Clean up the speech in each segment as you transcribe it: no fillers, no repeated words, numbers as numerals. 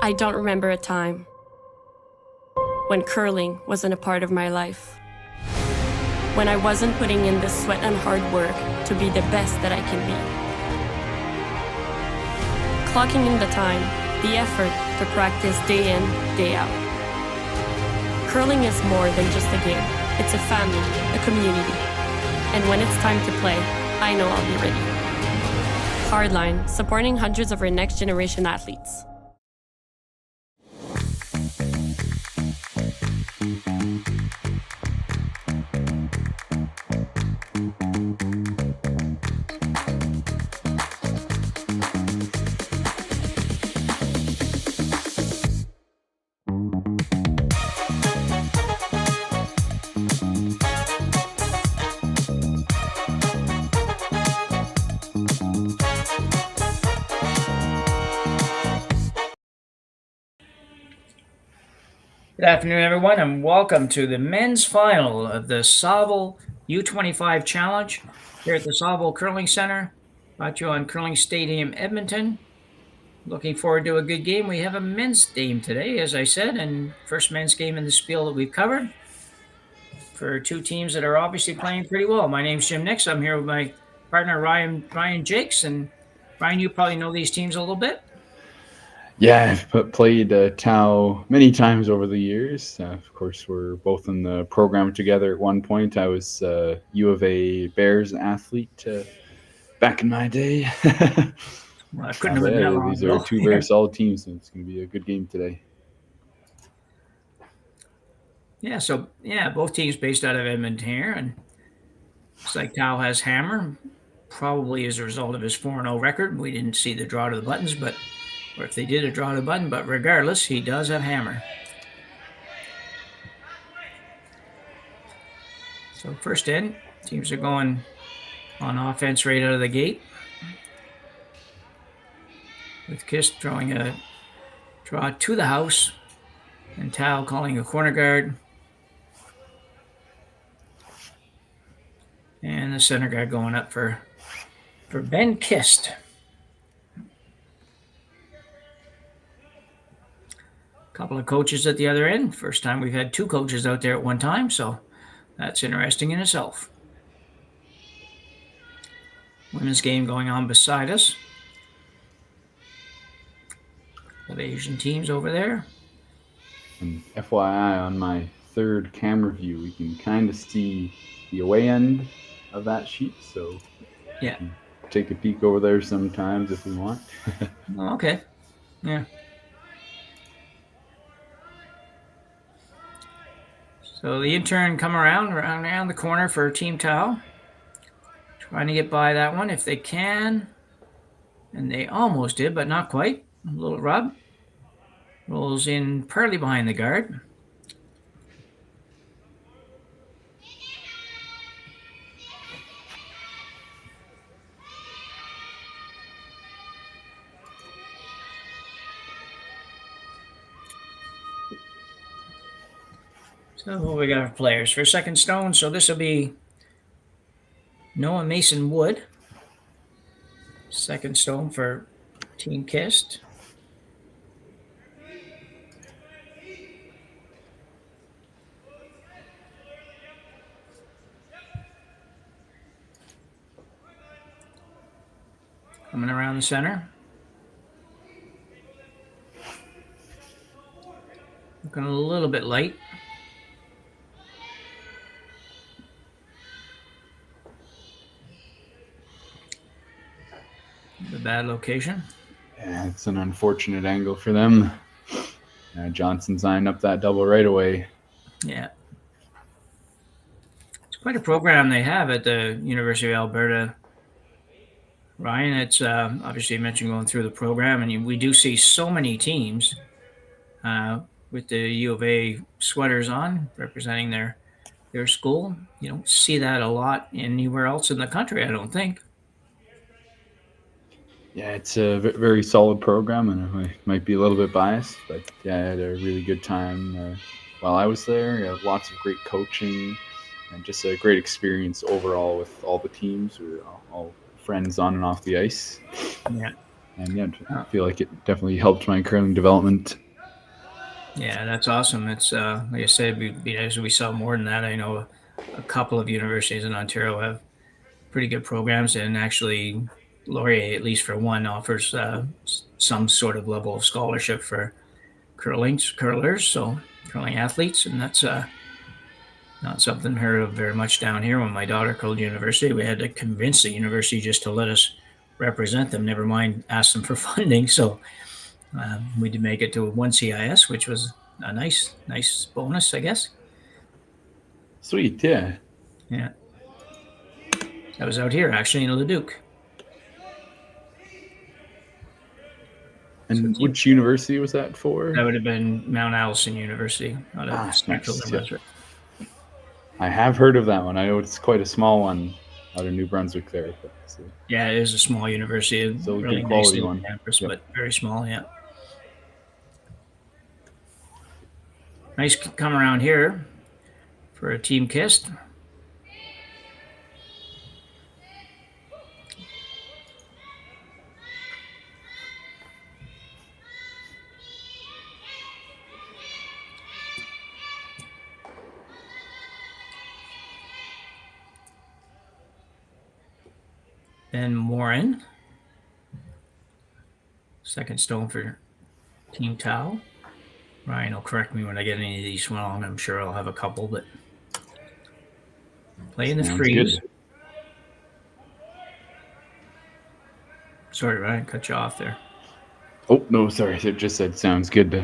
I don't remember a time when curling wasn't a part of my life. When I wasn't putting in the sweat and hard work to be the best that I can be. Clocking in the time, the effort to practice day in, day out. Curling is more than just a game. It's a family, a community. And when it's time to play, I know I'll be ready. Hardline, supporting hundreds of our next generation athletes. Good afternoon, everyone, and welcome to the men's final of the Saville U25 Challenge here at the Saville Curling Center. Brought to you on Curling Stadium, Edmonton. Looking forward to a good game. We have a men's game today, as I said, and first men's game in the spiel that we've covered for two teams that are obviously playing pretty well. My name's Jim Nix. I'm here with my partner, Ryan Jacques. And Ryan, you probably know these teams a little bit. Yeah, I've played Tau many times over the years. Of course, we're both in the program together at one point. I was U of A Bears athlete back in my day. Well, I couldn't have been that long These ago. are two very solid teams, so it's going to be a good game today. Yeah, both teams based out of Edmonton here, and looks like Tau has hammer, probably as a result of his 4-0 record. We didn't see the draw to the buttons, or if they did a draw to the button, but regardless, he does have hammer. So first in, teams are going on offense right out of the gate, with Kiist throwing a draw to the house, and Tau calling a corner guard. And the center guard going up for Ben Kiist. Couple of coaches at the other end. First time we've had two coaches out there at one time, so that's interesting in itself. Women's game going on beside us. Of Asian teams over there. And FYI, on my third camera view, we can kind of see the away end of that sheet, so yeah, take a peek over there sometimes if we want. Okay, yeah. So the intern come around the corner for Team Tau. Trying to get by that one if they can. And they almost did, but not quite. A little rub. Rolls in partly behind the guard. So what we got for players for second stone? So this will be Noah Mason Wood. Second stone for Team Kiist. Coming around the center. Looking a little bit light. The bad location. Yeah, it's an unfortunate angle for them. Johnson signed up that double right away. Yeah. It's quite a program they have at the University of Alberta. Ryan, it's obviously you mentioned going through the program, and we do see so many teams with the U of A sweaters on, representing their school. You don't see that a lot anywhere else in the country, I don't think. Yeah, it's a very solid program, and I might be a little bit biased, but yeah, I had a really good time while I was there. Lots of great coaching, and just a great experience overall with all the teams. We were all friends on and off the ice. Yeah. And yeah, I feel like it definitely helped my curling development. Yeah, that's awesome. It's like I said, we saw more than that. I know a couple of universities in Ontario have pretty good programs, and actually, Laurier, at least for one, offers some sort of level of scholarship for curlers, so curling athletes, and that's not something heard of very much down here. When my daughter called university, we had to convince the university just to let us represent them, never mind ask them for funding. So we did make it to one CIS, which was a nice bonus, I guess. Sweet, yeah. Yeah. I was out here, actually, in Leduc. And which university was that for? That would have been Mount Allison University out of Central New Brunswick. Yeah. I have heard of that one. I know it's quite a small one out of New Brunswick there. But, so. Yeah, it is a small university. So really good quality one. Campus, but very small, yeah. Nice come around here for a team Kiist. Ben Morin. Second stone for Team Tau. Ryan will correct me when I get any of these wrong. I'm sure I'll have a couple, but playing the freeze. Good. Sorry, Ryan, cut you off there. Oh, no, sorry. It just said sounds good.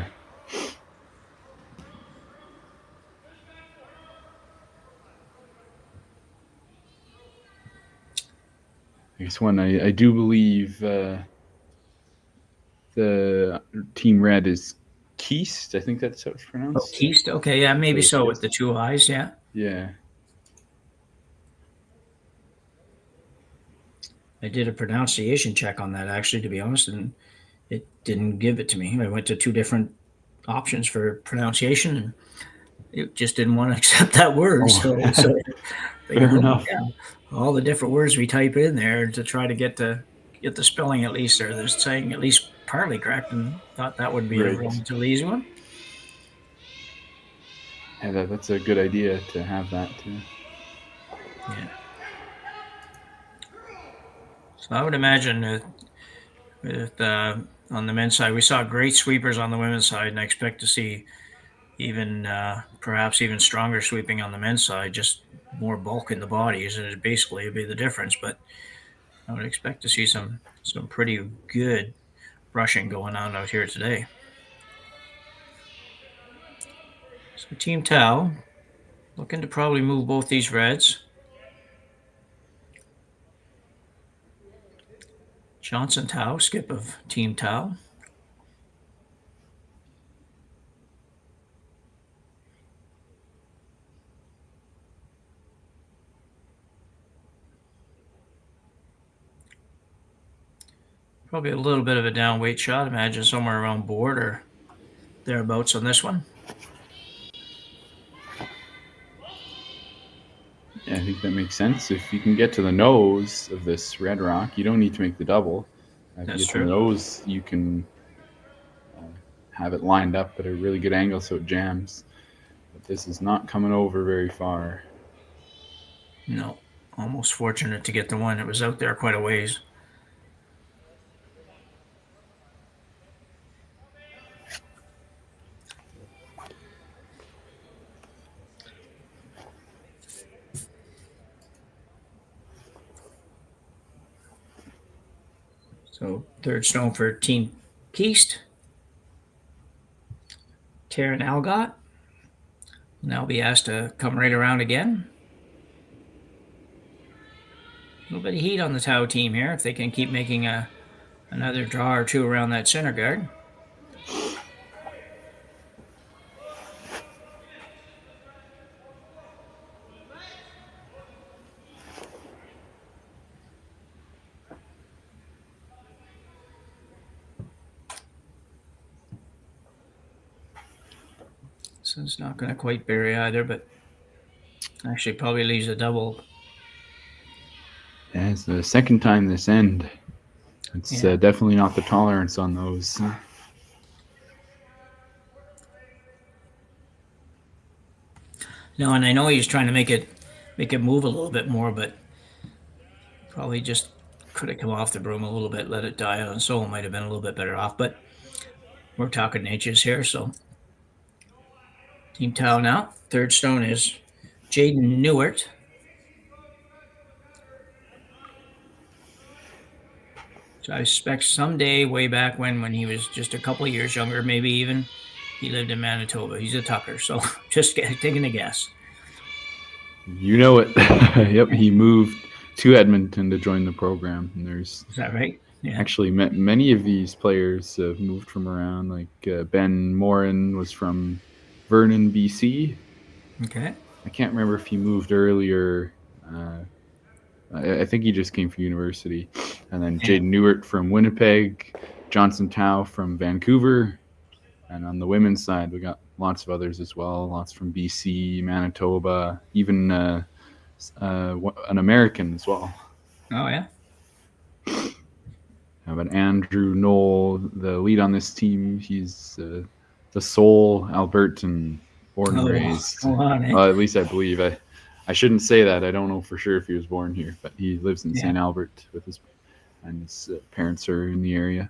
I guess one, I do believe the Team Red is Kiist. I think that's how it's pronounced. Oh, Kiist? Okay, yeah, maybe so with the two eyes, yeah. Yeah. I did a pronunciation check on that, actually, to be honest, and it didn't give it to me. I went to two different options for pronunciation, and it just didn't want to accept that word. Oh. So fair enough. Yeah, all the different words we type in there to try to get the spelling at least, or they're saying at least partly correct, and thought that would be a relatively easy one. Yeah, that's a good idea to have that too. Yeah. So I would imagine that on the men's side, we saw great sweepers on the women's side, and I expect to see perhaps even stronger sweeping on the men's side, just more bulk in the bodies, and it basically would be the difference. But I would expect to see some pretty good brushing going on out here today. So Team Tau looking to probably move both these reds. Johnson Tau, skip of Team Tau. Probably a little bit of a down weight shot. Imagine somewhere around board or thereabouts on this one. Yeah, I think that makes sense. If you can get to the nose of this red rock, you don't need to make the double. If you get to the nose, you can have it lined up at a really good angle so it jams. But this is not coming over very far. No, almost fortunate to get the one. It was out there quite a ways. So third stone for Team Kiist. Taryn Algot will now be asked to come right around again. A little bit of heat on the Tau team here if they can keep making another draw or two around that center guard. So it's not going to quite bury either, but actually probably leaves a double. Yeah, it's the second time this end It's definitely not the tolerance on those. No, and I know he was trying to make it move a little bit more, but probably just could have come off the broom a little bit, let it die on. So it might have been a little bit better off. But we're talking inches here, so Team Tau now. Third stone is Jaden Newart. So I suspect someday, way back when he was just a couple of years younger, maybe even, he lived in Manitoba. He's a Tucker, so just taking a guess. You know it. Yep, he moved to Edmonton to join the program. And Is that right? Yeah. Actually, many of these players have moved from around. Like Ben Morin was from Vernon, BC. Okay. I can't remember if he moved earlier. I think he just came from university. And then Jaden Newart from Winnipeg, Johnson Tao from Vancouver. And on the women's side, we got lots of others as well. Lots from BC, Manitoba, even an American as well. Oh, yeah. But Andrew Knoll, the lead on this team, he's the sole Albertan, born and raised. At least I believe. I shouldn't say that. I don't know for sure if he was born here, but he lives in St. Albert with his parents are in the area.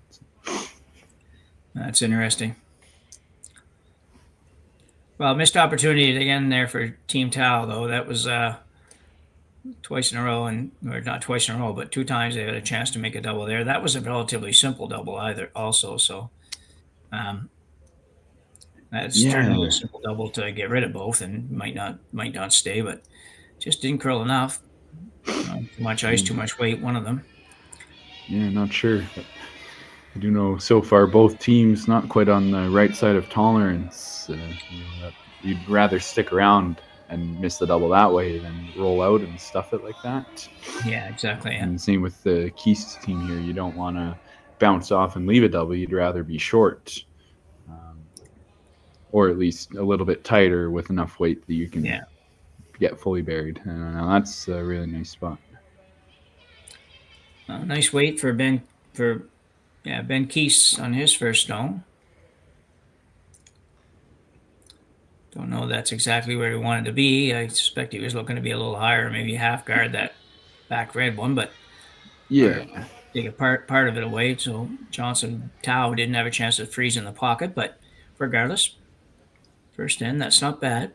That's interesting. Well, missed opportunity again there for Team Tau, though. That was twice in a row, or not twice in a row, but 2 times they had a chance to make a double there. That was a relatively simple double also. So that's certainly a simple double to get rid of both, and might not stay, but just didn't curl enough. Too much ice, too much weight, one of them. Yeah, not sure. But I do know so far both teams not quite on the right side of tolerance. You'd rather stick around and miss the double that way than roll out and stuff it like that. Yeah, exactly. Yeah. And same with the Kiist team here. You don't want to bounce off and leave a double. You'd rather be short, or at least a little bit tighter with enough weight that you can get fully buried. That's a really nice spot. Nice weight for Ben Kiist on his first stone. Don't know that's exactly where he wanted to be. I suspect he was looking to be a little higher, maybe half guard that back red one, but take a part of it away. So Johnson Tao didn't have a chance to freeze in the pocket, but regardless, first in, that's not bad.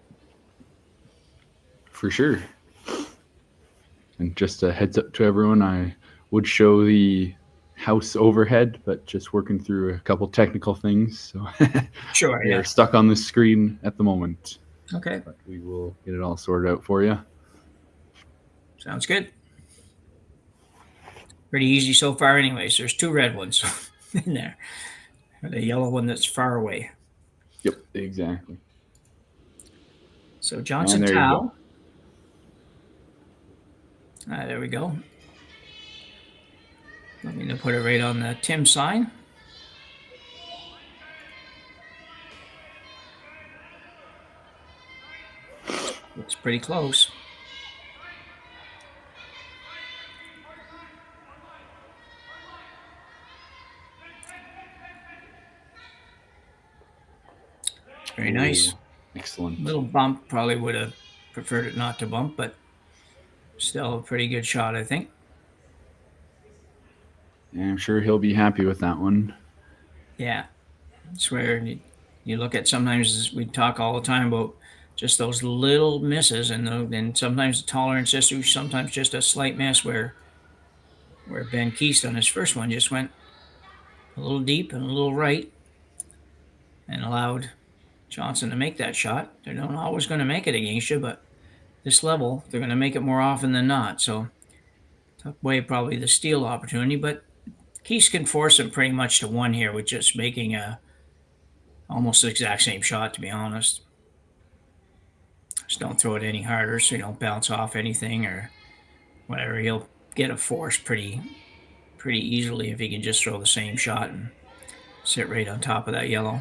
For sure. And just a heads up to everyone, I would show the house overhead, but just working through a couple technical things. So sure, we're stuck on the screen at the moment. Okay. But we will get it all sorted out for you. Sounds good. Pretty easy so far anyways. There's 2 red ones in there. The yellow one that's far away. Yep, exactly. So Johnson Tao. There we go. I'm going to put it right on the Tim sign. Looks pretty close. Very nice. Excellent. Little bump. Probably would have preferred it not to bump, but still a pretty good shot, I think. Yeah, I'm sure he'll be happy with that one. Yeah. I swear, you look at sometimes, we talk all the time about just those little misses, and sometimes the tolerance issue, sometimes just a slight miss where Ben Kiist on his first one just went a little deep and a little right and allowed Johnson to make that shot. They're not always going to make it against you, but this level, they're going to make it more often than not. So took away probably the steal opportunity, but Kiist can force him pretty much to 1 here with just making almost the exact same shot, to be honest. Just don't throw it any harder so you don't bounce off anything or whatever. He'll get a force pretty easily if he can just throw the same shot and sit right on top of that yellow.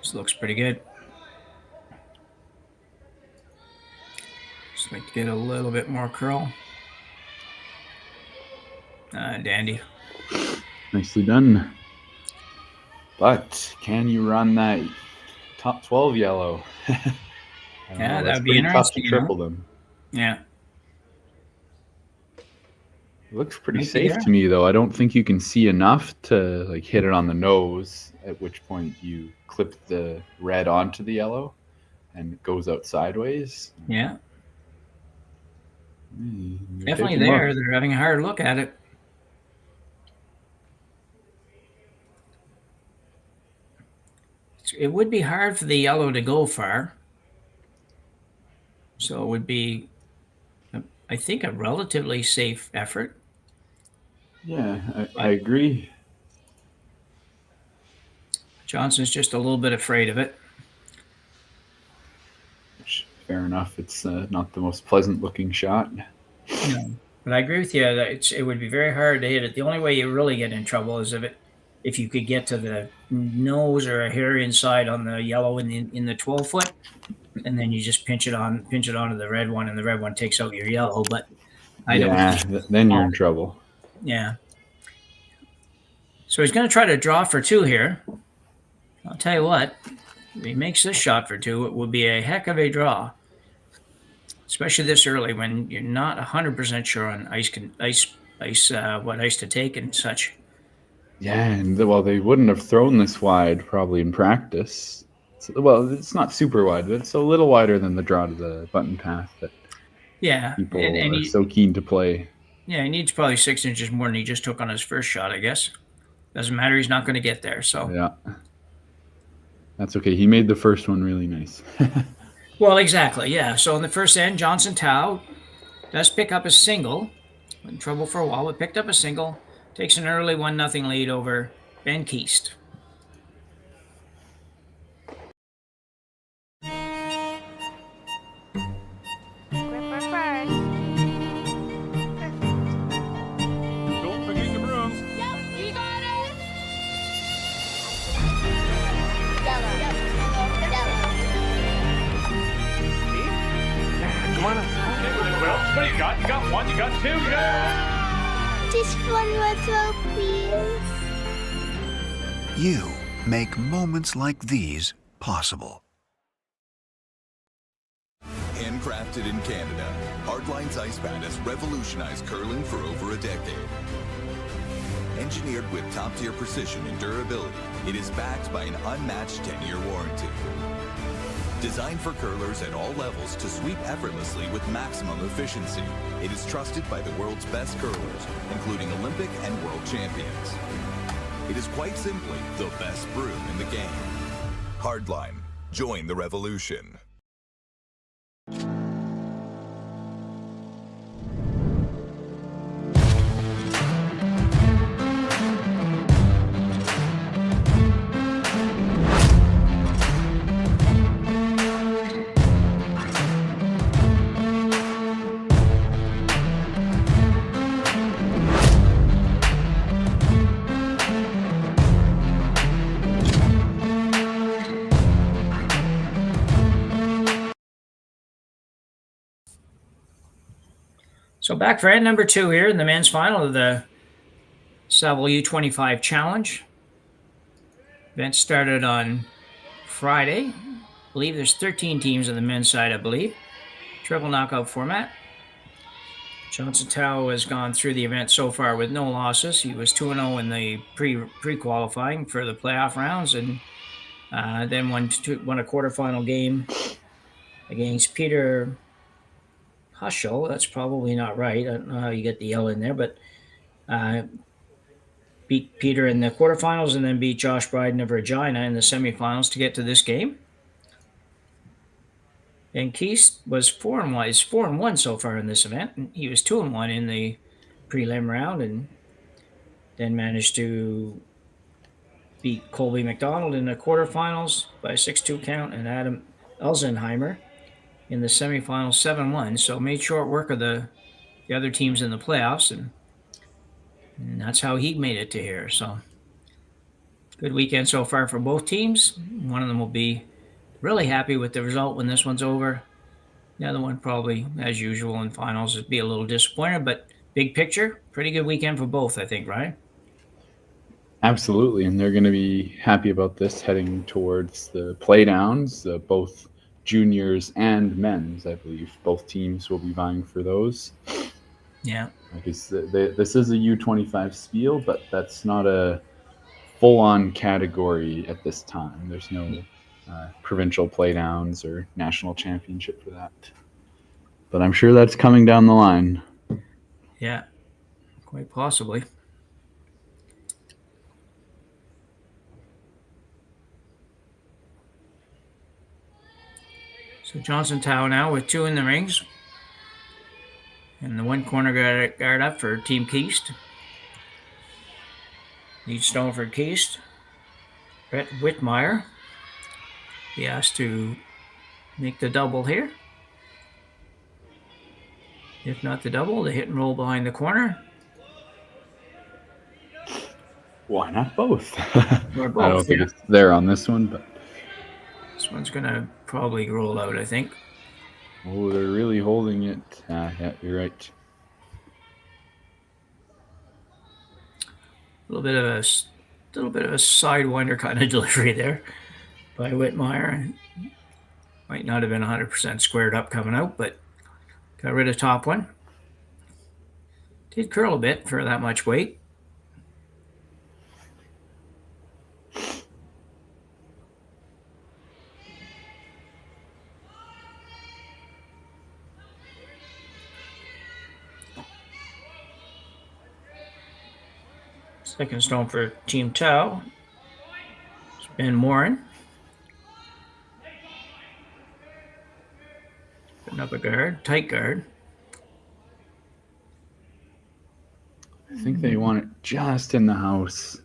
This looks pretty good. Just like to get a little bit more curl. Dandy. Nicely done. But can you run that top 12 yellow? Yeah, that's that'd be pretty tough to interesting, you triple know? them. Yeah. It looks pretty Maybe, safe yeah. to me, though. I don't think you can see enough to like hit it on the nose, at which point you clip the red onto the yellow and it goes out sideways. Yeah. You're Definitely taking there. luck. They're having a hard look at it. It would be hard for the yellow to go far. So it would be, I think, a relatively safe effort. Yeah, I agree. Johnson's just a little bit afraid of it. Fair enough. It's not the most pleasant looking shot. No, but I agree with you that it would be very hard to hit it. The only way you really get in trouble is if you could get to the nose or a hair inside on the yellow in the 12-foot, and then you just pinch it onto the red one, and the red one takes out your yellow. But I don't. Then you're in trouble. Yeah. So he's going to try to draw for 2 here. I'll tell you what, if he makes this shot for 2, it will be a heck of a draw. Especially this early when you're not 100% sure on what ice to take and such. Yeah, and well, they wouldn't have thrown this wide probably in practice. Well, it's not super wide, but it's a little wider than the draw to the button path that people are so keen to play. Yeah, he needs probably 6 inches more than he just took on his first shot, I guess. Doesn't matter, he's not going to get there. So yeah, that's okay. He made the first one really nice. Well, exactly, yeah. So in the first end, Johnson Tao does pick up a single. In trouble for a while, but picked up a single. Takes an early 1-0 lead over Ben Kiist. Don't forget your brooms. Yep, you got it. Come on up. Okay, well, what do you got? You got 1, you got 2, you got... Just one more throw, please. You make moments like these possible. Handcrafted in Canada, Hardline's Ice Pad has revolutionized curling for over a decade. Engineered with top-tier precision and durability, it is backed by an unmatched 10-year warranty. Designed for curlers at all levels to sweep effortlessly with maximum efficiency, it is trusted by the world's best curlers, including Olympic and world champions. It is quite simply the best broom in the game. Hardline. Join the revolution. So back for end number 2 here in the men's final of the Saville U25 Challenge. Event started on Friday. I believe there's 13 teams on the men's side, I believe. Triple knockout format. Johnson Tao has gone through the event so far with no losses. He was 2-0 in the pre-qualifying for the playoff rounds, and then won a quarterfinal game against Peter Huschel. That's probably not right. I don't know how you get the L in there, but beat Peter in the quarterfinals and then beat Josh Bryden of Regina in the semifinals to get to this game. And Kiist was 4-1. He's 4-1 so far in this event. And he was 2-1 in the prelim round, and then managed to beat Colby McDonald in the quarterfinals by a 6-2 count, and Adam Elsenheimer in the semifinals 7-1. So made short work of the other teams in the playoffs, and that's how he made it to here. So Good weekend so far for both teams. One of them will be really happy with the result when this one's over. The other one probably, as usual in finals, would be a little disappointed, but big picture, pretty good weekend for both, I think, right? Absolutely, and they're going to be happy about this heading towards the playdowns, both juniors and men's. I believe both teams will be vying for those. Yeah. Because this is a U25 spiel, but that's not a full-on category at this time. There's no provincial playdowns or national championship for that. But I'm sure that's coming down the line. Yeah, quite possibly. So Johnson Tao now with 2 in the rings. And the one corner guard up for Team Kiist. Lead stone for Kiist. Brett Whitmire. He has to make the double here. If not the double, the hit and roll behind the corner. Why not both? Or both, I don't think it's there on this one, but this one's going to probably roll out, I think. oh, they're really holding it. Yeah, you're right. A little bit of a sidewinder kind of delivery there by Whitmire. Might not have been 100% squared up coming out, but got rid of top one. Did curl a bit for that much weight. Second stone for Team Tau. It's Ben Morin. Putting up a guard, tight guard. I think they want it just in the house.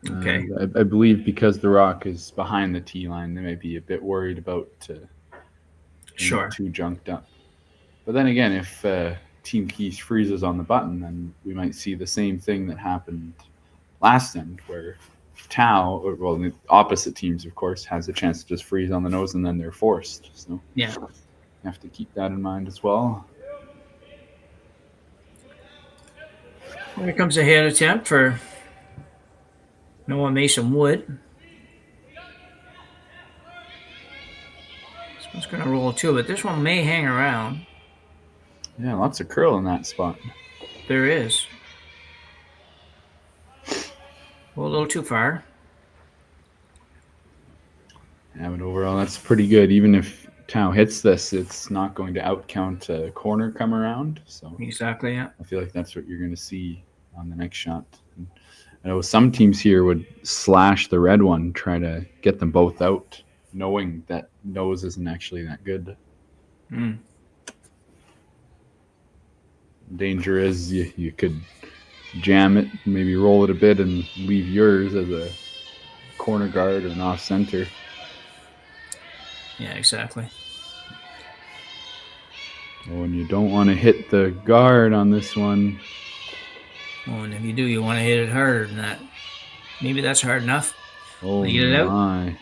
Okay. I believe because the rock is behind the tee line, they may be a bit worried about Sure. too junked up. But then again, if Team Kiist freezes on the button, then we might see the same thing that happened last end, where Tau, well, the opposite teams, of course, has a chance to just freeze on the nose, and then they're forced. So Yeah. you have to keep that in mind as well. Here comes a hit attempt for Noah Mason Wood. This one's going to roll too, but this one may hang around. Yeah, lots of curl in that spot. There is. Well, a little too far. Yeah, but overall, that's pretty good. Even if Tau hits this, it's not going to outcount a corner come around. So Exactly, yeah. I feel like that's what you're going to see on the next shot. And I know some teams here would slash the red one, try to get them both out, knowing that nose isn't actually that good. Mm. Danger is you could jam it, maybe roll it a bit, and leave yours as a corner guard or an off center. Yeah, exactly. Oh, and you don't want to hit the guard on this one. Oh, and if you do, you want to hit it harder than that. Maybe that's hard enough. Oh, Get it out? my.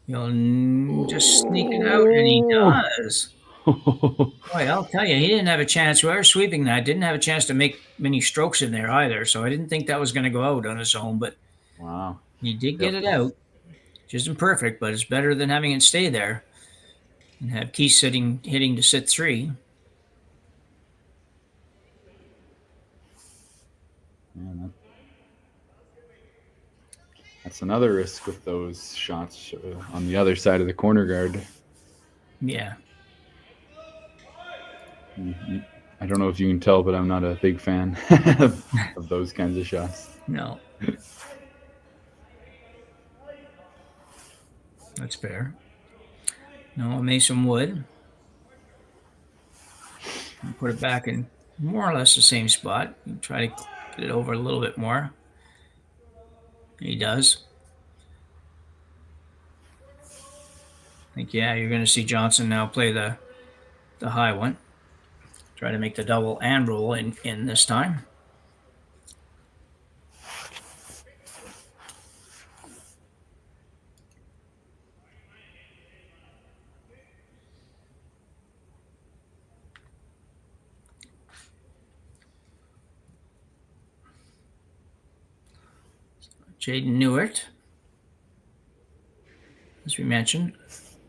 You'll just sneak it out, and he does. Boy, I'll tell you, he didn't have a chance. Whoever sweeping that didn't have a chance to make many strokes in there either. So I didn't think that was going to go out on its own, but Wow. he did get it out. Which isn't perfect, but it's better than having it stay there and have Kiist hitting to sit 3. Yeah, that's another risk with those shots on the other side of the corner guard. Yeah. I don't know if you can tell, but I'm not a big fan of those kinds of shots. No. That's fair. No, Mason Wood. Put it back in more or less the same spot. Try to get it over a little bit more. He does. I think, yeah, you're going to see Johnson now play the high one. Try to make the double and roll in this time. Jaden Newert, as we mentioned.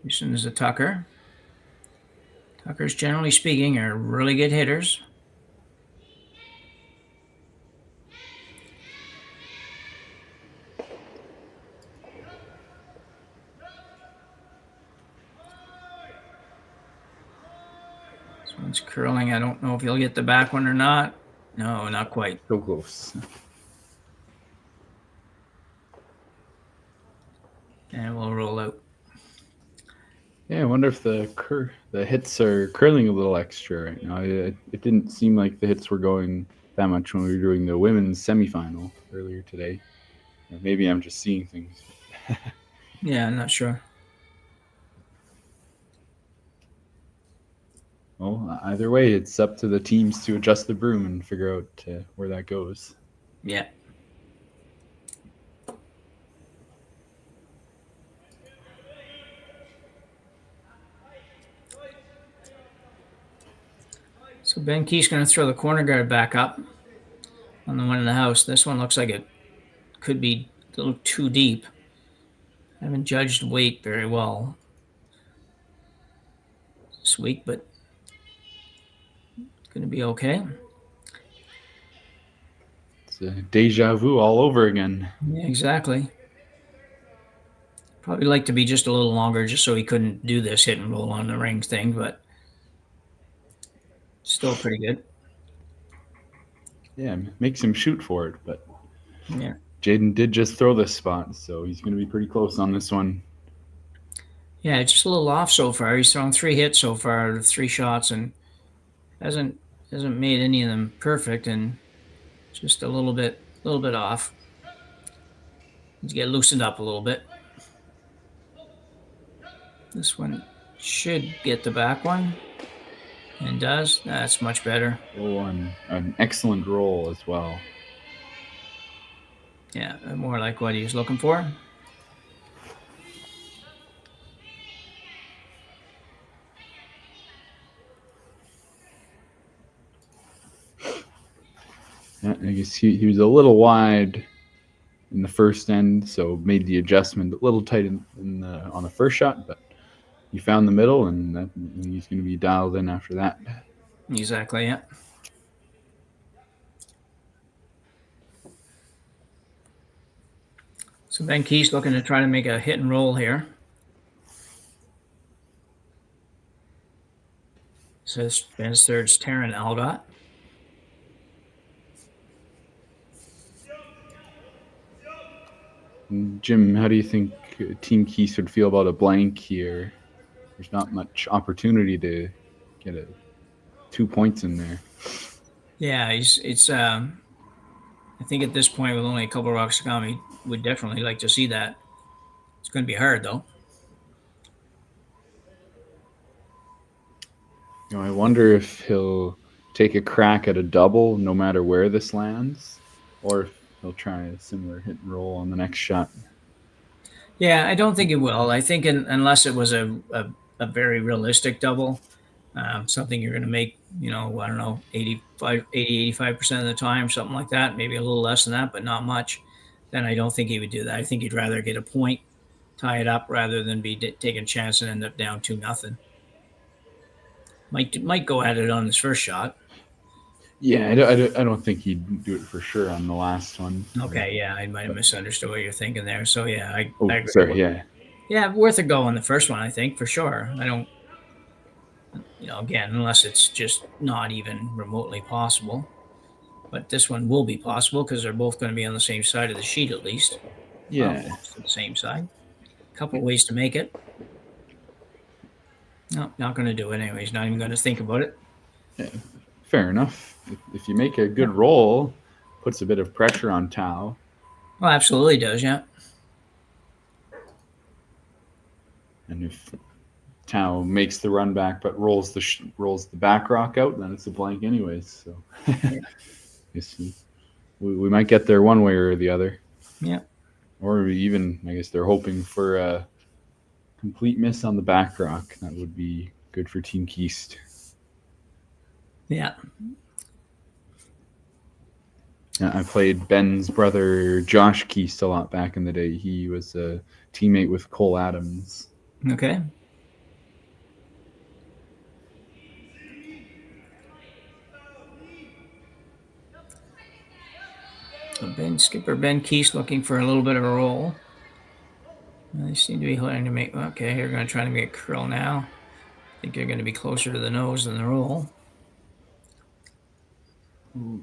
Houston is a Tucker. Tuckers, generally speaking, are really good hitters. This one's curling. I don't know if he'll get the back one or not. No, not quite. So close. And we'll roll out. Yeah, I wonder if the hits are curling a little extra right now. It didn't seem like the hits were going that much when we were doing the women's semifinal earlier today. Or maybe I'm just seeing things. Yeah, I'm not sure. Well, either way, it's up to the teams to adjust the broom and figure out where that goes. Yeah. So Ben Kiist going to throw the corner guard back up on the one in the house. This one looks like it could be a little too deep. I haven't judged weight very well this week, but it's going to be okay. It's a deja vu all over again. Yeah, exactly. Probably like to be just a little longer just so he couldn't do this hit and roll on the ring thing, but still pretty good. Yeah, makes him shoot for it, but Yeah. Jaden did just throw this spot, so he's going to be pretty close on this one. Yeah, it's just a little off so far. He's thrown 3 hits so far, 3 shots, and hasn't made any of them perfect, and just a little bit off. Needs to get loosened up a little bit. This one should get the back one, and does. That's much better. Oh, and an excellent roll as well. Yeah, more like what he was looking for. Yeah, I guess he was a little wide in the first end, so made the adjustment a little tight on the first shot, but he found the middle, and he's going to be dialed in after that. Exactly, yeah. So Ben Kiist looking to try to make a hit and roll here. Says Ben's third's Taryn Aldott. Jim, how do you think Team Kiist would feel about a blank here? There's not much opportunity to get 2 points in there. Yeah, I think at this point with only a couple of rocks to come, he would definitely like to see that. It's going to be hard though. I wonder if he'll take a crack at a double no matter where this lands, or if he'll try a similar hit and roll on the next shot. Yeah, I don't think it will. I think unless it was a very realistic double, something you're going to make, I don't know, 85% of the time, something like that, maybe a little less than that, but not much, then I don't think he would do that. I think he'd rather get a point, tie it up, rather than be taking a chance and end up down 2-0. Might go at it on his first shot. Yeah, I don't think he'd do it for sure on the last one. Okay, yeah, I might have misunderstood what you're thinking there. So yeah, I agree. Sorry, yeah. Yeah, worth a go on the first one, I think, for sure. I don't, again, unless it's just not even remotely possible. But this one will be possible because they're both going to be on the same side of the sheet at least. Yeah. The same side. A couple ways to make it. No, not going to do it anyways. Not even going to think about it. Yeah, fair enough. If you make a good roll, puts a bit of pressure on Tao. Well, absolutely does, yeah. And if Tao makes the run back but rolls the back rock out, then it's a blank anyways. So we might get there one way or the other. Yeah. Or even, I guess they're hoping for a complete miss on the back rock. That would be good for Team Kiist. Yeah. I played Ben's brother, Josh Kiist, a lot back in the day. He was a teammate with Cole Adams. Okay. So Skipper Ben Kiist looking for a little bit of a roll. They seem to be trying to make. Okay, you're going to try to make a curl now. I think you're going to be closer to the nose than the roll.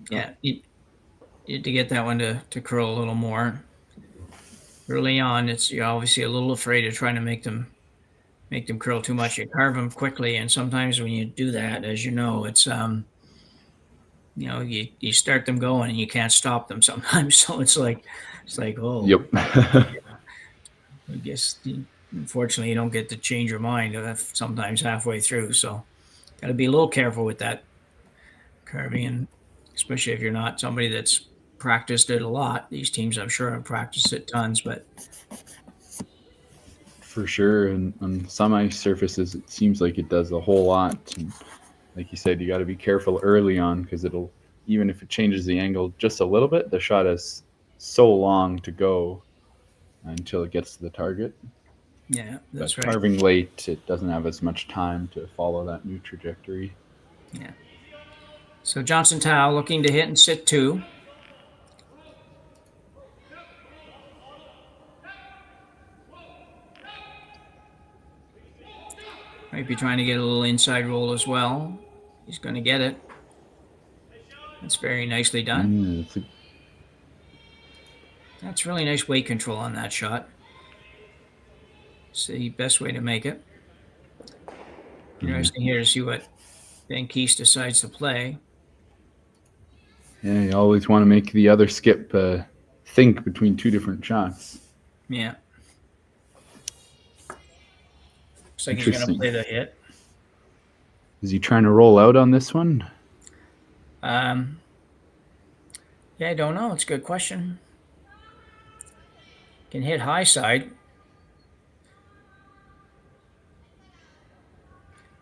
Yeah, you need to get that one to curl a little more. Early on, you're obviously a little afraid of trying to make them curl too much. You carve them quickly, and sometimes when you do that, as you know, it's you start them going and you can't stop them sometimes. So it's like oh. Yep. I guess unfortunately you don't get to change your mind sometimes halfway through. So got to be a little careful with that carving, and especially if you're not somebody that's practiced it a lot. These teams, I'm sure, have practiced it tons, but for sure. And on some ice surfaces, it seems like it does a whole lot. And like you said, you got to be careful early on, because it'll, even if it changes the angle just a little bit, the shot has so long to go until it gets to the target. Yeah, that's but right. Carving late, it doesn't have as much time to follow that new trajectory. Yeah. So Johnson Tao looking to hit and sit 2. Might be trying to get a little inside roll as well. He's going to get it. That's very nicely done. That's really nice weight control on that shot. It's the best way to make it. Interesting here to see what Ben Kiist decides to play. Yeah, you always want to make the other skip think between 2 different shots. Yeah. Looks like he's going to play the hit. Is he trying to roll out on this one? Yeah, I don't know. It's a good question. Can hit high side.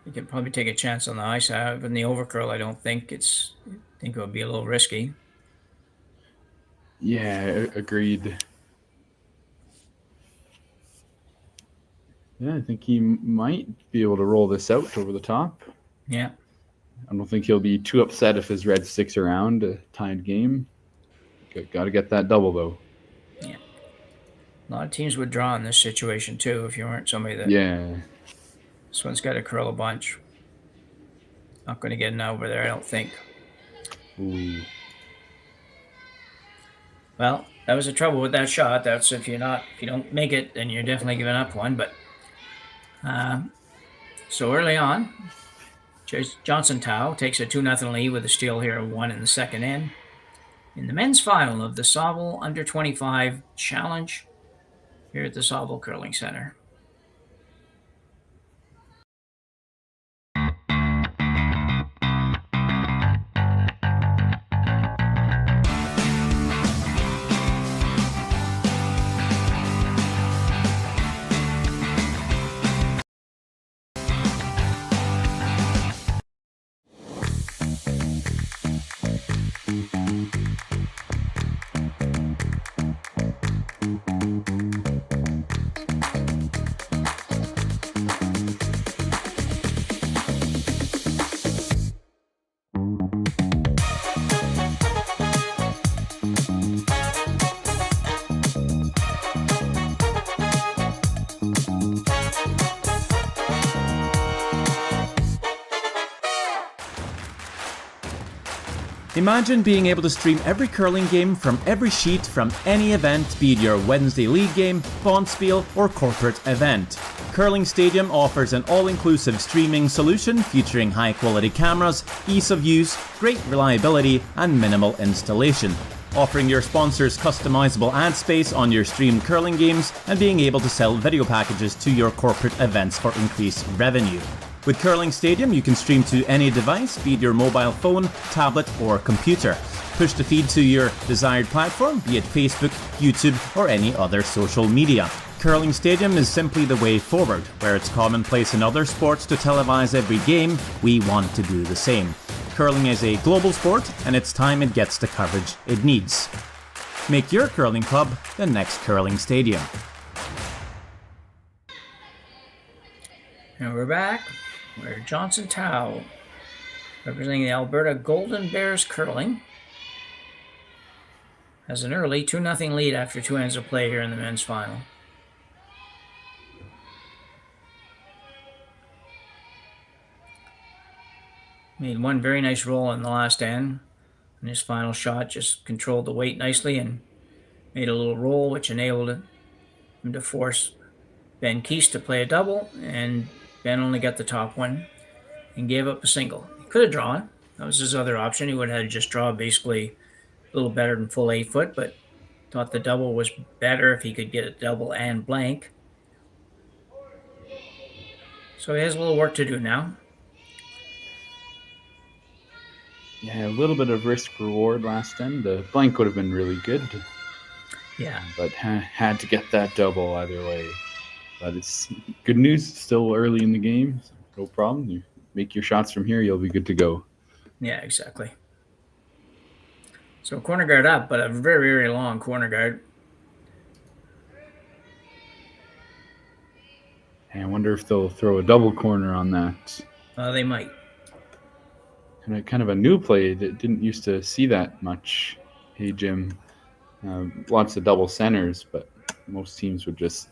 You could probably take a chance on the high side, but in the overcurl, I think it would be a little risky. Yeah, agreed. Yeah, I think he might be able to roll this out over the top. Yeah. I don't think he'll be too upset if his red sticks around a tied game. Got to get that double, though. Yeah. A lot of teams would draw in this situation, too, if you weren't somebody that... Yeah. This one's got to curl a bunch. Not going to get an over there, I don't think. Ooh. Well, that was the trouble with that shot. That's if you don't make it, then you're definitely giving up one. But so early on, Johnson Tao takes a 2-0 lead with a steal here of 1 in the second end. In the men's final of the Saville Under-25 Challenge here at the Saville Curling Center. Imagine being able to stream every curling game from every sheet from any event, be it your Wednesday league game, bonspiel, or corporate event. Curling Stadium offers an all-inclusive streaming solution featuring high-quality cameras, ease of use, great reliability, and minimal installation. Offering your sponsors customizable ad space on your streamed curling games and being able to sell video packages to your corporate events for increased revenue. With Curling Stadium, you can stream to any device, be it your mobile phone, tablet, or computer. Push the feed to your desired platform, be it Facebook, YouTube, or any other social media. Curling Stadium is simply the way forward. Where it's commonplace in other sports to televise every game, we want to do the same. Curling is a global sport, and it's time it gets the coverage it needs. Make your curling club the next curling stadium. And we're back. We're Johnson Tao, representing the Alberta Golden Bears Curling, has an early 2-0 lead after 2 ends of play here in the men's final. Made one very nice roll in the last end, and his final shot just controlled the weight nicely and made a little roll, which enabled him to force Ben Kiist to play a double, and Ben only got the top one and gave up a single. He could have drawn. That was his other option. He would have had to just draw basically a little better than full 8 foot, but thought the double was better if he could get a double and blank. So he has a little work to do now. Yeah, a little bit of risk reward last end. The blank would have been really good. Yeah. But had to get that double either way. But it's good news. Still early in the game. So no problem. You make your shots from here, you'll be good to go. Yeah, exactly. So corner guard up, but a very, very long corner guard. And I wonder if they'll throw a double corner on that. They might. Kind of a new play that didn't used to see that much. Hey, Jim. Lots of double centers, but most teams would just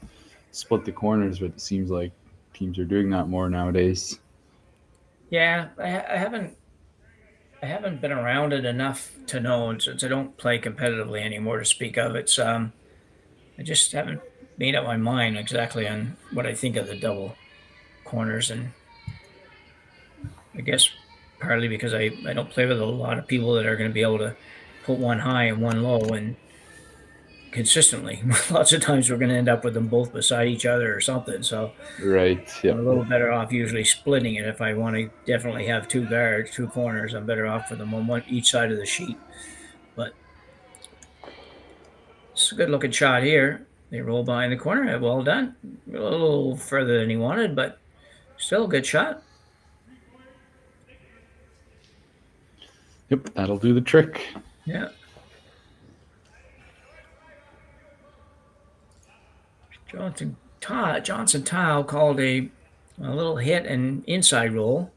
split the corners, but it seems like teams are doing that more nowadays. Yeah, I haven't been around it enough to know, and since I don't play competitively anymore to speak of, it's I just haven't made up my mind exactly on what I think of the double corners, and I guess partly because I don't play with a lot of people that are going to be able to put one high and one low and consistently. Lots of times we're going to end up with them both beside each other or something. So right, yeah, I'm a little better off usually splitting it. If I want to definitely have 2 guards, 2 corners, I'm better off with them on each side of the sheet. But it's a good looking shot here. They roll behind the corner. Well done. A little further than he wanted, but still a good shot. Yep, that'll do the trick. Yeah. Johnson Tile called a little hit and inside roll.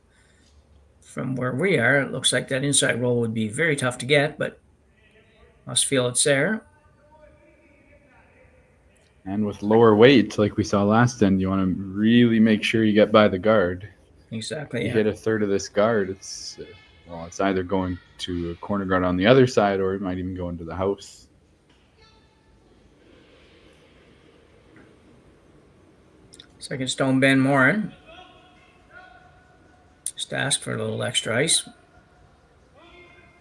From where we are, it looks like that inside roll would be very tough to get, but must feel it's there. And with lower weight, like we saw last end, you want to really make sure you get by the guard. Exactly. You hit a third of this guard, it's either going to a corner guard on the other side, or it might even go into the house. Second stone Ben Morin. Just asked for a little extra ice.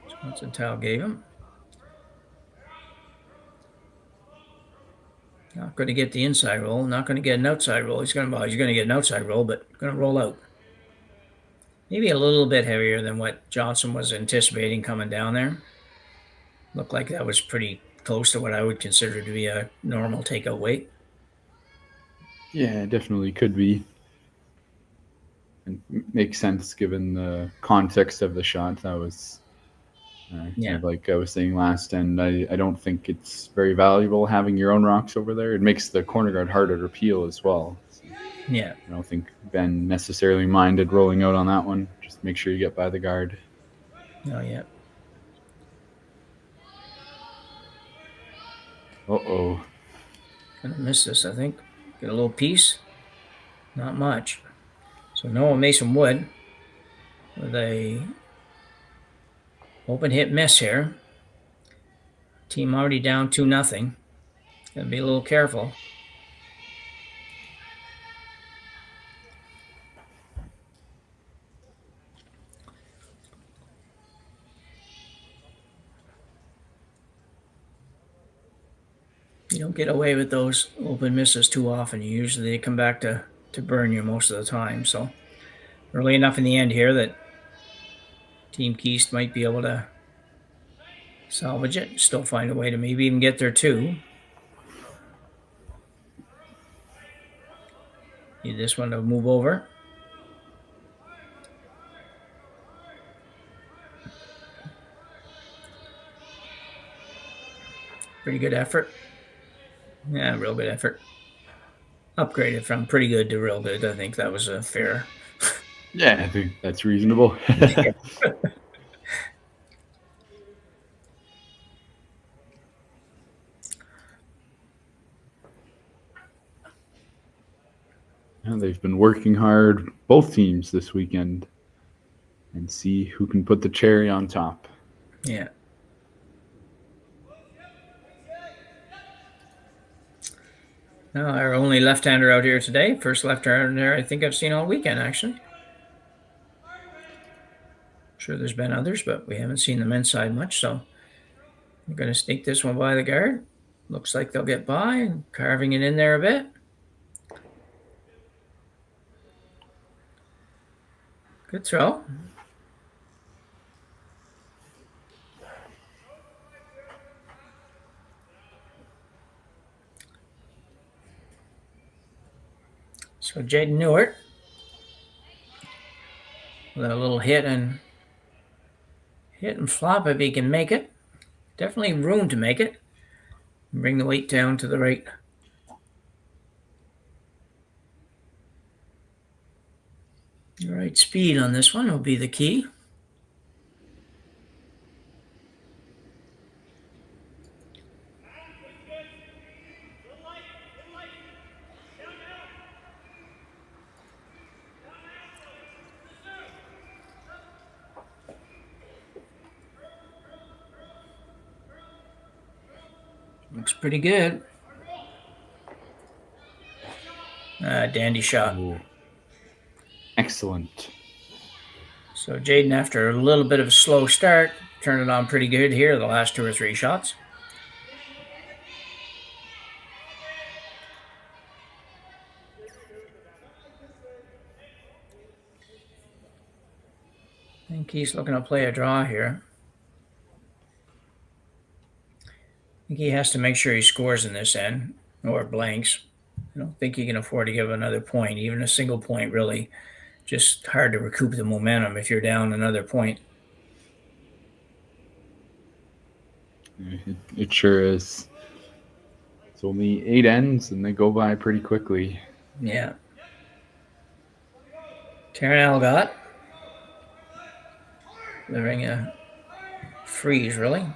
Johnson Tile gave him. Not going to get the inside roll. Not going to get an outside roll. He's going to get an outside roll, but going to roll out. Maybe a little bit heavier than what Johnson was anticipating coming down there. Looked like that was pretty close to what I would consider to be a normal takeout weight. Yeah, it definitely could be. And makes sense given the context of the shot. That was kind of like I was saying last end. I don't think it's very valuable having your own rocks over there. It makes the corner guard harder to peel as well. So yeah. I don't think Ben necessarily minded rolling out on that one. Just make sure you get by the guard. Oh, yeah. Uh-oh. Gonna miss this, I think. Get a little piece. Not much. So Noah Mason Wood with a open hit miss here. Team already down 2-0. Gotta be a little careful. You don't get away with those open misses too often. Usually they come back to burn you most of the time. So early enough in the end here that Team Kiist might be able to salvage it. Still find a way to maybe even get there too. Need this one to move over. Pretty good effort. Yeah, real good effort. Upgraded from pretty good to real good. I think that was a fair. Yeah, I think that's reasonable. They've been working hard, both teams, this weekend, and see who can put the cherry on top. Yeah. No, our only left-hander out here today. First left-hander I think I've seen all weekend, actually. I'm sure there's been others, but we haven't seen the men's side much, so we're going to sneak this one by the guard. Looks like they'll get by, carving it in there a bit. Good throw. So Jaden Newitt with a little hit and flop if he can make it. Definitely room to make it. Bring the weight down to the right. The right speed on this one will be the key. Looks pretty good. Dandy shot. Ooh. Excellent. So Jaden, after a little bit of a slow start, turned it on pretty good here the last 2 or 3 shots. I think he's looking to play a draw here. I think he has to make sure he scores in this end or blanks. I don't think he can afford to give another point, even a single point, really. Just hard to recoup the momentum if you're down another point. It sure is. It's only 8 ends, and they go by pretty quickly. Yeah. Taryn Algott. Delivering a freeze, really.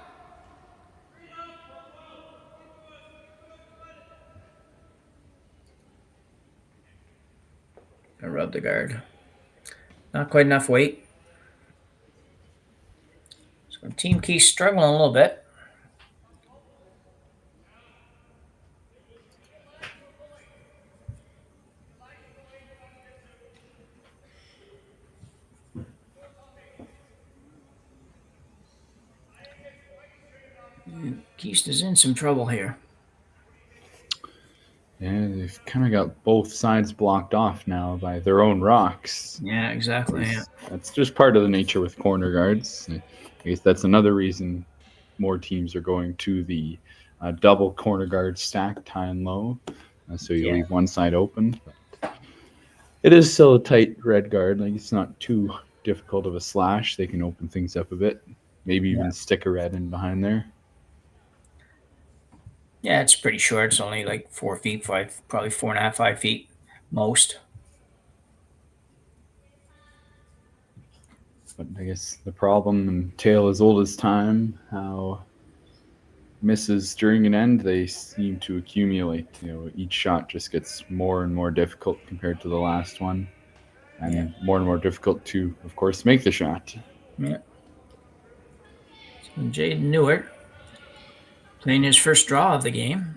I rub the guard. Not quite enough weight. So Team Kiist struggling a little bit. Kiist is in some trouble here. Yeah, they've kind of got both sides blocked off now by their own rocks. Yeah, exactly. Yeah. That's just part of the nature with corner guards. I guess that's another reason more teams are going to the double corner guard stacked high and low. So you leave one side open. But it is still a tight red guard. Like, it's not too difficult of a slash. They can open things up a bit. Maybe even stick a red in behind there. Yeah, it's pretty short. It's only like 4 feet, 5, probably 4.5, 5 feet most. But I guess the problem, and tale as old as time, how misses during an end, they seem to accumulate. Each shot just gets more and more difficult compared to the last one. And more difficult to, of course, make the shot. Yeah. So Jaden Newitt playing his first draw of the game.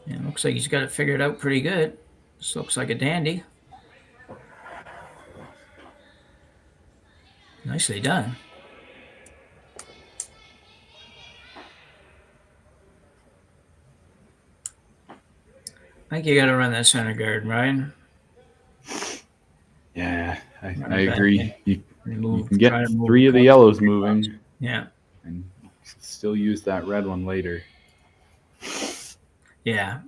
And it looks like he's got it figured out pretty good. This looks like a dandy. Nicely done. I think you got to run that center guard, Ryan. Yeah, I agree. You can get try to move 3 of the yellows moving. Yeah. And still use that red one later. Yeah.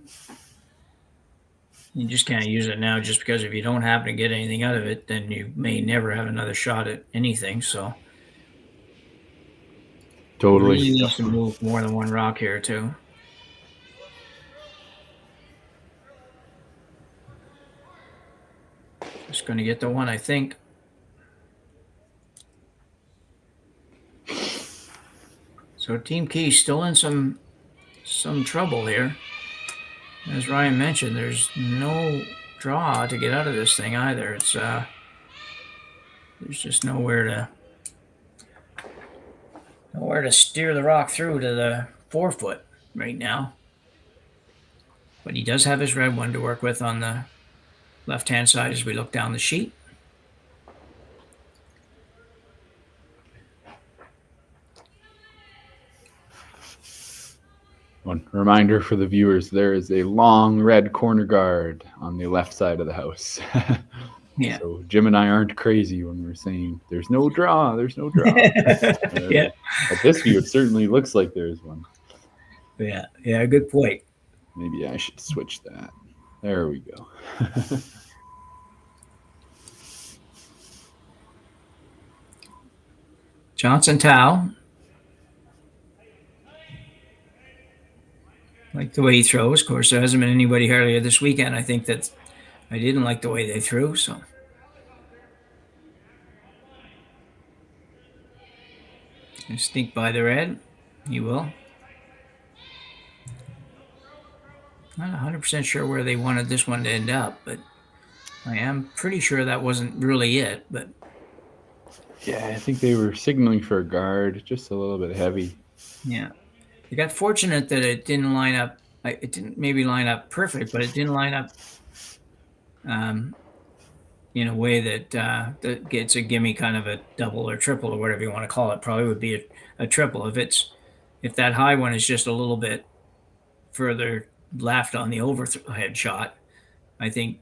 You just can't use it now, just because if you don't happen to get anything out of it, then you may never have another shot at anything. So Totally. He needs to move more than one rock here, too. Just going to get the one, I think. So Team Kiist still in some trouble here. As Ryan mentioned, there's no draw to get out of this thing either. It's there's just nowhere to steer the rock through to the 4-foot right now. But he does have his red one to work with on the left-hand side as we look down the sheet. One reminder for the viewers, there is a long red corner guard on the left side of the house. Yeah. So Jim and I aren't crazy when we're saying there's no draw, there's no draw. Yeah. At this view, it certainly looks like there's one. Yeah, good point. Maybe I should switch that. There we go. Johnson Tao. Like the way he throws. Of course, there hasn't been anybody earlier this weekend. I think that I didn't like the way they threw. So sneak by the red. He will. Not 100% sure where they wanted this one to end up, but I am pretty sure that wasn't really it. But yeah, I think they were signaling for a guard, just a little bit heavy. yeah. They got fortunate that it didn't line up. It didn't maybe line up perfect, but it didn't line up in a way that gets a gimme kind of a double or triple or whatever you want to call it. Probably would be a triple if that high one is just a little bit further left on the overhead shot. I think.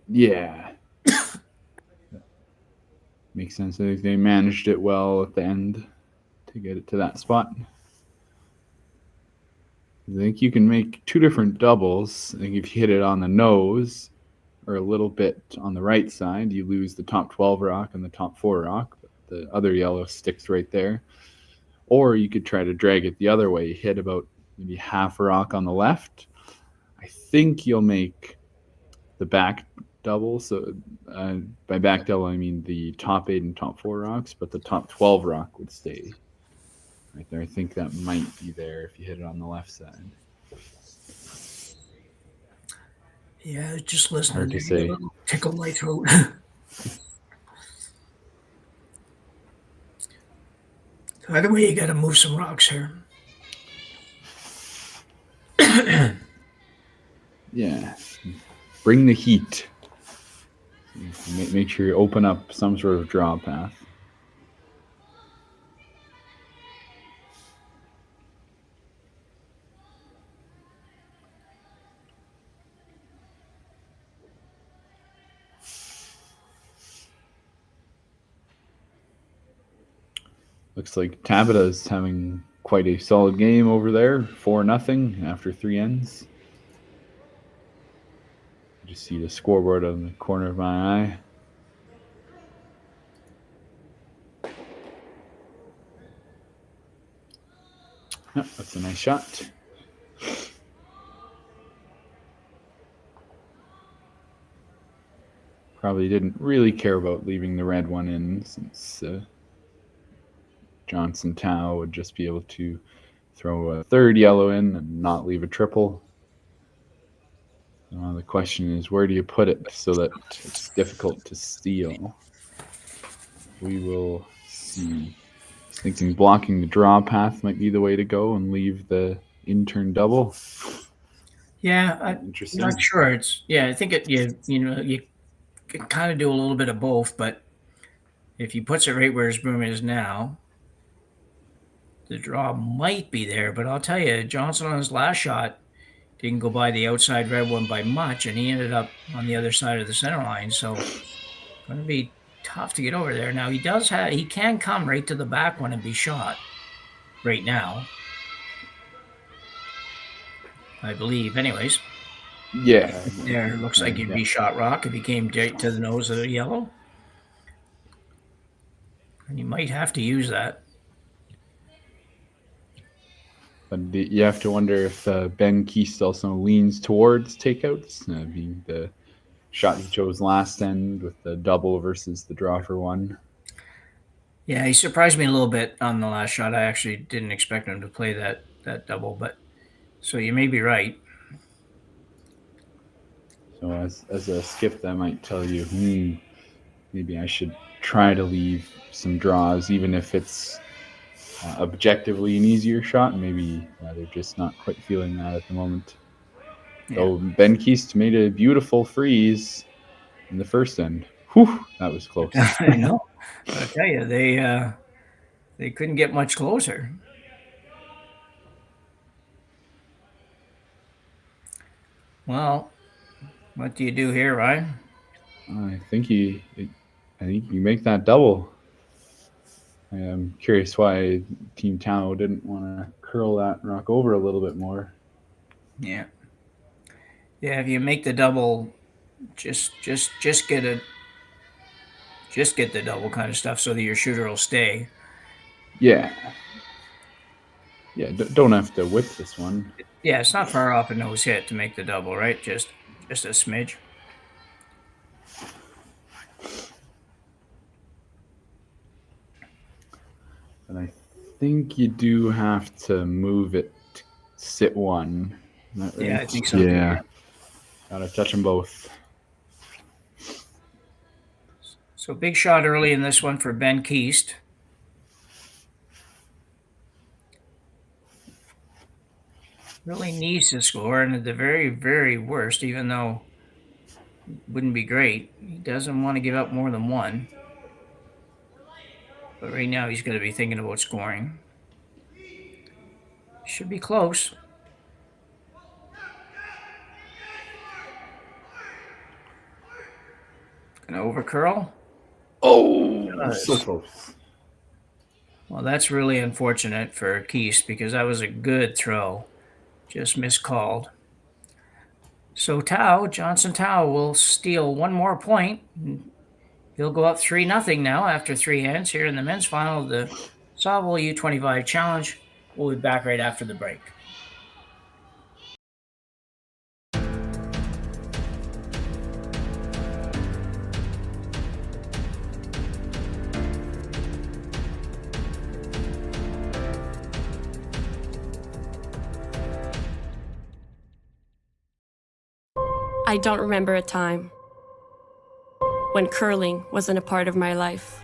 Yeah. Makes sense. I think they managed it well at the end to get it to that spot. I think you can make two different doubles. I think if you hit it on the nose or a little bit on the right side, you lose the top 12 rock and the top 4 rock. But the other yellow sticks right there. Or you could try to drag it the other way. Hit about maybe half a rock on the left. I think you'll make the back double. So by back double, I mean the top 8 and top 4 rocks, but the top 12 rock would stay right there. I think that might be there if you hit it on the left side. Yeah, just listening. Hard to say. Tickle my throat. Either way, you got to move some rocks here. Yeah. Bring the heat. Make sure you open up some sort of draw path. Looks like Tabita's having quite a solid game over there. 4-0 after 3 ends. Just see the scoreboard on the corner of my eye. Yep, that's a nice shot. Probably didn't really care about leaving the red one in, since Johnson Tao would just be able to throw a third yellow in and not leave a triple. The question is, where do you put it so that it's difficult to steal? We will see. I was thinking blocking the draw path might be the way to go and leave the in-turn double. Yeah, I'm Interesting. not sure. I think you can kind of do a little bit of both, but if he puts it right where his broom is now, the draw might be there. But I'll tell you, Johnson on his last shot didn't go by the outside red one by much, and he ended up on the other side of the center line. So going to be tough to get over there. Now he can come right to the back one and be shot right now, I believe. Anyways, Yeah. there looks like he'd be shot rock if he came right to the nose of the yellow. And you might have to use that. But you have to wonder if Ben Kiist also leans towards takeouts, being the shot he chose last end with the double versus the draw for one. Yeah, he surprised me a little bit on the last shot. I actually didn't expect him to play that double, but so you may be right. So as a skip, that might tell you, maybe I should try to leave some draws, even if it's objectively an easier shot. Maybe they're just not quite feeling that at the moment. Yeah. So Ben Kiist made a beautiful freeze in the first end. Whew, that was close. I know. I tell you, they couldn't get much closer. Well, what do you do here, Ryan? I think you make that double. I am curious why Team Tao didn't want to curl that rock over a little bit more. Yeah. Yeah, if you make the double, just get the double kind of stuff so that your shooter will stay. Yeah. Yeah, don't have to whip this one. Yeah, it's not far off a nose hit to make the double, right? Just a smidge. And I think you do have to move it to sit one. Right? Yeah, I think so. Yeah. Gotta touch them both. So big shot early in this one for Ben Kiist. Really needs to score, and at the very, very worst, even though it wouldn't be great, he doesn't want to give up more than one. But right now he's going to be thinking about scoring. Should be close. Gonna over curl. Oh, so close. Well, that's really unfortunate for Kiist because that was a good throw. Just miscalled. So Johnson Tao will steal one more point. He'll go up 3-0 now after 3 hands here in the men's final of the Saville U25 Challenge. We'll be back right after the break. I don't remember a time when curling wasn't a part of my life.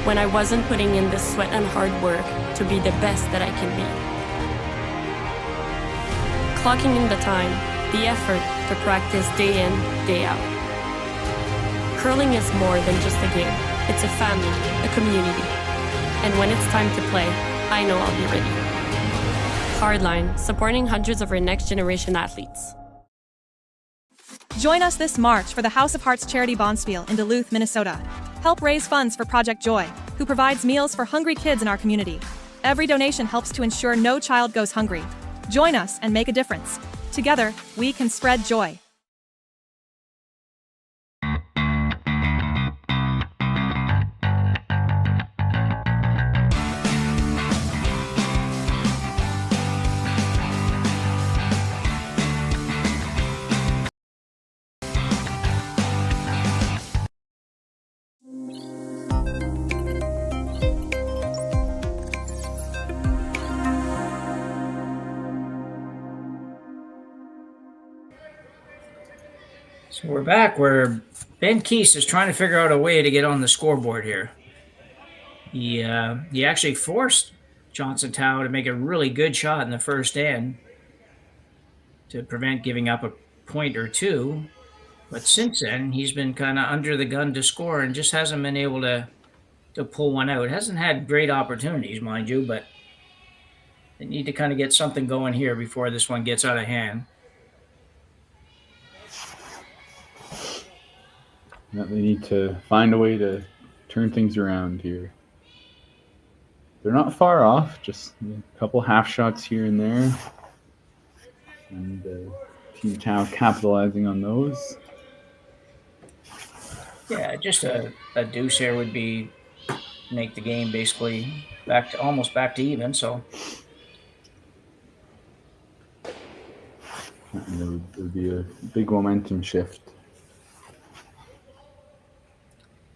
When I wasn't putting in the sweat and hard work to be the best that I can be. Clocking in the time, the effort to practice day in, day out. Curling is more than just a game. It's a family, a community. And when it's time to play, I know I'll be ready. Hardline, supporting hundreds of our next generation athletes. Join us this March for the House of Hearts Charity Bonspiel in Duluth, Minnesota. Help raise funds for Project Joy, who provides meals for hungry kids in our community. Every donation helps to ensure no child goes hungry. Join us and make a difference. Together, we can spread joy. So we're back where Ben Kiist is trying to figure out a way to get on the scoreboard here. He actually forced Johnson Tao to make a really good shot in the first end to prevent giving up a point or two. But since then, he's been kind of under the gun to score and just hasn't been able to pull one out. Hasn't had great opportunities, mind you, but they need to kind of get something going here before this one gets out of hand. They need to find a way to turn things around here. They're not far off, just a couple half shots here and there. And Team Tao capitalizing on those. Yeah, just a deuce here would be make the game basically almost back to even. So And it would be a big momentum shift.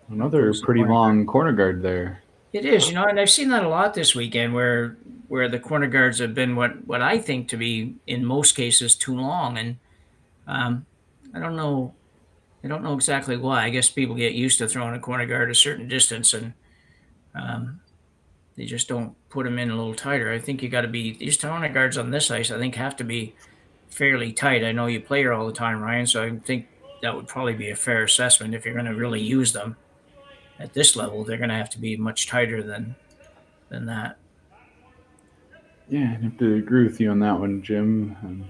Another pretty long corner guard there. it is, and I've seen that a lot this weekend where the corner guards have been what I think to be in most cases too long, and I don't know exactly why. I guess people get used to throwing a corner guard a certain distance, and they just don't put them in a little tighter. I think you got to be these corner guards on this ice. I think have to be fairly tight. I know you play here all the time, Ryan, so I think that would probably be a fair assessment. If you're going to really use them at this level, they're going to have to be much tighter than that. Yeah, I have to agree with you on that one, Jim.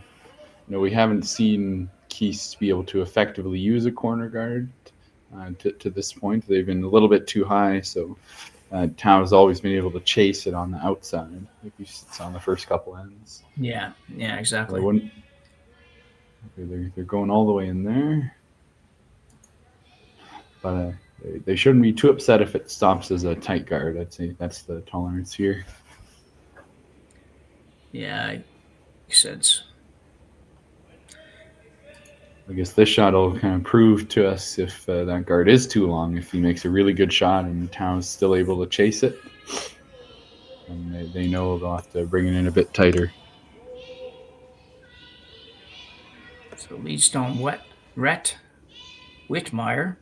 We haven't seen Kiist be able to effectively use a corner guard to this point. They've been a little bit too high, so Tao's always been able to chase it on the outside, like we saw on the first couple ends. Yeah, exactly. They're going all the way in there, but they shouldn't be too upset if it stops as a tight guard. I'd say that's the tolerance here. Yeah, makes sense. I guess this shot will kind of prove to us if that guard is too long. If he makes a really good shot and Tao's still able to chase it, and they know they'll have to bring it in a bit tighter. So Leadstone Rhett Whitmire.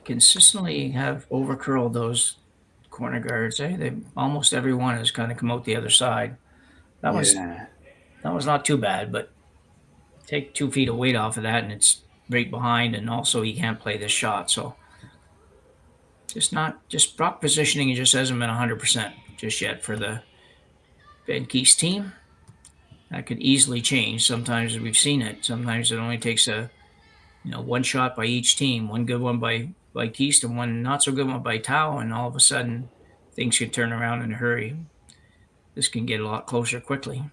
Consistently have overcurled those corner guards. Almost everyone has kind of come out the other side. That was not too bad, but take 2 feet of weight off of that and it's right behind, and also he can't play this shot. So just rock positioning, it just hasn't been 100% just yet for the Ben Kiist team. That could easily change. Sometimes we've seen it. Sometimes it only takes one shot by each team, one good one by Kiist and one not so good one by Tao, and all of a sudden things can turn around in a hurry. This can get a lot closer quickly.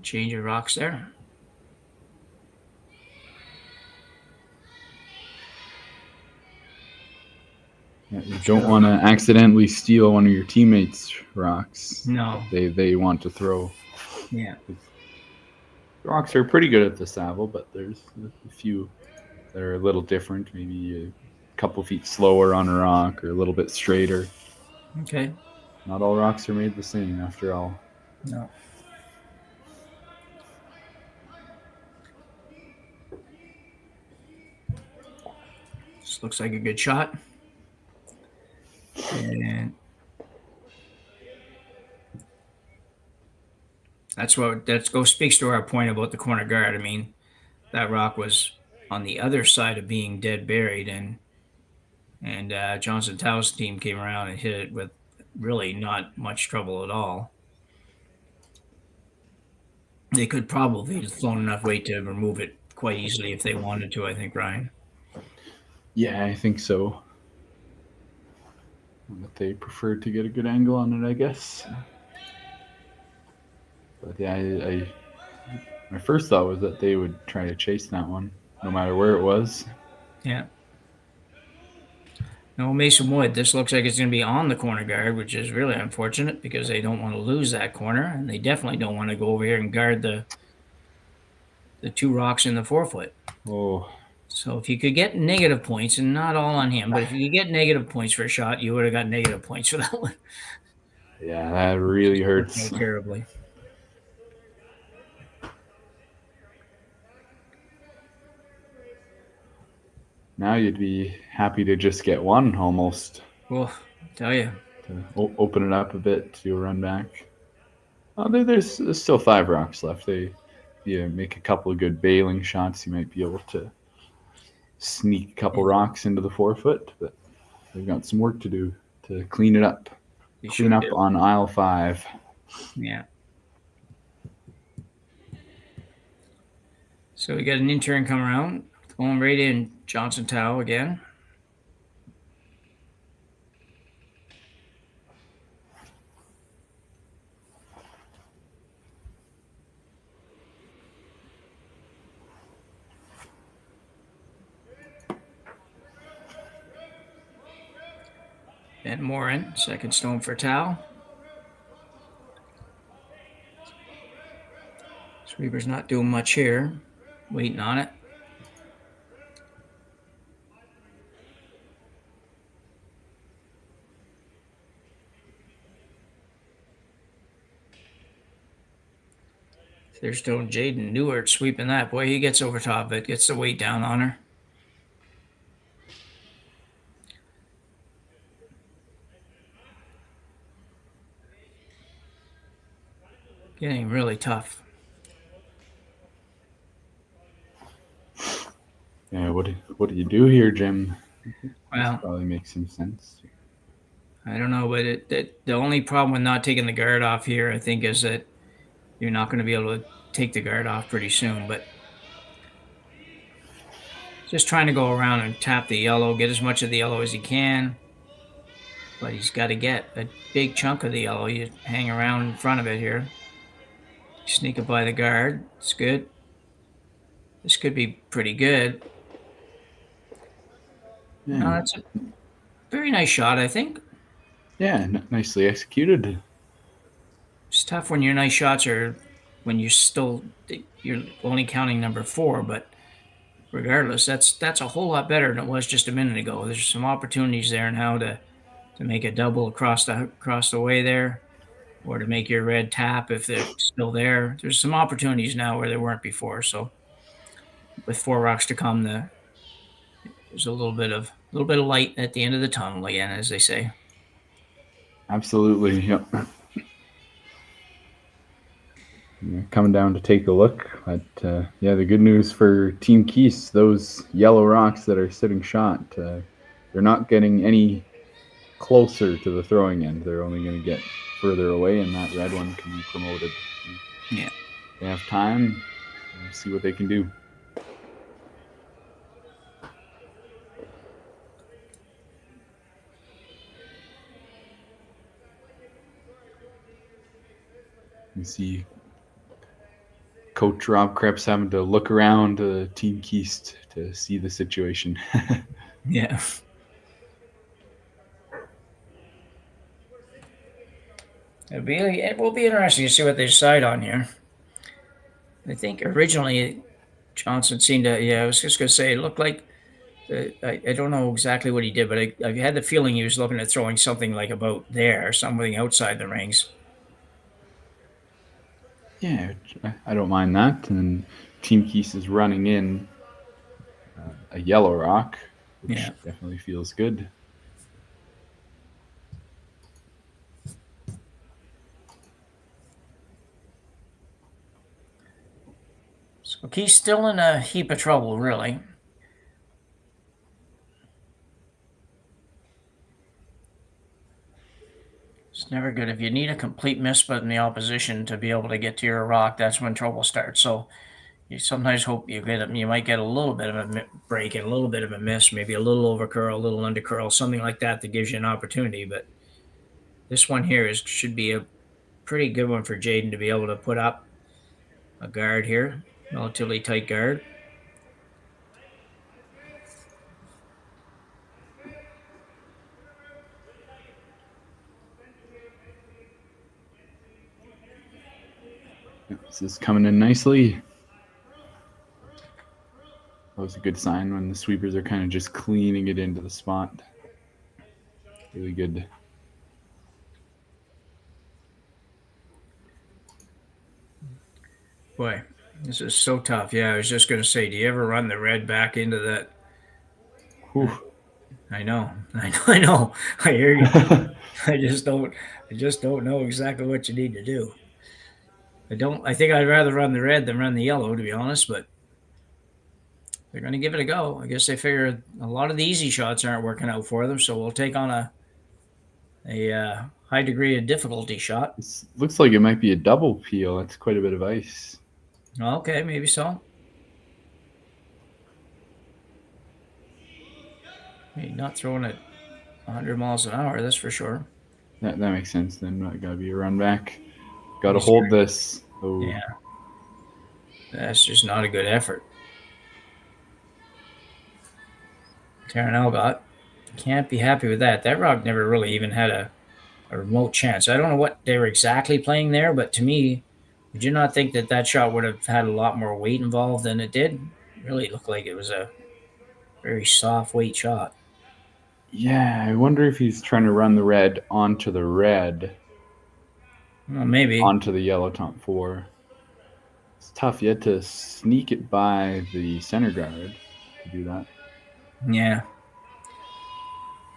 Change of rocks there. Yeah, you don't want to accidentally steal one of your teammates' rocks. No. They want to throw. Yeah. Rocks are pretty good at the Saville, but there's a few that are a little different. Maybe a couple feet slower on a rock or a little bit straighter. Okay. Not all rocks are made the same, after all. No. This looks like a good shot. And speaks to our point about the corner guard. I mean, that rock was on the other side of being dead buried, and Johnson Tao's team came around and hit it with really not much trouble at all. They could probably have thrown enough weight to remove it quite easily if they wanted to, I think, Ryan. Yeah, I think so. But they preferred to get a good angle on it, I guess. But yeah, my first thought was that they would try to chase that one, no matter where it was. Yeah. No Mason Wood. This looks like it's going to be on the corner guard, which is really unfortunate because they don't want to lose that corner, and they definitely don't want to go over here and guard the 2 rocks in the 4-foot. Oh. So if you could get negative points, and not all on him, but if you could get negative points for a shot, you would have got negative points for that one. Yeah, that really hurts. Terribly. Now you'd be happy to just get one almost. Well, tell you. To open it up a bit to run back. Oh, there's still 5 rocks left. You make a couple of good bailing shots, you might be able to sneak a couple rocks into the 4-foot, but they've got some work to do to clean it up. Clean up on aisle 5. Yeah. So we got an intern come around, going right in Johnson Tao again. And Morin, second stone for Tao. Sweeper's not doing much here. Waiting on it. There's still Jaden Newart sweeping that. Boy, he gets over top of it, gets the weight down on her. Getting really tough. Yeah, what do you do here, Jim? Well, probably makes some sense. I don't know, but the only problem with not taking the guard off here, I think, is that you're not going to be able to take the guard off pretty soon. But just trying to go around and tap the yellow, get as much of the yellow as he can. But he's got to get a big chunk of the yellow. You hang around in front of it here. Sneak it by the guard. It's good. This could be pretty good. Yeah. No, that's a very nice shot, I think. Yeah, nicely executed. It's tough when your nice shots are when you're only counting number 4, but regardless, that's a whole lot better than it was just a minute ago. There's some opportunities there now to make a double across the way there, or to make your red tap if they're still there. There's some opportunities now where there weren't before. So with 4 rocks to come, there's a little bit of light at the end of the tunnel again, as they say. Absolutely. Yep. Yeah, coming down to take a look. But yeah, the good news for Team Kiist, those yellow rocks that are sitting shot, they're not getting any closer to the throwing end. They're only going to get further away, and that red one can be promoted. Yeah. They have time. We'll see what they can do. You see Coach Rob Krebs having to look around Team Kiist to see the situation. Yeah. It will be interesting to see what they decide on here. I think originally Johnson seemed to, I was just going to say, it looked like, I don't know exactly what he did, but I had the feeling he was looking at throwing something like about there, something outside the rings. Yeah, I don't mind that. And Team Kiist is running in a yellow rock, which definitely feels good. So Kiist still in a heap of trouble, really. It's never good. If you need a complete missplit in the opposition to be able to get to your rock, that's when trouble starts. So you sometimes hope you might get a little bit of a break and a little bit of a miss, maybe a little over curl, a little under curl, something like that gives you an opportunity. But this one here should be a pretty good one for Jaden to be able to put up a guard here, relatively tight guard. This is coming in nicely. That was a good sign when the sweepers are kind of just cleaning it into the spot. Really good. Boy, this is so tough. Yeah, I was just going to say, do you ever run the red back into that? Whew. I know. I hear you. I just don't know exactly what you need to do. I think I'd rather run the red than run the yellow, to be honest, but they're going to give it a go. I guess they figure a lot of the easy shots aren't working out for them, so we'll take on a high degree of difficulty shot. This looks like it might be a double peel. That's quite a bit of ice. Okay, maybe so. You're not throwing it 100 miles an hour, that's for sure. That makes sense then. Got to be a run back. Got to hold this. Oh. Yeah. That's just not a good effort. Taranel got Can't be happy with that. That rock never really even had a remote chance. I don't know what they were exactly playing there, but to me, would you not think that that shot would have had a lot more weight involved than it did? It really looked like it was a very soft weight shot. Yeah, I wonder if he's trying to run the red onto the red, Well, maybe. onto the yellow top four. It's tough yet to sneak it by the center guard to do that. Yeah.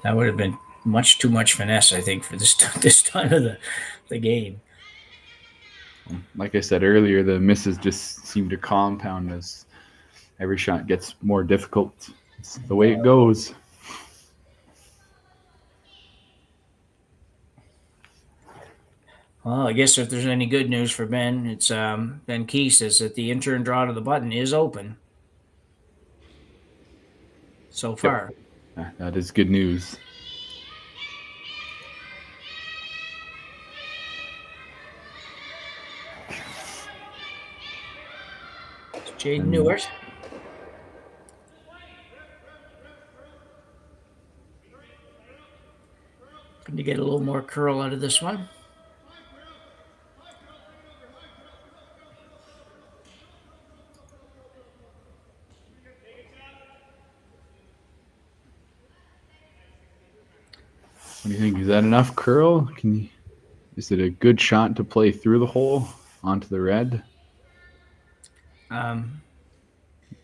That would have been much too much finesse, I think, for this time of the game. Like I said earlier, the misses just seem to compound as every shot gets more difficult. It's the way it goes. Well, I guess if there's any good news for Ben, it's Ben Kiist is that the intern draw to the button is open so far. That is good news. Jaden Newert. Going to get a little more curl out of this one. What do you think? Is that enough curl? Is it a good shot to play through the hole onto the red?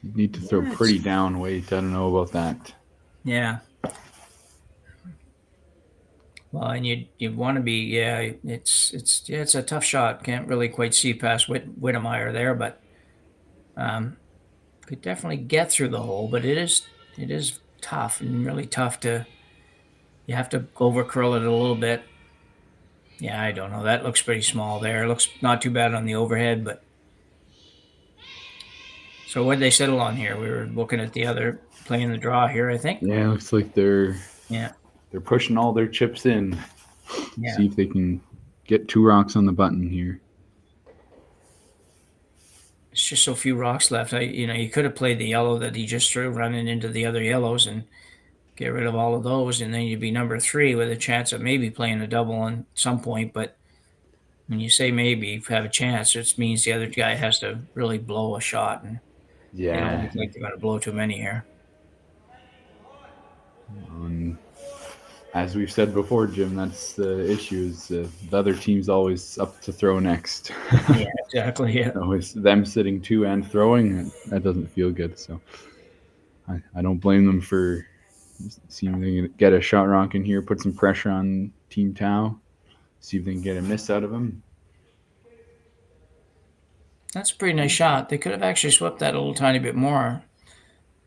You need to throw pretty down weight. I don't know about that. Yeah. Well, and you want to be, it's a tough shot. Can't really quite see past Whittemeyer there, but could definitely get through the hole. But it is tough and really tough to. You have to over curl it a little bit. Yeah, I don't know. That looks pretty small there. It looks not too bad on the overhead, but. So what did they settle on here? We were looking at the other playing the draw here, I think. Yeah, it looks like they're pushing all their chips in. Yeah. See if they can get 2 rocks on the button here. It's just so few rocks left. You could have played the yellow that he just threw, running into the other yellows, and get rid of all of those, and then you'd be number 3 with a chance of maybe playing a double on some point. But when you say maybe have a chance, it means the other guy has to really blow a shot, and they don't look like they're going to blow too many here. As we've said before, Jim, that's the issue. Is the other team's always up to throw next. Yeah, exactly. Yeah. Always them sitting 2 and throwing. That doesn't feel good. So I don't blame them for seeing if they can get a shot rock in here, put some pressure on Team Tau, see if they can get a miss out of him. That's a pretty nice shot. They could have actually swept that a little tiny bit more,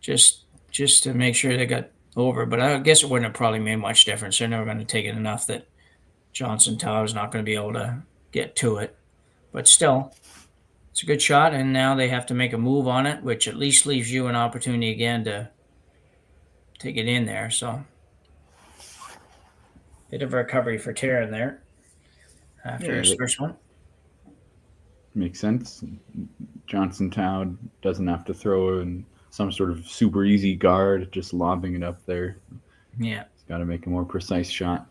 just to make sure they got over. But I guess it wouldn't have probably made much difference. They're never going to take it enough that Johnson Tau is not going to be able to get to it. But still, it's a good shot, and now they have to make a move on it, which at least leaves you an opportunity again to take it in there. So bit of a recovery for Taryn there after his first one. Makes sense. Johnson Tau doesn't have to throw in some sort of super easy guard, just lobbing it up there. Yeah. He's got to make a more precise shot.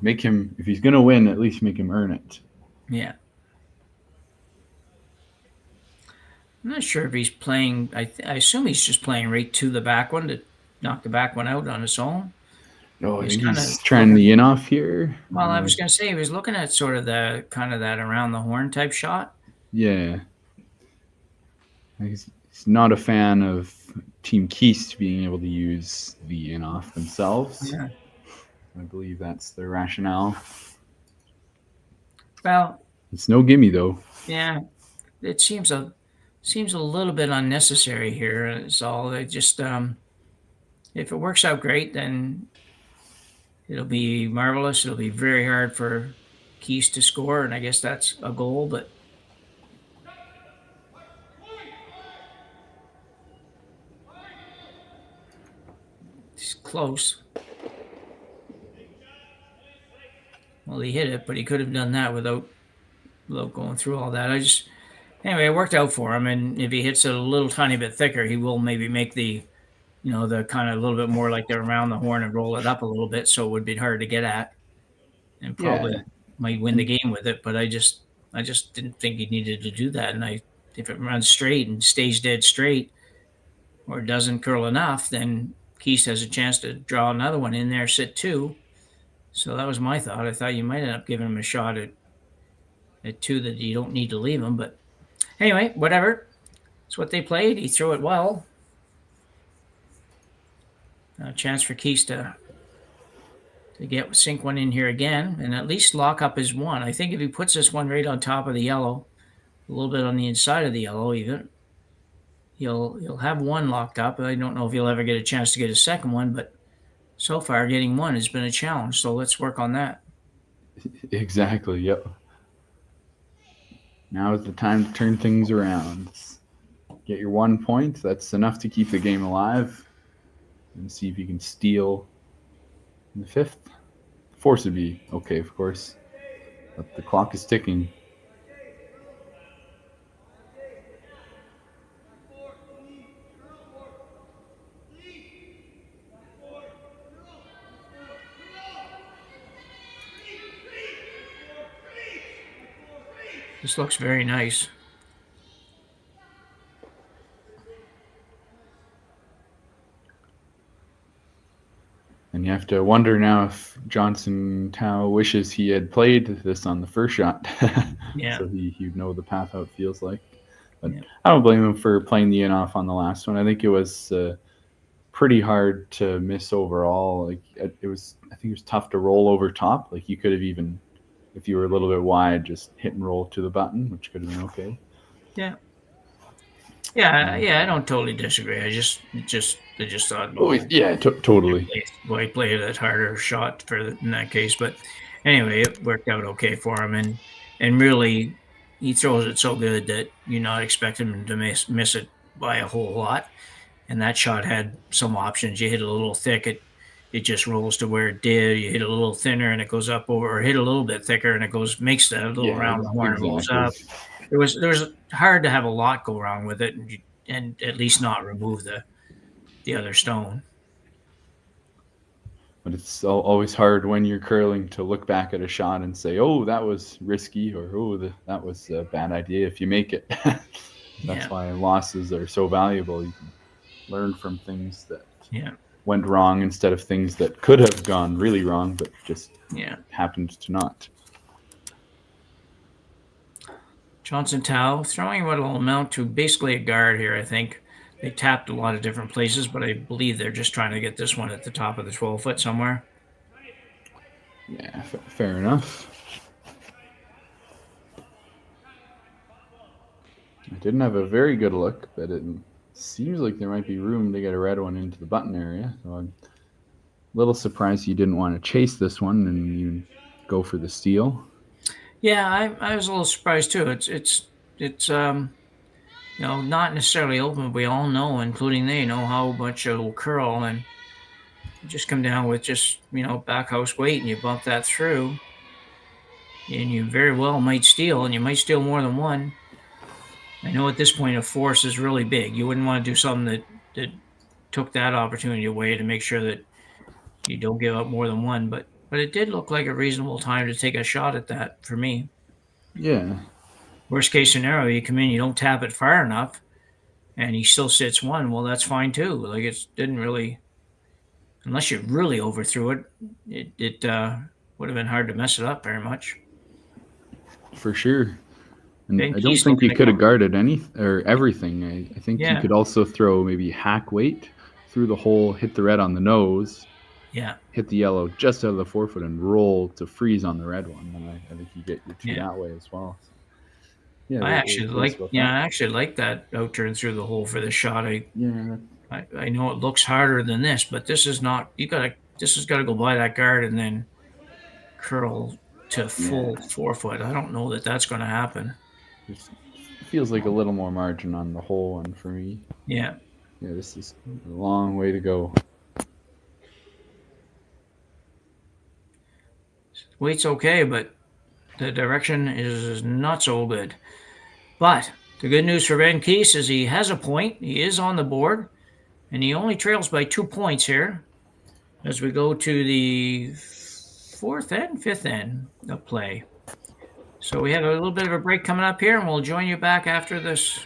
Make him, if he's going to win, at least make him earn it. Yeah. I'm not sure if he's playing. I assume he's just playing right to the back one to knock the back one out on his own. Oh, he's trying the in off here. Well, I was going to say he was looking at sort of the kind of that around the horn type shot. Yeah. He's not a fan of Team Kiist being able to use the in off themselves. Yeah. I believe that's the rationale. Well, it's no gimme though. Yeah, it seems a little bit unnecessary here. It's all they just if it works out great, then it'll be marvelous. It'll be very hard for Kiist to score, and I guess that's a goal. But it's close. Well, he hit it, but he could have done that without going through all that. Anyway, it worked out for him, and if he hits it a little tiny bit thicker, he will maybe make the the kind of a little bit more like they're around the horn and roll it up a little bit, so it would be hard to get at, and probably might win the game with it. But I just didn't think he needed to do that. And if it runs straight and stays dead straight, or doesn't curl enough, then Kiist has a chance to draw another one in there, sit 2. So that was my thought. I thought you might end up giving him a shot at 2 that you don't need to leave him. But anyway, whatever. It's what they played. He threw it well. A chance for Kiist to sink one in here again and at least lock up his 1. I think if he puts this one right on top of the yellow, a little bit on the inside of the yellow even, he'll have 1 locked up. I don't know if he'll ever get a chance to get a second one, but so far getting 1 has been a challenge. So let's work on that. Exactly. Yep. Now is the time to turn things around. Get your 1 point. That's enough to keep the game alive. And see if you can steal in the 5th. Force would be okay, of course. But the clock is ticking. This looks very nice. And you have to wonder now if Johnson Tao wishes he had played this on the first shot. Yeah. So he'd know the path how it feels like. But Yeah. I don't blame him for playing the in off on the last one. I think it was pretty hard to miss overall. Like I think it was tough to roll over top. Like you could have even, if you were a little bit wide, just hit and roll to the button, which could have been okay. Yeah. Yeah, I don't totally disagree. I just thought, Totally. He played a harder shot in that case. But anyway, it worked out okay for him, and really, he throws it so good that you're not expecting him to miss it by a whole lot. And that shot had some options. You hit a little thick, it just rolls to where it did. You hit a little thinner and it goes up over, or hit a little bit thicker and it makes that little round the horn and rolls up. There was hard to have a lot go wrong with it, and at least not remove the other stone. But it's always hard when you're curling to look back at a shot and say, "Oh, that was risky," or "Oh, that was a bad idea." If you make it, that's why losses are so valuable. You can learn from things that went wrong instead of things that could have gone really wrong, but just happened to not. Johnson Tao throwing what will amount to basically a guard here, I think. They tapped a lot of different places, but I believe they're just trying to get this one at the top of the 12-foot somewhere. Yeah, fair enough. I didn't have a very good look, but it seems like there might be room to get a red one into the button area. So I'm a little surprised you didn't want to chase this one and even go for the steal. Yeah, I was a little surprised too. It's not necessarily open, but we all know, including they know, how much it'll curl, and you just come down with just back house weight, and you bump that through, and you very well might steal, and you might steal more than 1. I know at this point a force is really big. You wouldn't want to do something that took that opportunity away to make sure that you don't give up more than 1, but it did look like a reasonable time to take a shot at that for me. Yeah. Worst case scenario, you come in, you don't tap it far enough, and he still sits 1. Well, that's fine too. Like it didn't really, unless you really overthrew it, it would have been hard to mess it up very much. For sure. And Ben I don't think you could have guarded everything. I think you could also throw maybe hack weight through the hole, hit the red on the nose. Yeah. Hit the yellow just out of the 4-foot and roll to freeze on the red one. And I think you get your 2 that way as well. So, yeah, I actually like that out turn through the hole for this shot. I know it looks harder than this, but this is not. This has got to go by that guard and then curl to full 4-foot. I don't know that that's going to happen. It feels like a little more margin on the whole one for me. Yeah. Yeah, this is a long way to go. Weight's okay, but the direction is not so good. But the good news for Ben Kiist is he has a point. He is on the board, And he only trails by 2 points here as we go to the fourth and fifth end of play. So we have a little bit of a break coming up here, and we'll join you back after this.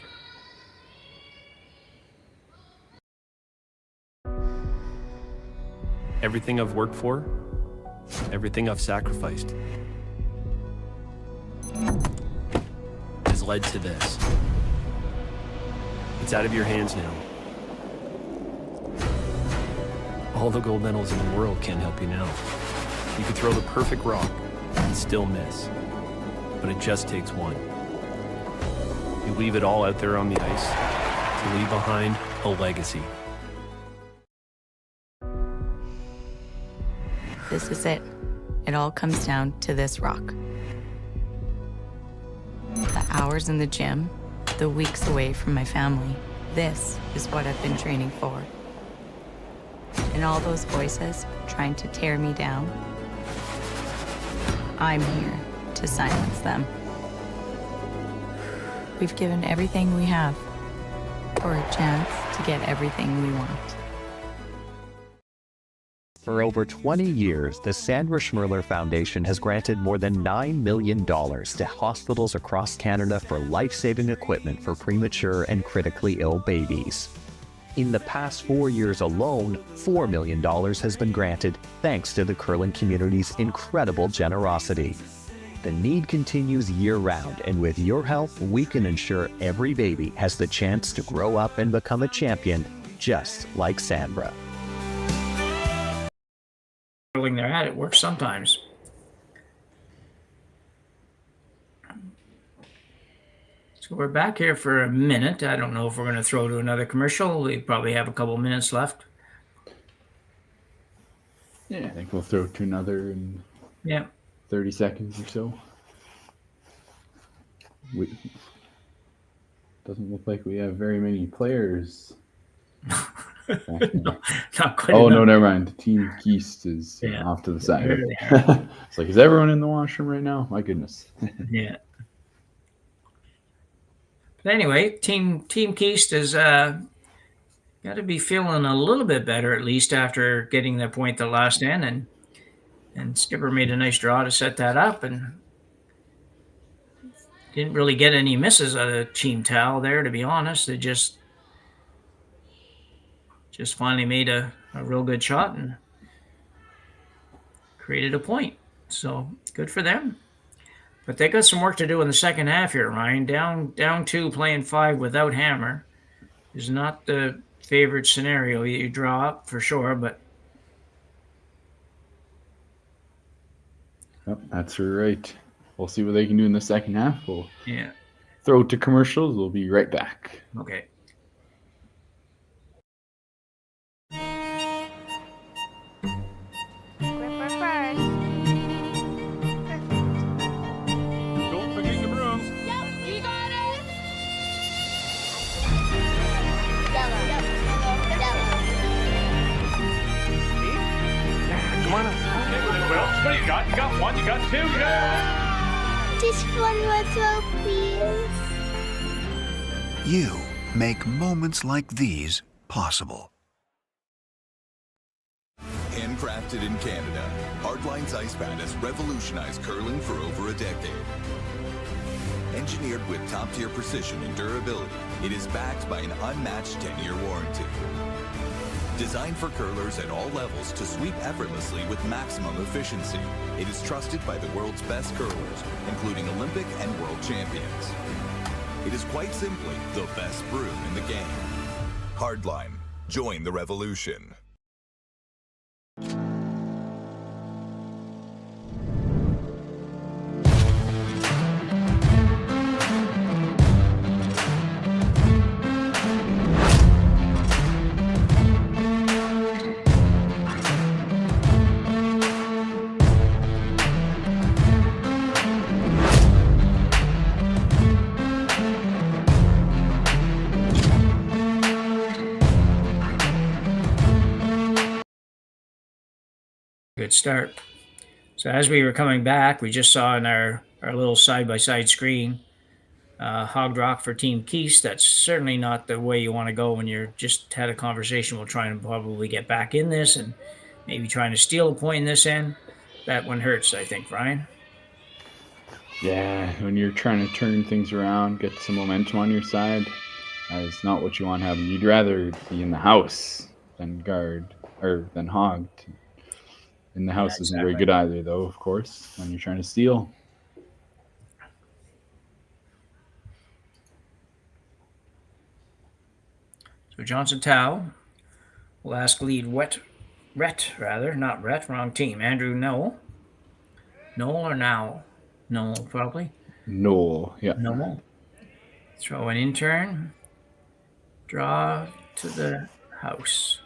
Everything I've worked for, everything I've sacrificed, has led to this. It's out of your hands now. All the gold medals in the world can't help you now. You could throw the perfect rock and still miss, but it just takes one. You leave it all out there on the ice to leave behind a legacy. This is it. It all comes down to this rock. The hours in the gym, the weeks away from my family. This is what I've been training for. And all those voices trying to tear me down, I'm here to silence them. We've given everything we have for a chance to get everything we want. For over 20 years, the Sandra Schmirler Foundation has granted more than $9 million to hospitals across Canada for life-saving equipment for premature and critically ill babies. In the past 4 years alone, $4 million has been granted thanks to the curling community's incredible generosity. The need continues year-round, and with your help, we can ensure every baby has the chance to grow up and become a champion, just like Sandra. They're at it works sometimes. So we're back here for a minute. I don't know if we're going to throw to another commercial. We probably have a couple minutes left. Yeah, I think we'll throw to another in 30 seconds or so. Doesn't look like we have very many players. Not quite oh, enough. no, never mind. Team Kiist is off to the side. It's like, is everyone in the washroom right now? My goodness. Yeah. But anyway, Team Kiist has got to be feeling a little bit better, at least after getting the point the last end. And Skipper made a nice draw to set that up and didn't really get any misses out of Team Tal there, to be honest. They just finally made a real good shot and created a point. So good for them. But they got some work to do in the second half here, Ryan. Down 2, playing 5 without Hammer is not the favorite scenario you draw up for sure, but Yep, that's right. We'll see what they can do in the second half. We'll throw it to commercials. We'll be right back. Okay. Don't forget your brooms. You got it. Come on up. Okay, well, what do you got? You got 1, you got 2, you got... Just one more throw, please. You make moments like these possible. Handcrafted in Canada, Hardline's Ice Band has revolutionized curling for over a decade. Engineered with top-tier precision and durability, it is backed by an unmatched 10-year warranty. Designed for curlers at all levels to sweep effortlessly with maximum efficiency, it is trusted by the world's best curlers, including Olympic and world champions. It is quite simply the best broom in the game. Hardline, join the revolution. Good start. So as we were coming back, we just saw in our little side-by-side screen Hogged rock for Team Kiist. That's certainly not the way you want to go when you're just had a conversation. We'll try and probably get back in this and maybe trying to steal a point in this end. That one hurts, I think, Ryan. Yeah, when you're trying to turn things around, get some momentum on your side, that is not what you want to happen. You'd rather be in the house than guard or than hogged. In the house isn't very good either, though, of course, when you're trying to steal. So Johnson Tao will ask lead Rhett, not Rhett, wrong team. Andrew Noel. Noel or Now? Noel, probably. Noel, yeah. Noel. Throw an intern. Draw to the house.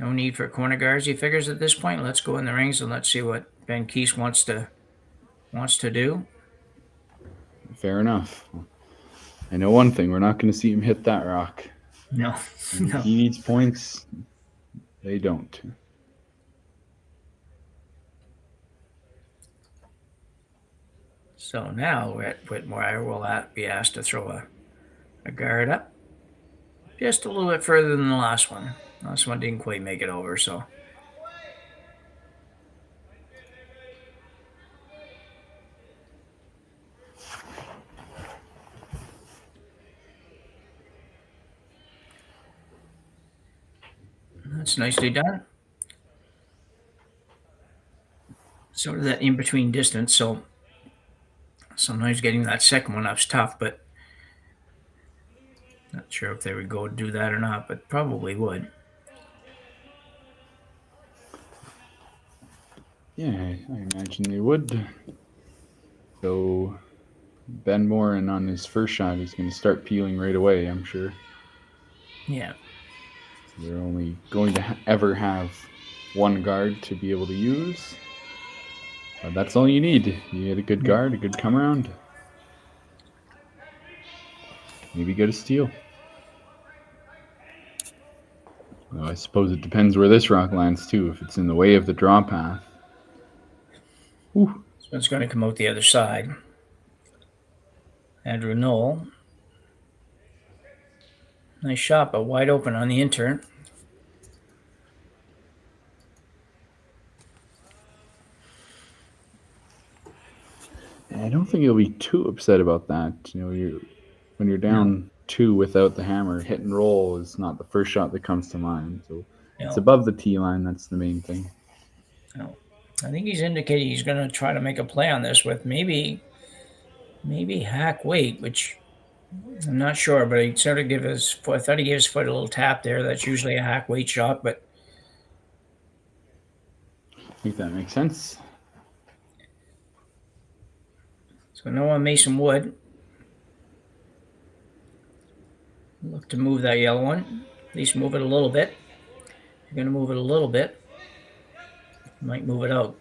No need for corner guards, he figures at this point. Let's go in the rings and let's see what Ben Kiist wants to do. Fair enough. I know one thing, we're not going to see him hit that rock. No. He needs points. They don't. So now Rhett Whitmire will be asked to throw a guard up. Just a little bit further than the last one. Last one didn't quite make it over, so. That's nicely done. Sort of that in-between distance, so sometimes getting that second one up's tough, but not sure if they would go do that or not, but probably would. Yeah, I imagine they would. So Ben Morin on his first shot is going to start peeling right away, I'm sure. Yeah. They're only going to ever have one guard to be able to use. But that's all you need. You get a good guard, a good come around. Maybe get a steal. Well, I suppose it depends where this rock lands too. If it's in the way of the draw path. Ooh. So it's going to come out the other side. Andrew Knoll. Nice shot, but wide open on the intern. I don't think he'll be too upset about that. You know, when you're down 2 without the hammer, hit and roll is not the first shot that comes to mind. So it's above the tee line. That's the main thing. No. I think he's indicating he's going to try to make a play on this with maybe hack weight, which I'm not sure, but he sort of I thought he gave his foot a little tap there. That's usually a hack weight shot, but I think that makes sense. So Noah Mason Wood. Look to move that yellow one. At least move it a little bit. You're going to move it a little bit. You might move it out.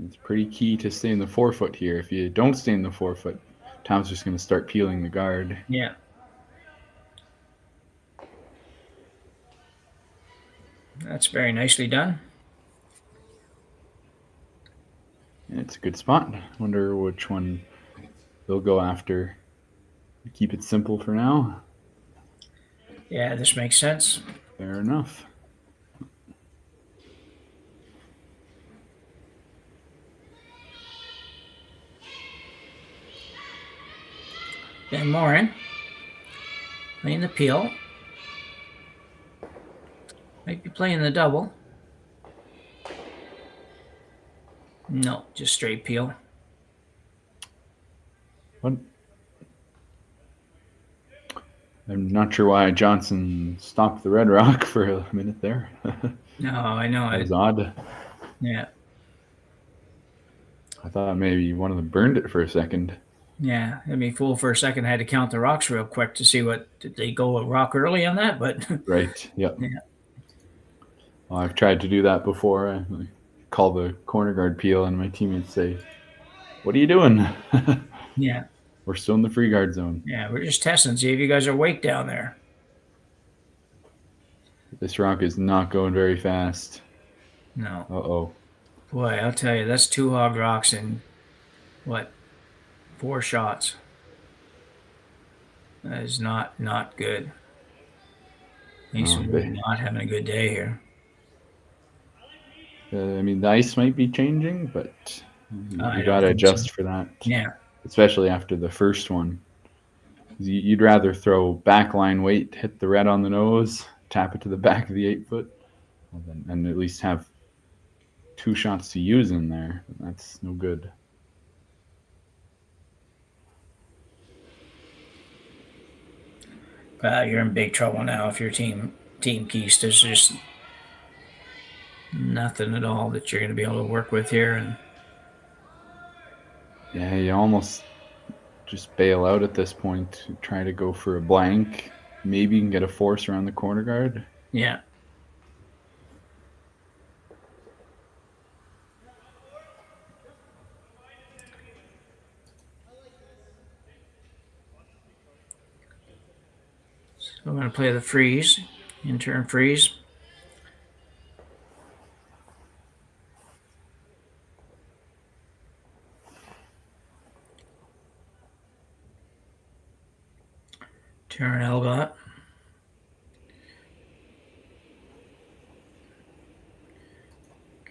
It's pretty key to stay in the 4-foot here. If you don't stay in the 4-foot, Tom's just going to start peeling the guard. Yeah. That's very nicely done. It's a good spot. Wonder which one they'll go after. Keep it simple for now. Yeah, this makes sense. Fair enough. Ben Morin playing the peel. Might be playing the double. No, just straight peel. What? I'm not sure why Johnson stopped the red rock for a minute there. No, I know. That was odd. Yeah. I thought maybe one of them burned it for a second. Yeah, I mean, fool for a second. I had to count the rocks real quick to see did they go a rock early on that, but right. Yep. Yeah. Well, I've tried to do that before. I call the corner guard peel, and my teammates say, "What are you doing?" Yeah. We're still in the free guard zone. Yeah, we're just testing, see if you guys are awake down there. This rock is not going very fast. No. Uh-oh. Boy, I'll tell you, that's 2 hog rocks in, what, 4 shots. That is not good. Mason but- not having a good day here. I mean, the ice might be changing, but you I got don't to think so. adjust for that. Yeah. Especially after the first one. You'd rather throw backline weight, hit the red on the nose, tap it to the back of the 8-foot, and at least have 2 shots to use in there. That's no good. You're in big trouble now if you're team Kiist. There's just nothing at all that you're going to be able to work with here. And Yeah, you almost just bail out at this point. Try to go for a blank. Maybe you can get a force around the corner guard. yeah. So I'm going to play the freeze, in-turn freeze. Turn Elgot.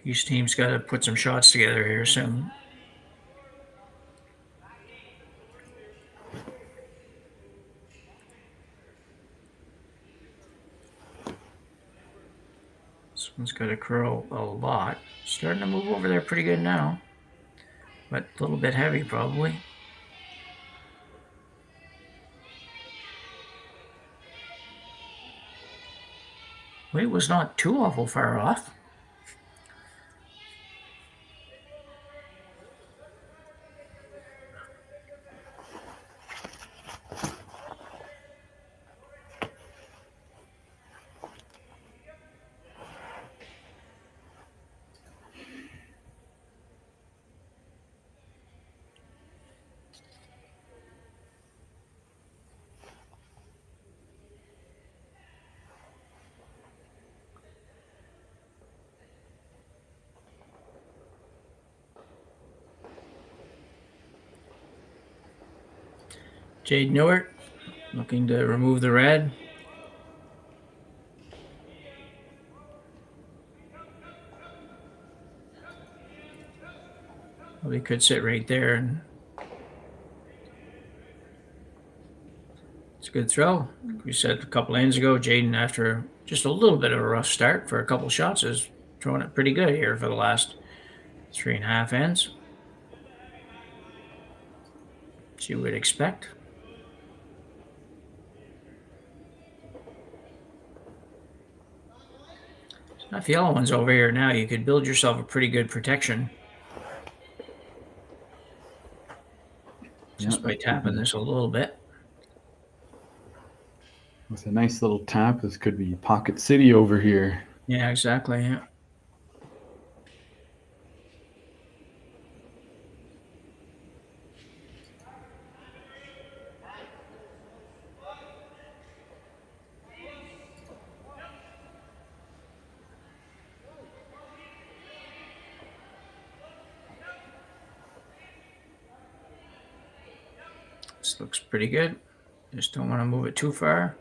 Each team's got to put some shots together here soon. This one's got to curl a lot. Starting to move over there pretty good now, but a little bit heavy probably. Weight was not too awful far off. Jade Newark looking to remove the red. Well, he could sit right there, and it's a good throw. Like we said a couple lanes ago, Jaden, after just a little bit of a rough start for a couple shots, is throwing it pretty good here for the last 3.5 ends. As you would expect. Enough yellow ones over here now. You could build yourself a pretty good protection just by tapping this a little bit. With a nice little tap, this could be Pocket City over here. Yeah, exactly. Yeah. This looks pretty good. Just don't want to move it too far.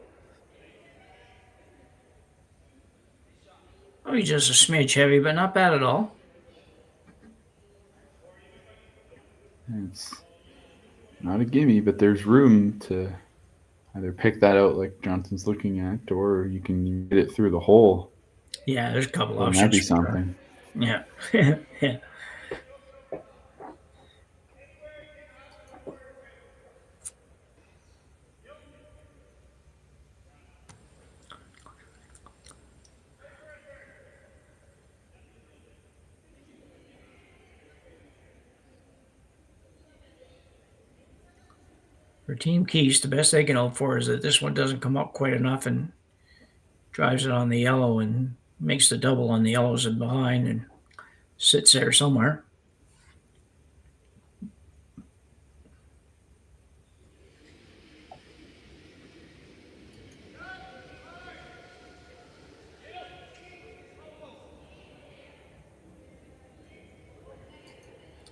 Oh, he's just a smidge heavy, but not bad at all. It's not a gimme, but there's room to either pick that out like Johnson's looking at, or you can get it through the hole. Yeah, there's a couple Wouldn't options. that be something? Yeah. Yeah. For Team Kiist, the best they can hope for is that this one doesn't come up quite enough and drives it on the yellow and makes the double on the yellows and behind and sits there somewhere.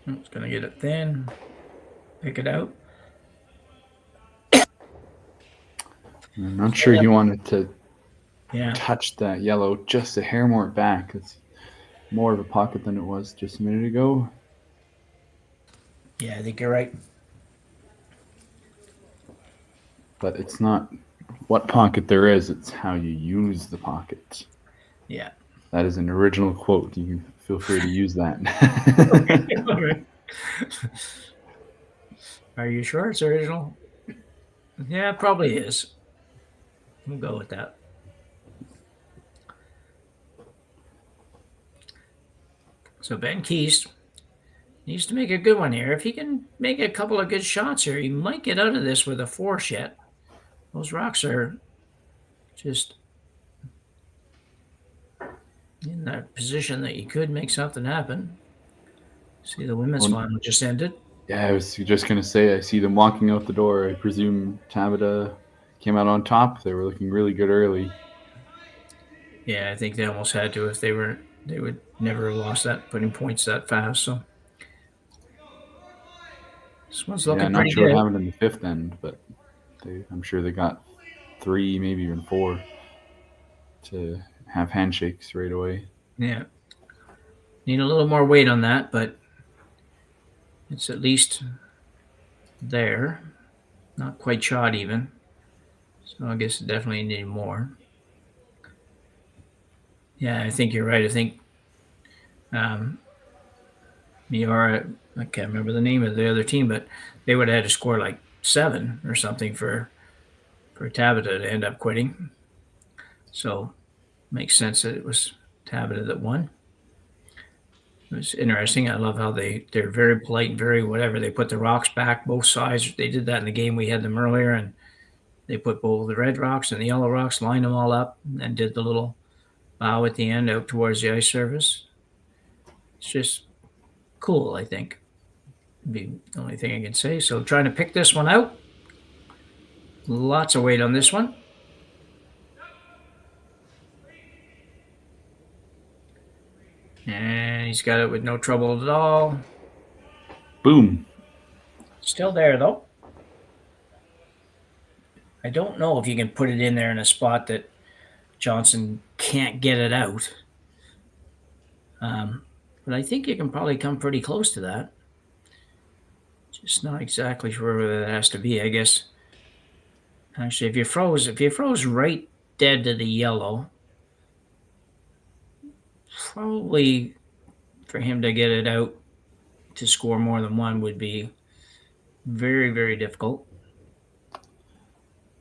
It's going to get it thin. Pick it out. I'm not sure he wanted to Yeah. touch that yellow just a hair more back. It's more of a pocket than it was just a minute ago. Yeah, I think you're right. But it's not what pocket there is, it's how you use the pocket. Yeah. That is an original quote. You can feel free to use that. All right. Are you sure it's original? Yeah, it probably is. We'll go with that. So Ben Kiist needs to make a good one here. If he can make a couple of good shots here, he might get out of this with a force yet. Those rocks are just in that position that you could make something happen. See, the women's final just ended. Yeah, I was just going to say, I see them walking out the door. I presume Tabata came out on top. They were looking really good early. Yeah, I think they almost had to. If they would never have lost that, putting points that fast. So this one's looking not pretty sure good. what happened in the fifth end, but I'm sure they got 3, maybe even 4 to have handshakes right away. Yeah. Need a little more weight on that, but it's at least there. Not quite shot even. So I guess it definitely need more. Yeah, I think you're right. I think Miara, I can't remember the name of the other team, but they would have had to score like 7 or something for Tabata to end up quitting. So makes sense that it was Tabata that won. It was interesting. I love how they're very polite, very whatever. They put the rocks back both sides. They did that in the game. We had them earlier, and they put both the red rocks and the yellow rocks, lined them all up, and did the little bow at the end out towards the ice surface. It's just cool, I think. Be the only thing I can say. So trying to pick this one out. Lots of weight on this one. And he's got it with no trouble at all. Boom. Still there, though. I don't know if you can put it in there in a spot that Johnson can't get it out. But I think you can probably come pretty close to that. Just not exactly sure where that has to be, I guess. Actually, if you froze right dead to the yellow, probably for him to get it out to score more than one would be very, very difficult.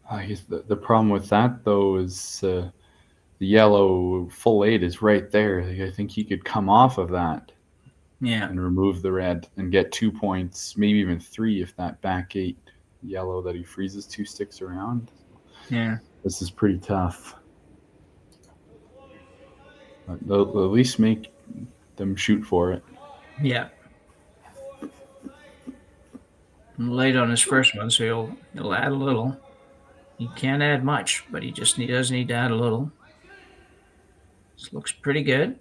The problem with that, though, is the yellow full 8 is right there. I think he could come off of that. Yeah. And remove the red and get 2 points, maybe even 3 if that back 8 yellow that he freezes 2 sticks around. Yeah. This is pretty tough. But they'll at least make them shoot for it. Yeah. Late on his first one, so he'll add a little. He can't add much, but he does need to add a little. This looks pretty good.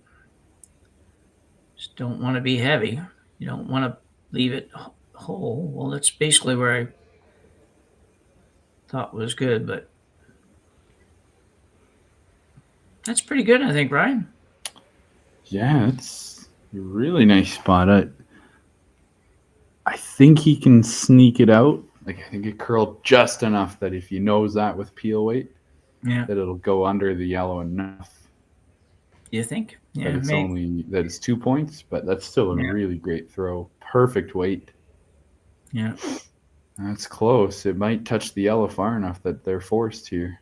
Just don't want to be heavy. You don't want to leave it whole. Well, that's basically where I thought was good, but that's pretty good, I think, Brian. Yeah, it's a really nice spot. I think he can sneak it out. Like, I think it curled just enough that if he knows that with peel weight, that it'll go under the yellow enough. You think? Yeah, that it's 2 points, but that's still a really great throw. Perfect weight. Yeah. That's close. It might touch the yellow far enough that they're forced here.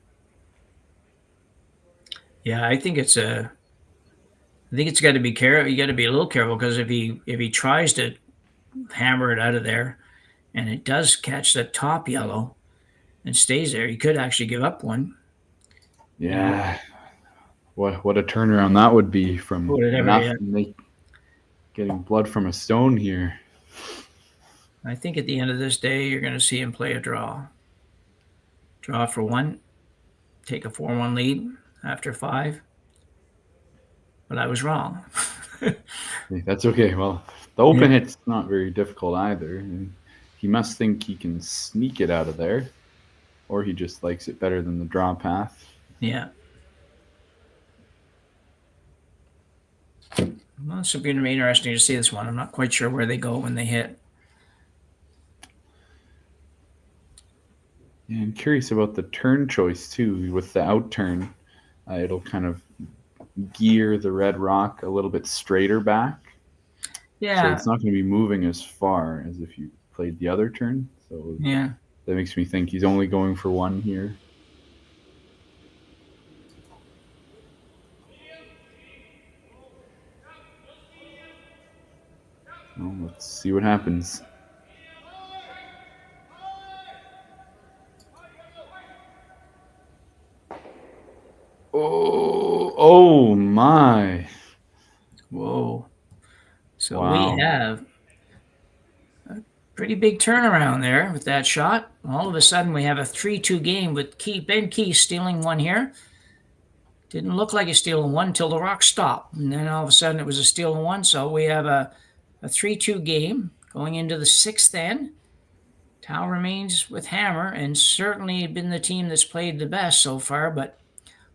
Yeah, I think it's got to be careful. You got to be a little careful, because if he tries to hammer it out of there and it does catch that top yellow and stays there, he could actually give up one. Yeah. What a turnaround that would be from getting blood from a stone here. I think at the end of this day, you're going to see him play a draw. Draw for 1, take a 4-1 lead after 5. But I was wrong. That's okay. Well, The open hit's not very difficult either. And he must think he can sneak it out of there, or he just likes it better than the draw path. Yeah. Well, it's going to be interesting to see this one. I'm not quite sure where they go when they hit. Yeah, I'm curious about the turn choice too. With the out turn, it'll kind of gear the red rock a little bit straighter back. Yeah. So it's not going to be moving as far as if you played the other turn. So yeah, that makes me think he's only going for one here. Well, let's see what happens. Oh my. Whoa. So Wow. we have a pretty big turnaround there with that shot. All of a sudden, we have a 3-2 game with Ben Kiist stealing one here. Didn't look like a steal and one until the rock stopped. And then all of a sudden, it was a steal and one. So we have a 3-2 game going into the sixth end. Tau remains with hammer and certainly been the team that's played the best so far, but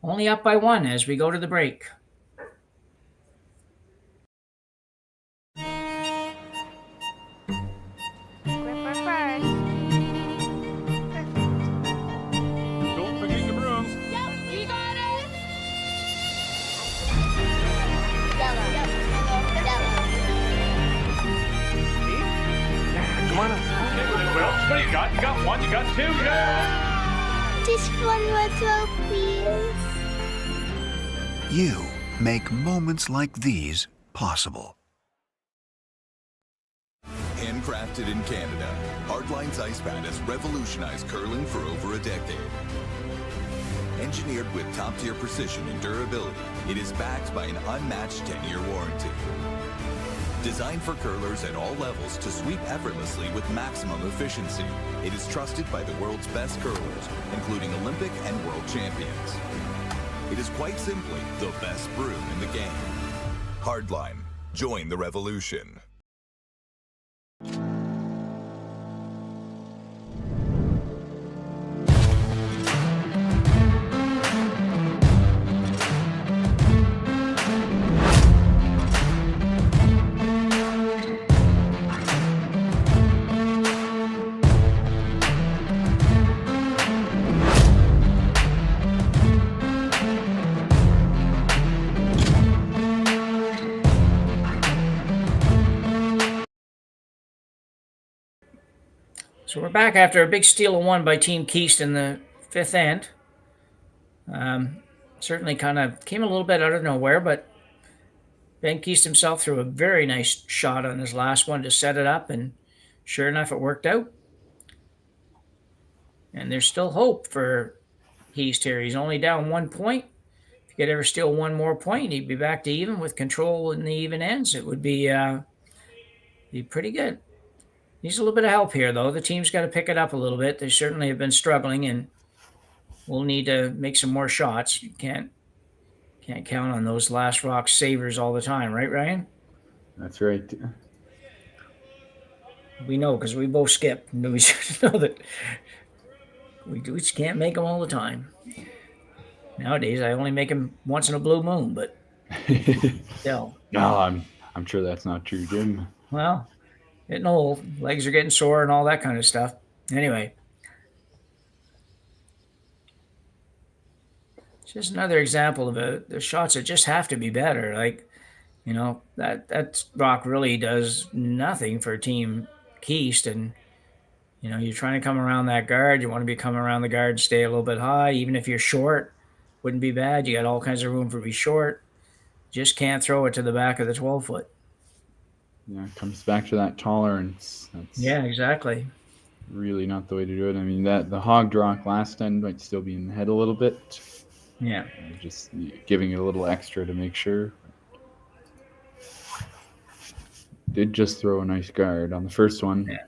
only up by one as we go to the break. Gripper first. Don't forget the brooms. Yep, you got it. Yellow. Come on up. Okay, well, what do you got? You got one, you got two, you got... Just one more throw, please. You make moments like these possible. Handcrafted in Canada, Hardlines Ice Band has revolutionized curling for over a decade. Engineered with top-tier precision and durability, it is backed by an unmatched 10-year warranty. Designed for curlers at all levels to sweep effortlessly with maximum efficiency, it is trusted by the world's best curlers, including Olympic and world champions. It is quite simply the best broom in the game. Hardline. Join the revolution. So we're back after a big steal of one by Team Kiist in the fifth end. Certainly kind of came a little bit out of nowhere, but Ben Kiist himself threw a very nice shot on his last one to set it up, and sure enough, it worked out. And there's still hope for Kiist here. He's only down 1 point. If he could ever steal one more point, he'd be back to even with control in the even ends. It would be pretty good. Needs a little bit of help here, though. The team's got to pick it up a little bit. They certainly have been struggling, and we'll need to make some more shots. You can't count on those last rock savers all the time, right, Ryan? That's right. We know because we both skip. We know that we just can't make them all the time. Nowadays, I only make them once in a blue moon, but still. No, I'm sure that's not true, Jim. Well, getting old, legs are getting sore and all that kind of stuff. Anyway, it's just another example of the shots that just have to be better. Like, you know, that rock really does nothing for Team Kiist, and you know, you're trying to come around that guard. You want to be coming around the guard, stay a little bit high, even if you're short. Wouldn't be bad. You got all kinds of room for be short. Just can't throw it to the back of the 12-foot. Yeah, it comes back to that tolerance. Yeah, exactly. Really not the way to do it. I mean, the hog rock last end might still be in the head a little bit. Yeah. Just giving it a little extra to make sure. Did just throw a nice guard on the first one. Yeah.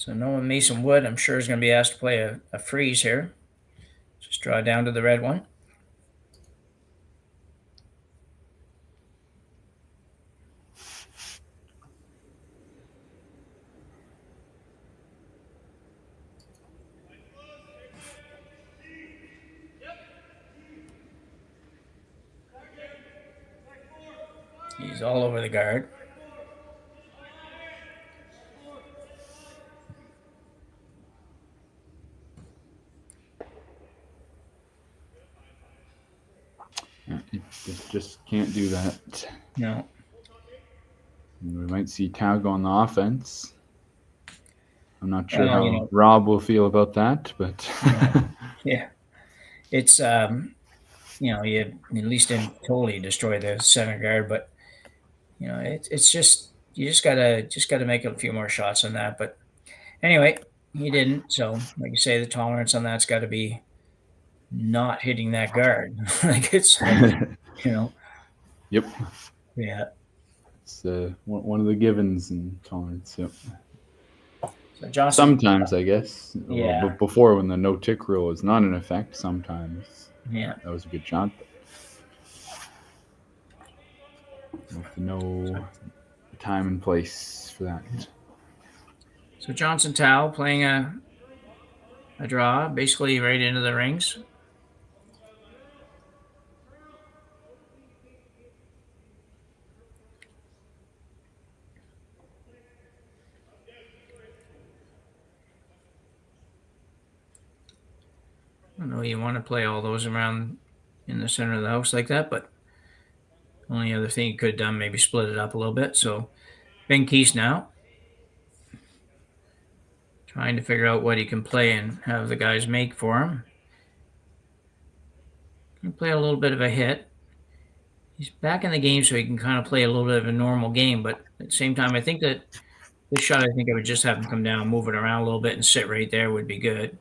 So Noah Mason Wood, I'm sure, is going to be asked to play a freeze here. Just draw down to the red one. He's all over the guard. You just can't do that. No. We might see Tao go on the offense. I'm not sure Well, how you know, Rob will feel about that, but yeah, it's you know, you at least didn't totally destroy the center guard, but you know, it's just you just gotta make a few more shots on that. But anyway, he didn't. So like you say, the tolerance on that's got to be not hitting that guard. Like it's you know, yep, yeah. it's one of the givens in tolerance. Yep. So Johnson, Sometimes, I guess. Yeah. But before, when the no tick rule was not in effect, sometimes Yeah. that was a good shot. With no time and place for that. So Johnson Tao playing a draw, basically right into the rings. I don't know you want to play all those around in the center of the house like that, but only other thing you could have done, maybe split it up a little bit. So Ben Kiist now trying to figure out what he can play and have the guys make for him. He can play a little bit of a hit. He's back in the game, so he can kind of play a little bit of a normal game, but at the same time, I think that this shot, I think I would just have him come down, move it around a little bit, and sit right there would be good.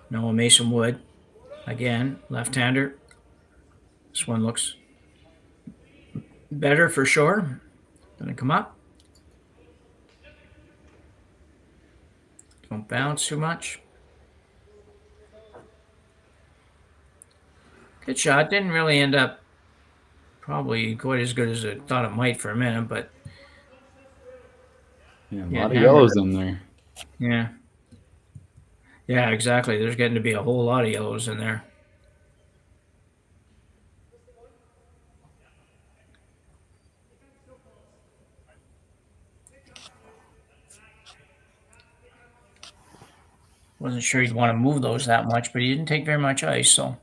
Noah Mason Wood, again, left-hander. This one looks better for sure. Gonna come up. Don't bounce too much. Good shot. Didn't really end up probably quite as good as I thought it might for a minute, but Yeah, a lot of yellows in there. Yeah. Yeah, exactly. There's getting to be a whole lot of yellows in there. Wasn't sure he'd want to move those that much, but he didn't take very much ice, so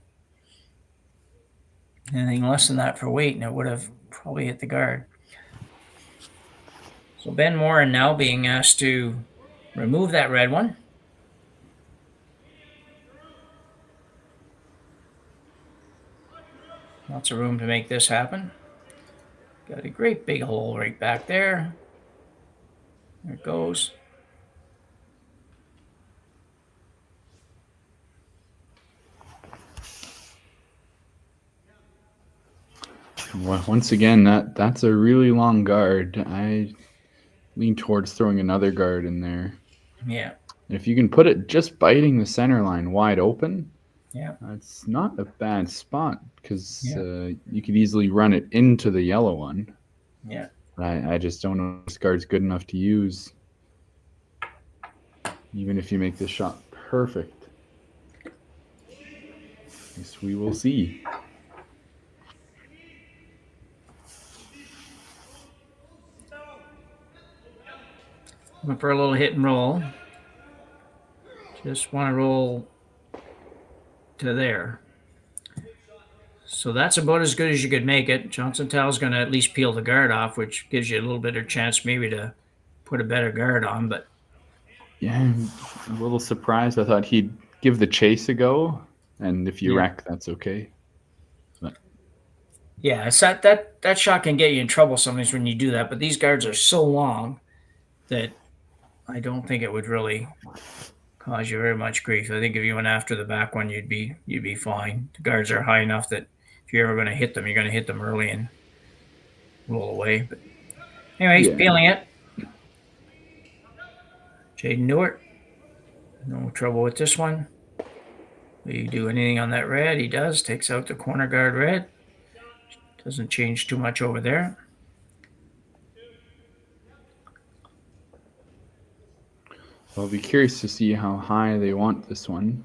anything less than that for weight, and it would have probably hit the guard. So Ben Moran now being asked to remove that red one. Lots of room to make this happen. Got a great big hole right back there. There it goes. Once again, that's a really long guard. I lean towards throwing another guard in there. Yeah. If you can put it just biting the center line wide open, yeah, it's not a bad spot because you could easily run it into the yellow one. Yeah. I just don't know if this guard's good enough to use, even if you make this shot perfect. Guess we will see. Looking for a little hit and roll. Just want to roll to there. So that's about as good as you could make it. Johnson Tao's going to at least peel the guard off, which gives you a little bit of chance maybe to put a better guard on. But yeah, I'm a little surprised. I thought he'd give the chase a go, and if you wreck, that's okay. But yeah, it's that shot can get you in trouble sometimes when you do that. But these guards are so long that I don't think it would really cause you very much grief. I think if you went after the back one, you'd be fine. The guards are high enough that if you're ever going to hit them, you're going to hit them early and roll away. But Anyway, he's Yeah. peeling it. Jaden Newitt. No trouble with this one. Will you do anything on that red? He does. Takes out the corner guard red. Doesn't change too much over there. I'll be curious to see how high they want this one.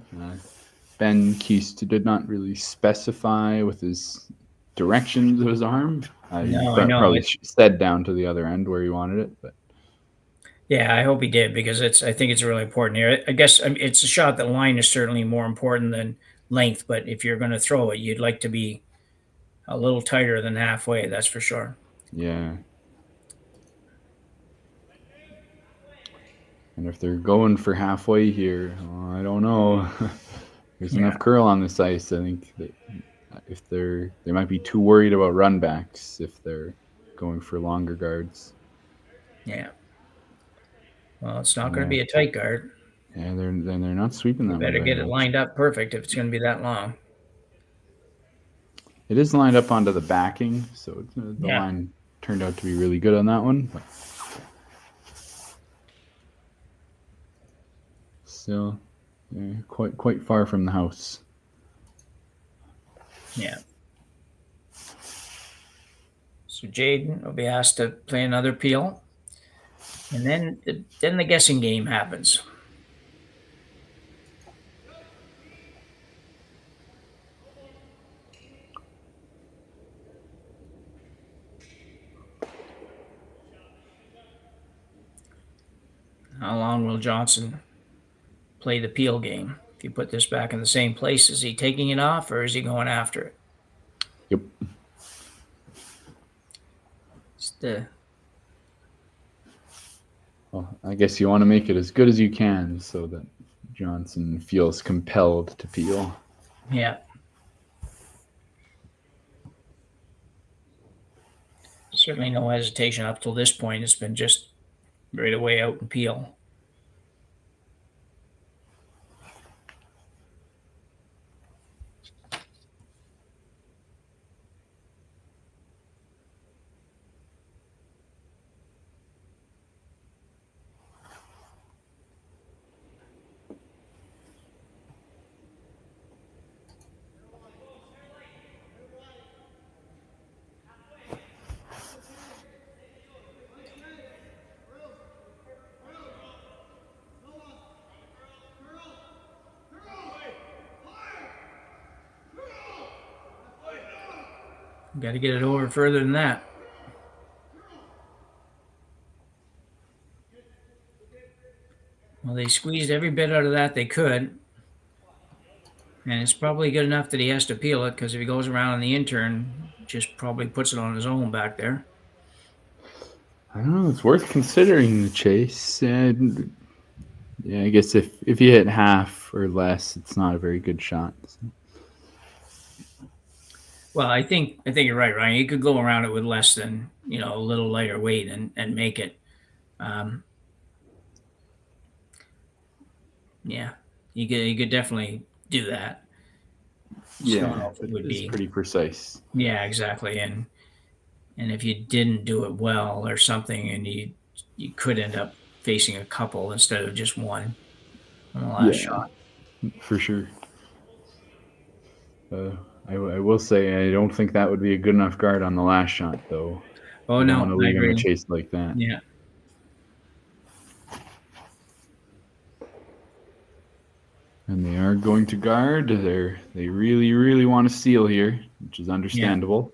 Ben Kiist did not really specify with his directions of his arm. No, I know. Probably said down to the other end where he wanted it, but Yeah, I hope he did because I think it's really important here. I guess it's a shot that line is certainly more important than length, but if you're going to throw it, you'd like to be a little tighter than halfway. That's for sure. yeah. And if they're going for halfway here, I don't know. There's enough curl on this ice. I think that if they might be too worried about run backs if they're going for longer guards. Yeah. Well, it's not going to be a tight guard. Yeah, they're not sweeping that. Better get it lined up perfect if it's going to be that long. It is lined up onto the backing, so the line turned out to be really good on that one. But still, quite far from the house. Yeah. So Jaden will be asked to play another peel, and then the guessing game happens. How long will Johnson play the peel game? If you put this back in the same place, is he taking it off or is he going after it? Yep. Well, I guess you want to make it as good as you can so that Johnson feels compelled to peel. Yeah. Certainly no hesitation up till this point. It's been just right away out and peel. Got to get it over further than that. Well, they squeezed every bit out of that they could. And it's probably good enough that he has to peel it because if he goes around on the intern, just probably puts it on his own back there. I don't know. It's worth considering the chase. And yeah, I guess if you hit half or less, it's not a very good shot. So. Well, I think you're right, Ryan. You could go around it with less than a little lighter weight and make it. Yeah, you could definitely do that. Yeah, it would be pretty precise. Yeah, exactly. And if you didn't do it well or something, and you could end up facing a couple instead of just one on the last shot. For sure. I will say I don't think that would be a good enough guard on the last shot, though. Oh, no. Want to leave him a chase like that. Yeah. And they are going to guard. They really, really want to steal here, which is understandable.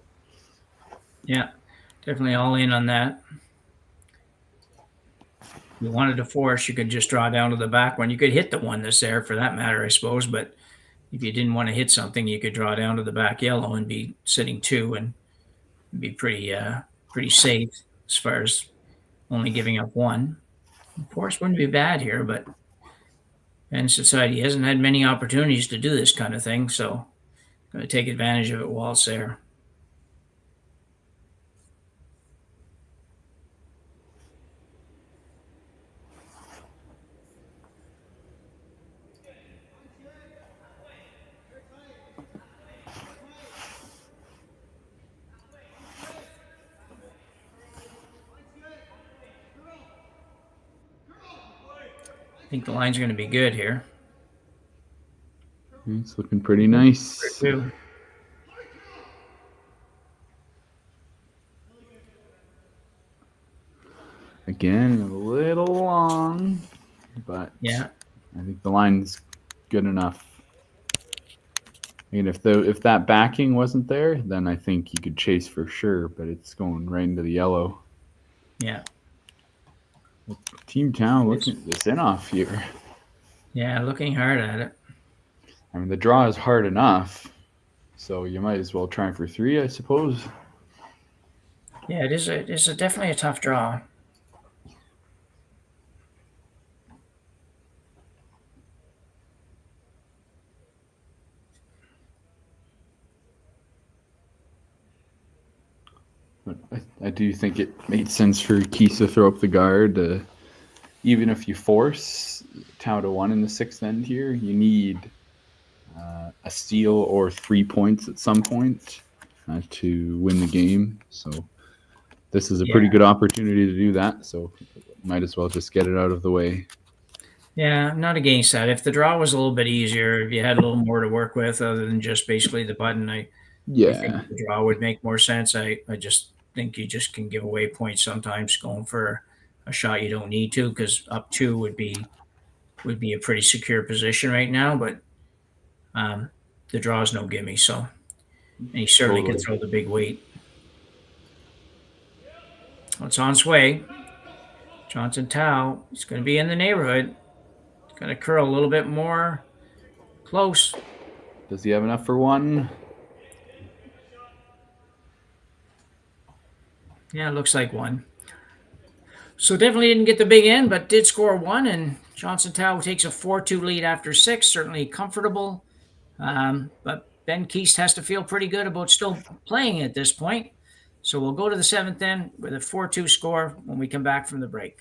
Yeah, definitely all in on that. If you wanted to force, you could just draw down to the back one. You could hit the one that's there for that matter, I suppose, but if you didn't want to hit something, you could draw down to the back yellow and be sitting two and be pretty safe as far as only giving up one. Of course, wouldn't be bad here, but Ben Society hasn't had many opportunities to do this kind of thing, so going to take advantage of it while it's there. I think the line's going to be good here. It's looking pretty nice. Too. Again, a little long, but yeah, I think the line's good enough. And if that backing wasn't there, then I think you could chase for sure. But it's going right into the yellow. Yeah. Team Town looking at this in-off here. Yeah, looking hard at it. I mean, the draw is hard enough, so you might as well try for 3, I suppose. Yeah, it is definitely a tough draw. But I do think it made sense for Kiist to throw up the guard. Even if you force Tau to 1 in the 6th end here, you need a steal or 3 points at some point to win the game. So this is a pretty good opportunity to do that. So might as well just get it out of the way. Yeah, I'm not against that. If the draw was a little bit easier, if you had a little more to work with other than just basically the button, I think the draw would make more sense. I just think you just can give away points sometimes going for a shot you don't need to, because up 2 would be a pretty secure position right now. But the draw is no gimme, so and he certainly can throw the big weight. Well, it's on its way. Johnson Tau, it's going to be in the neighborhood. It's going to curl a little bit more close. Does he have enough for 1? Yeah, it looks like 1. So definitely didn't get the big end, but did score 1, and Johnson Tau takes a 4-2 lead after 6. Certainly comfortable. But Ben Kiist has to feel pretty good about still playing at this point. So we'll go to the 7th end with a 4-2 score when we come back from the break.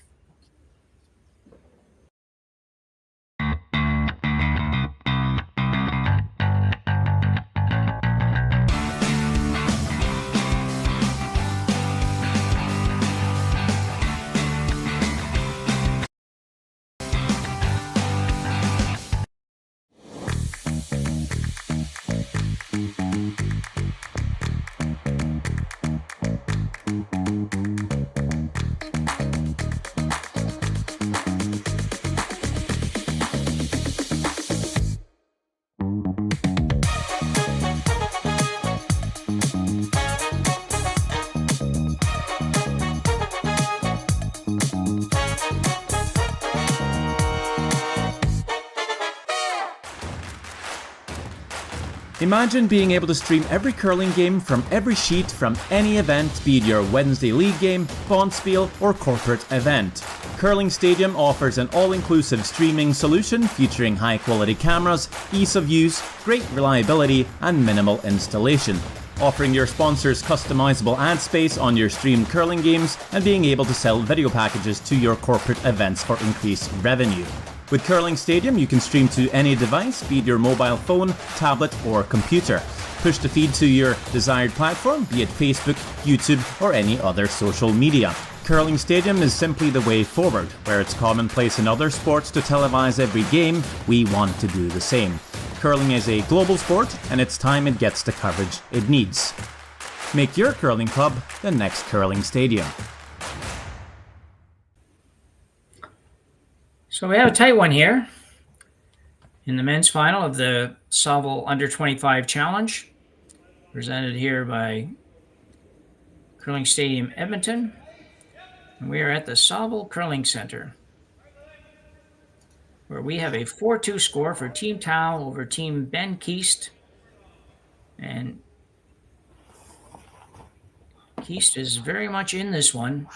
Imagine being able to stream every curling game from every sheet from any event, be it your Wednesday league game, bonspiel, or corporate event. Curling Stadium offers an all-inclusive streaming solution featuring high-quality cameras, ease of use, great reliability, and minimal installation. Offering your sponsors customizable ad space on your streamed curling games and being able to sell video packages to your corporate events for increased revenue. With Curling Stadium, you can stream to any device, be it your mobile phone, tablet, or computer. Push the feed to your desired platform, be it Facebook, YouTube, or any other social media. Curling Stadium is simply the way forward. Where it's commonplace in other sports to televise every game, we want to do the same. Curling is a global sport, and it's time it gets the coverage it needs. Make your curling club the next Curling Stadium. So we have a tight one here in the men's final of the Saville Under-25 Challenge, presented here by Curling Stadium Edmonton. And we are at the Saville Curling Center, where we have a 4-2 score for Team Tau over Team Ben Kiist. And Kiist is very much in this one,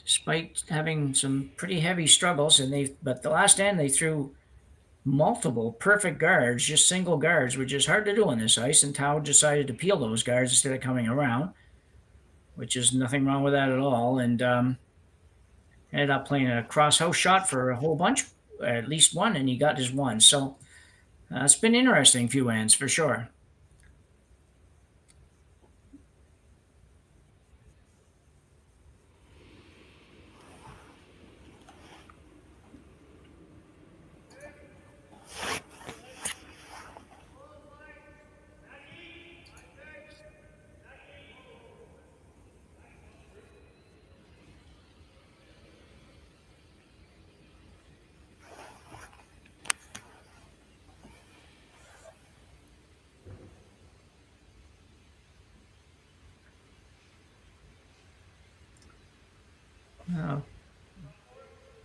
despite having some pretty heavy struggles. But the last end they threw multiple perfect guards, just single guards, which is hard to do on this ice. And Tau decided to peel those guards instead of coming around, which is nothing wrong with that at all. And ended up playing a cross-house shot for a whole bunch, at least one, and he got his 1. So it's been interesting few ends for sure.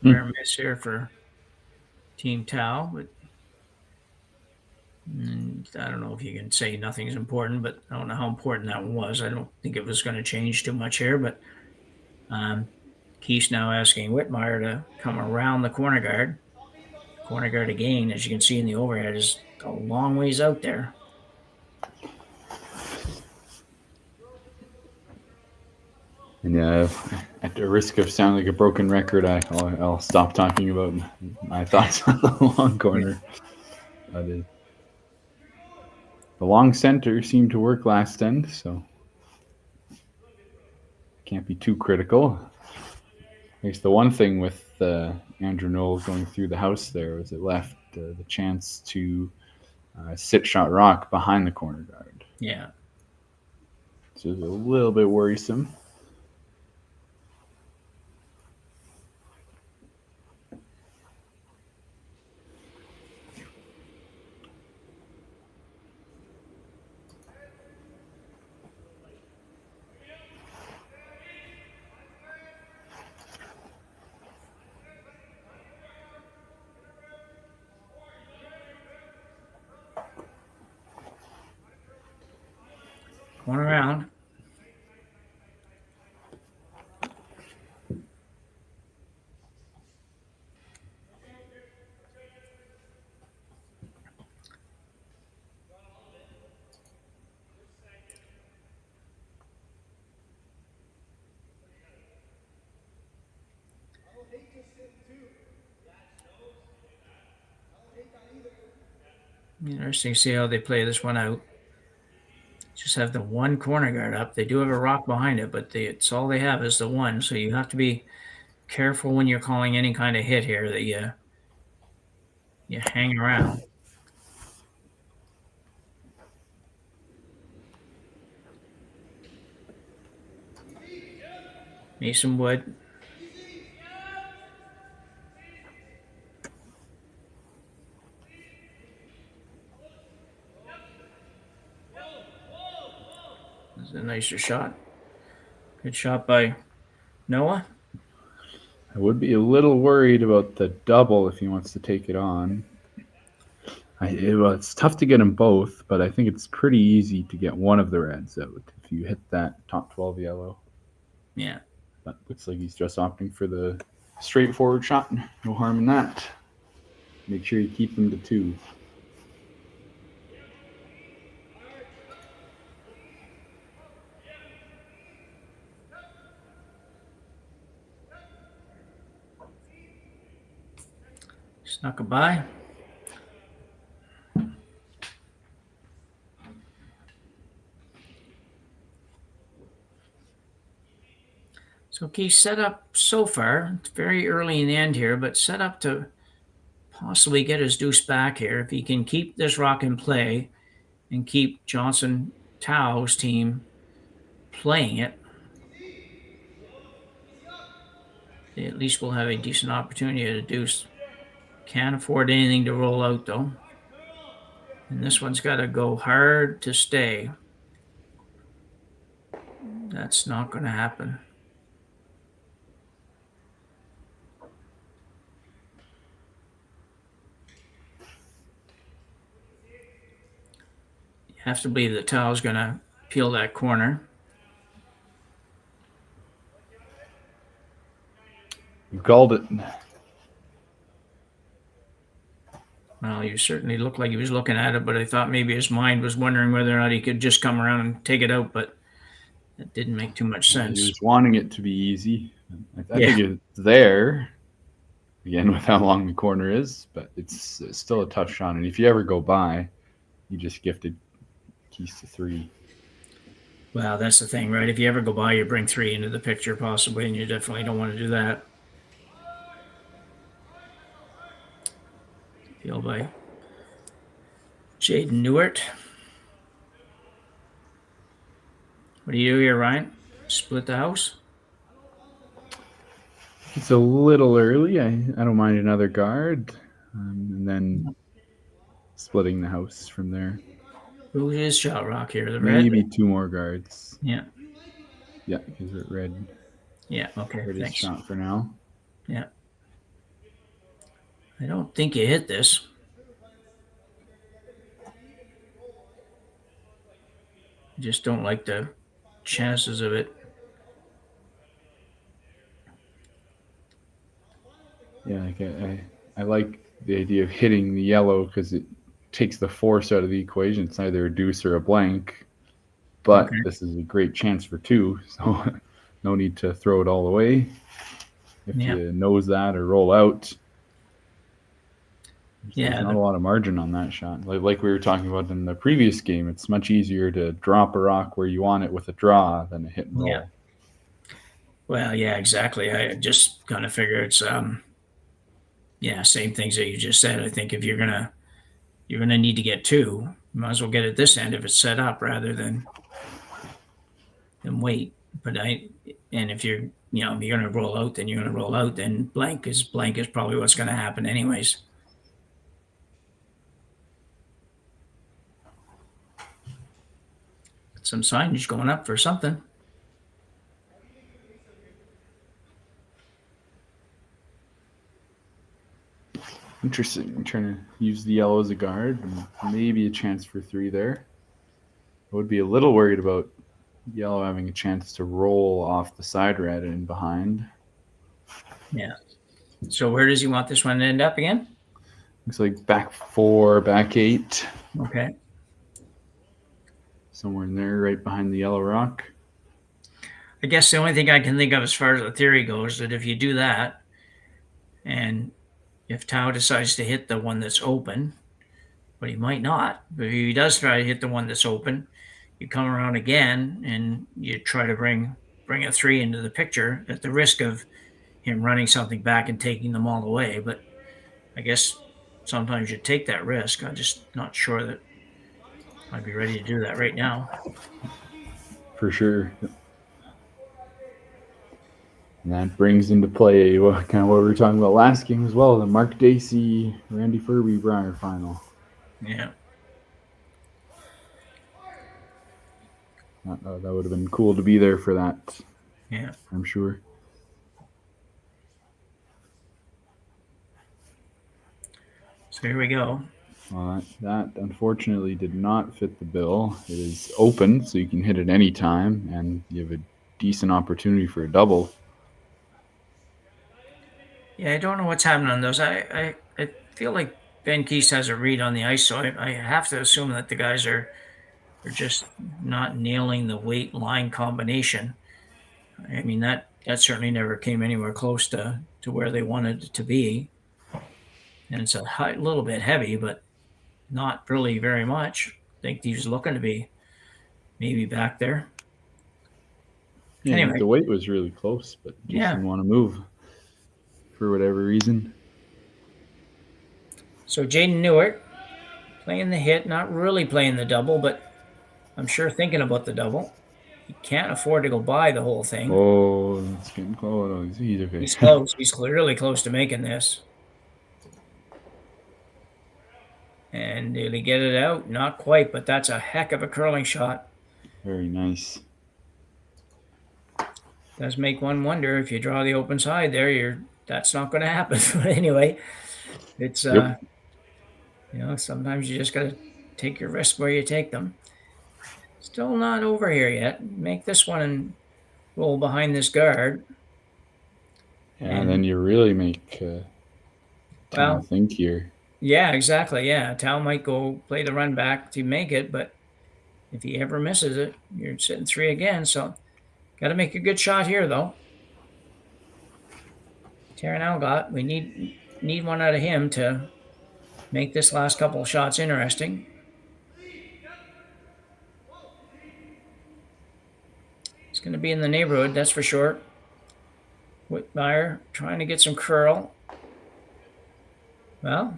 Rare miss here for Team Tau, but I don't know if you can say nothing's important, but I don't know how important that was. I don't think it was going to change too much here, but Kiist now asking Whitmire to come around the corner guard. Corner guard again, as you can see in the overhead, is a long ways out there. And at the risk of sounding like a broken record, I'll stop talking about my thoughts on the long corner. The long center seemed to work last end, so can't be too critical. I guess the one thing with Andrew Knowles going through the house there was it left the chance to sit shot rock behind the corner guard. Yeah. So it was a little bit worrisome. Going around. Interesting to see how they play this one out. Just have the one corner guard up. They do have a rock behind it, but it's all they have is the one. So you have to be careful when you're calling any kind of hit here that you hang around. Mason Wood. This is a nicer shot. Good shot by Noah. I would be a little worried about the double if he wants to take it on. It's tough to get them both, but I think it's pretty easy to get one of the reds out if you hit that top 12 yellow. Yeah. But looks like he's just opting for the straightforward shot. No harm in that. Make sure you keep them to 2. Snuck a by. So Kiist set up so far. It's very early in the end here, but set up to possibly get his deuce back here. If he can keep this rock in play and keep Johnson Tao's team playing it, they at least will have a decent opportunity at a deuce. Can't afford anything to roll out, though. And this one's got to go hard to stay. That's not going to happen. You have to believe that Tao's going to peel that corner. You called it. Well, you certainly looked like he was looking at it, but I thought maybe his mind was wondering whether or not he could just come around and take it out, but that didn't make too much sense. He was wanting it to be easy. I think it's there, again, with how long the corner is, but it's still a tough shot. And if you ever go by, you just gifted Kiist to 3. Well, that's the thing, right? If you ever go by, you bring 3 into the picture possibly, and you definitely don't want to do that. Field by Jaden Newart. What do you do here, Ryan? Split the house? It's a little early. I don't mind another guard. And then splitting the house from there. Who is shot rock here? The red? Maybe 2 more guards. Yeah. Yeah, because we're at red. Yeah, okay, for this thanks. shot for now. Yeah. I don't think you hit this. I just don't like the chances of it. Yeah, like I like the idea of hitting the yellow because it takes the force out of the equation. It's either a deuce or a blank, but Okay. this is a great chance for two, so no need to throw it all away. If Yeah. you nose that or roll out, Yeah, there's not a lot of margin on that shot. Like we were talking about in the previous game, it's much easier to drop a rock where you want it with a draw than a hit and roll. Yeah. Well, yeah, exactly. I just kind of figure it's yeah, same things that you just said. I think if you're gonna need to get two, you might as well get it this end if it's set up rather than wait. But and if you're if you're gonna roll out, then you're gonna roll out. Then blank is probably what's gonna happen anyways. Some signage going up for something. Interesting. I'm trying to use the yellow as a guard, and maybe a chance for three there. I would be a little worried about yellow having a chance to roll off the side red and behind. Yeah. So where does he want this one to end up again? Looks like back 4, back 8. Okay. Somewhere in there, right behind the yellow rock. I guess the only thing I can think of as far as the theory goes, that if you do that, and if Tao decides to hit the one that's open, but he might not, but if he does try to hit the one that's open, you come around again and you try to bring a 3 into the picture at the risk of him running something back and taking them all away. But I guess sometimes you take that risk. I'm just not sure that I'd be ready to do that right now. For sure. And that brings into play kind of what we were talking about last game as well, the Mark Dacey, Randy Furby Briar final. Yeah. That would have been cool to be there for that. Yeah. I'm sure. So here we go. Well, that unfortunately did not fit the bill. It is open, so you can hit it any time, and you have a decent opportunity for a double. Yeah, I don't know what's happening on those. I feel like Ben Kiist has a read on the ice, so I have to assume that the guys are just not nailing the weight line combination. I mean, that certainly never came anywhere close to where they wanted it to be. And it's a little bit heavy, but not really very much. I think he's looking to be maybe back there. Yeah, Anyway. the weight was really close, but just Yeah. didn't want to move for whatever reason. So Jaden Newark playing the hit, not really playing the double, but I'm sure thinking about the double. He can't afford to go by the whole thing. Oh, that's getting close. Oh, he's okay. He's close. He's really close to making this. And did he get it out? Not quite, but that's a heck of a curling shot. Very nice. Does make one wonder if you draw the open side there, that's not going to happen. But anyway, it's Yep. Sometimes you just got to take your risks where you take them. Still not over here yet. Make this one and roll behind this guard. And then you really make Well, think here. Yeah, exactly. Yeah, Tal might go play the run back to make it, but if he ever misses it, you're sitting 3 again. So, got to make a good shot here, though. Taran Algott, we need one out of him to make this last couple of shots interesting. It's going to be in the neighborhood, that's for sure. Whitmire trying to get some curl. Well,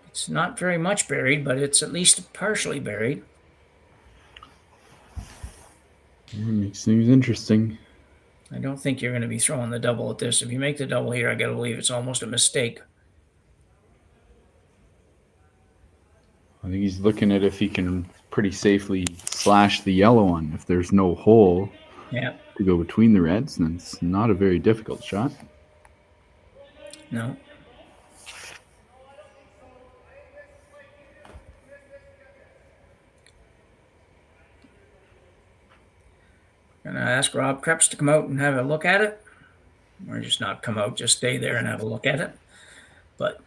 it's not very much buried, but it's at least partially buried. Makes things interesting. I don't think you're going to be throwing the double at this. If you make the double here, I got to believe it's almost a mistake. I think he's looking at if he can pretty safely slash the yellow one if there's no hole. Yeah. to go between the reds, then it's not a very difficult shot. No. Gonna ask Rob Krebs to come out and have a look at it. Or just not come out, just stay there and have a look at it. But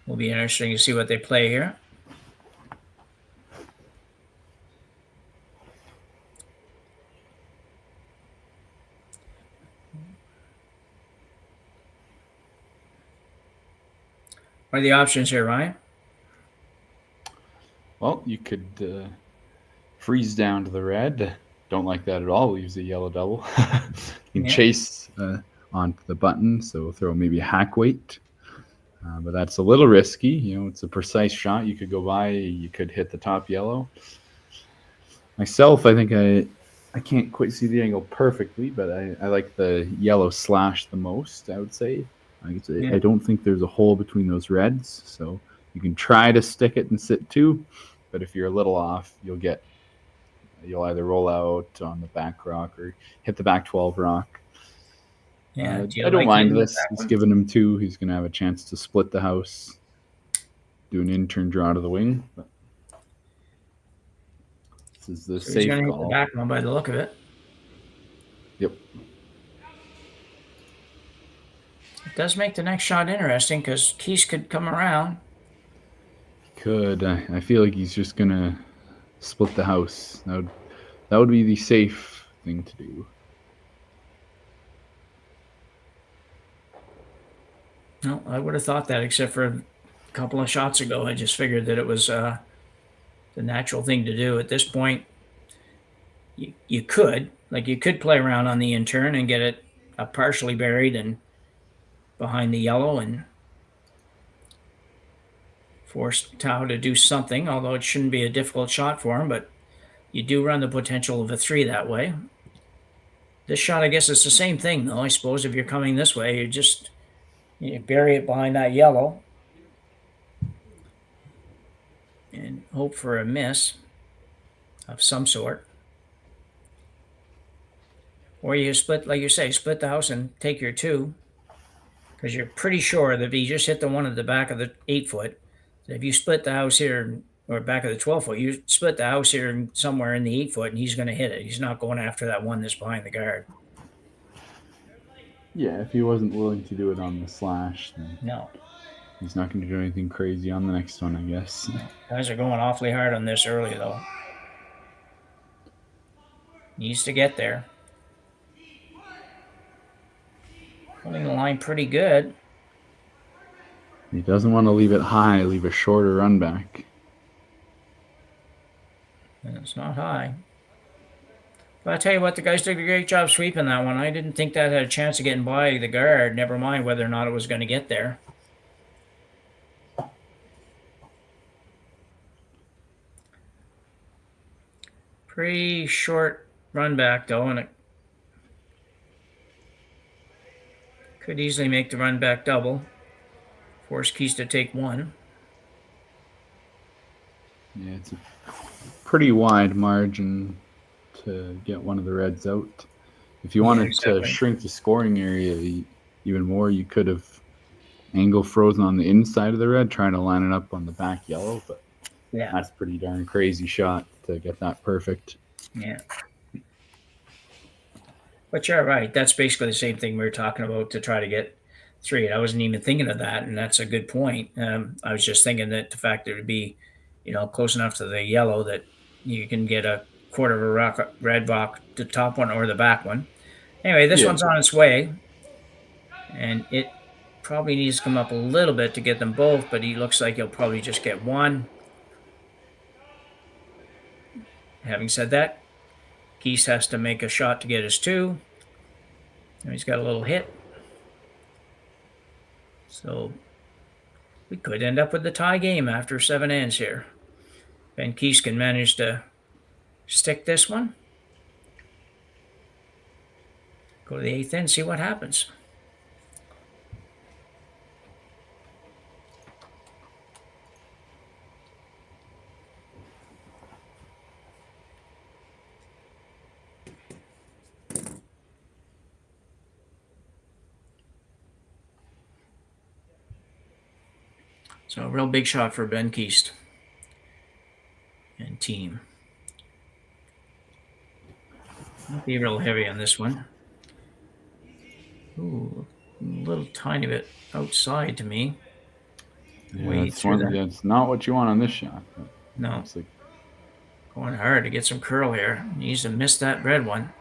will be interesting to see what they play here. What are the options here, Ryan? Well, you could freeze down to the red. Don't like that at all. Leaves a yellow double. You can chase onto the button, so throw maybe a hack weight. But that's a little risky. You know, it's a precise shot. You could go by. You could hit the top yellow. Myself, I think I can't quite see the angle perfectly, but I like the yellow slash the most, I would say. I don't think there's a hole between those reds, so you can try to stick it and sit two, but if you're a little off, you'll either roll out on the back rock or hit the back 12 rock. Yeah, I don't mind this. He's giving him two. He's going to have a chance to split the house, do an in-turn draw to the wing. But this is the safe he's going to call. hit the back one by the look of it. Yep. It does make the next shot interesting because Kiist could come around. Could. I feel like he's just going to split the house. That would be the safe thing to do. No, I would have thought that, except for a couple of shots ago. I just figured that it was the natural thing to do. At this point, you could play around on the in-turn and get it partially buried and behind the yellow and force Tao to do something, although it shouldn't be a difficult shot for him, but you do run the potential of a 3 that way. This shot, I guess, is the same thing, though. I suppose if you're coming this way, you bury it behind that yellow and hope for a miss of some sort. Or you split, like you say, split the house and take your 2, because you're pretty sure that if you just hit the one at the back of the 8-foot, if you split the house here or back of the 12-foot, you split the house here somewhere in the 8-foot, and he's going to hit it. He's not going after that one that's behind the guard. Yeah, if he wasn't willing to do it on the slash, then no, he's not going to do anything crazy on the next one, I guess. Guys are going awfully hard on this early, though. Needs to get there. Holding the line pretty good. He doesn't want to leave it high, leave a shorter run back. And it's not high. But I tell you what, the guys did a great job sweeping that one. I didn't think that had a chance of getting by the guard, never mind whether or not it was going to get there. Pretty short run back, though, and it could easily make the run back double. Force Kiist to take 1. Yeah, it's a pretty wide margin to get one of the reds out. If you wanted to shrink the scoring area even more, you could have angle frozen on the inside of the red, trying to line it up on the back yellow, but that's a pretty darn crazy shot to get that perfect. Yeah. But you're right. That's basically the same thing we were talking about to try to get 3. I wasn't even thinking of that, and that's a good point. I was just thinking that the fact that it would be, close enough to the yellow that you can get a quarter of a rock, red rock, the top one or the back one. Anyway, this one's on its way, and it probably needs to come up a little bit to get them both, but he looks like he'll probably just get 1. Having said that, Kiist has to make a shot to get his 2. And he's got a little hit. So we could end up with the tie game after 7 ends here. And Kiist can manage to stick this one. Go to the 8th end, see what happens. So a real big shot for Ben Kiist and team. Not be real heavy on this one. Ooh, a little tiny bit outside to me. Yeah, it's not what you want on this shot. No. Going hard to get some curl here. He needs to miss that red one.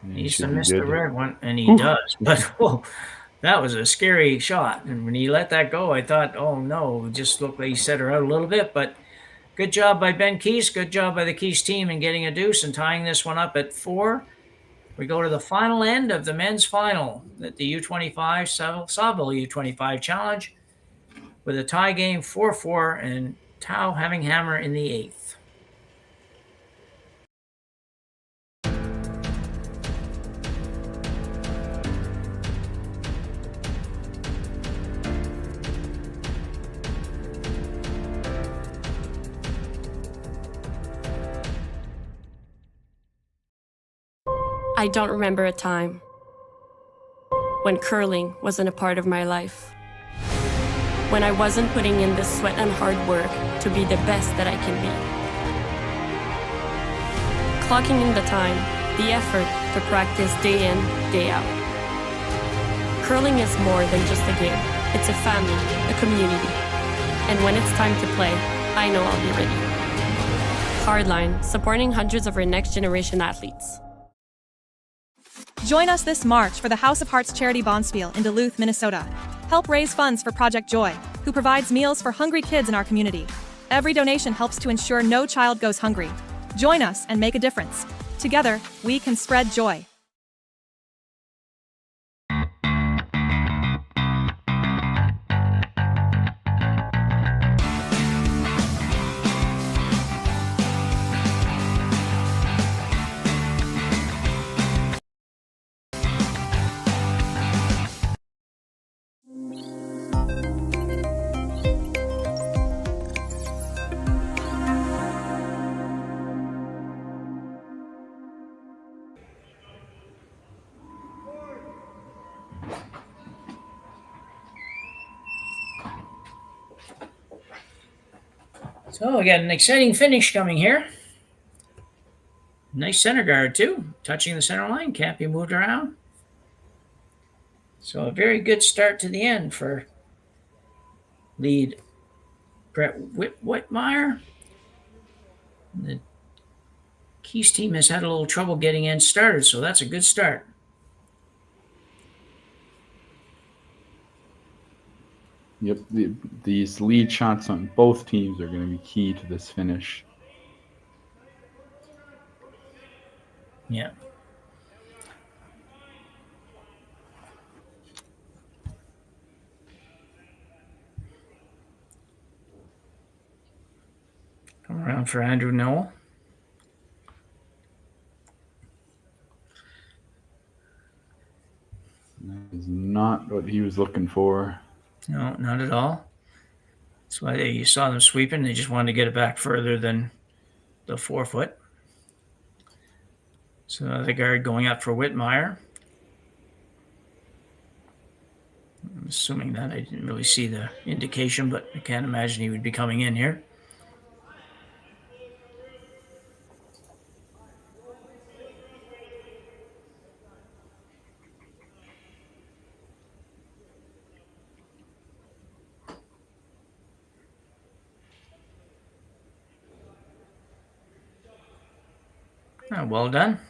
Yeah, He needs to miss the red one, and he Ooh. does. But whoa, that was a scary shot. And when he let that go, I thought, oh no, it just looked like he set her out a little bit. But good job by Ben Kiist. Good job by the Kiist team in getting a deuce and tying this one up at 4. We go to the final end of the men's final at the U25 Saville U25 Challenge with a tie game 4-4 and Tao having hammer in the 8th. I don't remember a time when curling wasn't a part of my life. When I wasn't putting in the sweat and hard work to be the best that I can be. Clocking in the time, the effort to practice day in, day out. Curling is more than just a game. It's a family, a community. And when it's time to play, I know I'll be ready. Hardline, supporting hundreds of our next generation athletes. Join us this March for the House of Hearts Charity Bonspiel in Duluth, Minnesota. Help raise funds for Project Joy, who provides meals for hungry kids in our community. Every donation helps to ensure no child goes hungry. Join us and make a difference. Together, we can spread joy. So we got an exciting finish coming here. Nice center guard too, touching the center line, can't be moved around. So a very good start to the end for lead Brett Whitmire. The Kiist team has had a little trouble getting in started, so that's a good start. Yep, these lead shots on both teams are going to be key to this finish. Yeah. Come around for Andrew Noel. That is not what he was looking for. No, not at all. That's why you saw them sweeping. They just wanted to get it back further than the 4 foot. So the guard going up for Whitmire. I'm assuming that. I didn't really see the indication, but I can't imagine he would be coming in here. Oh, well done.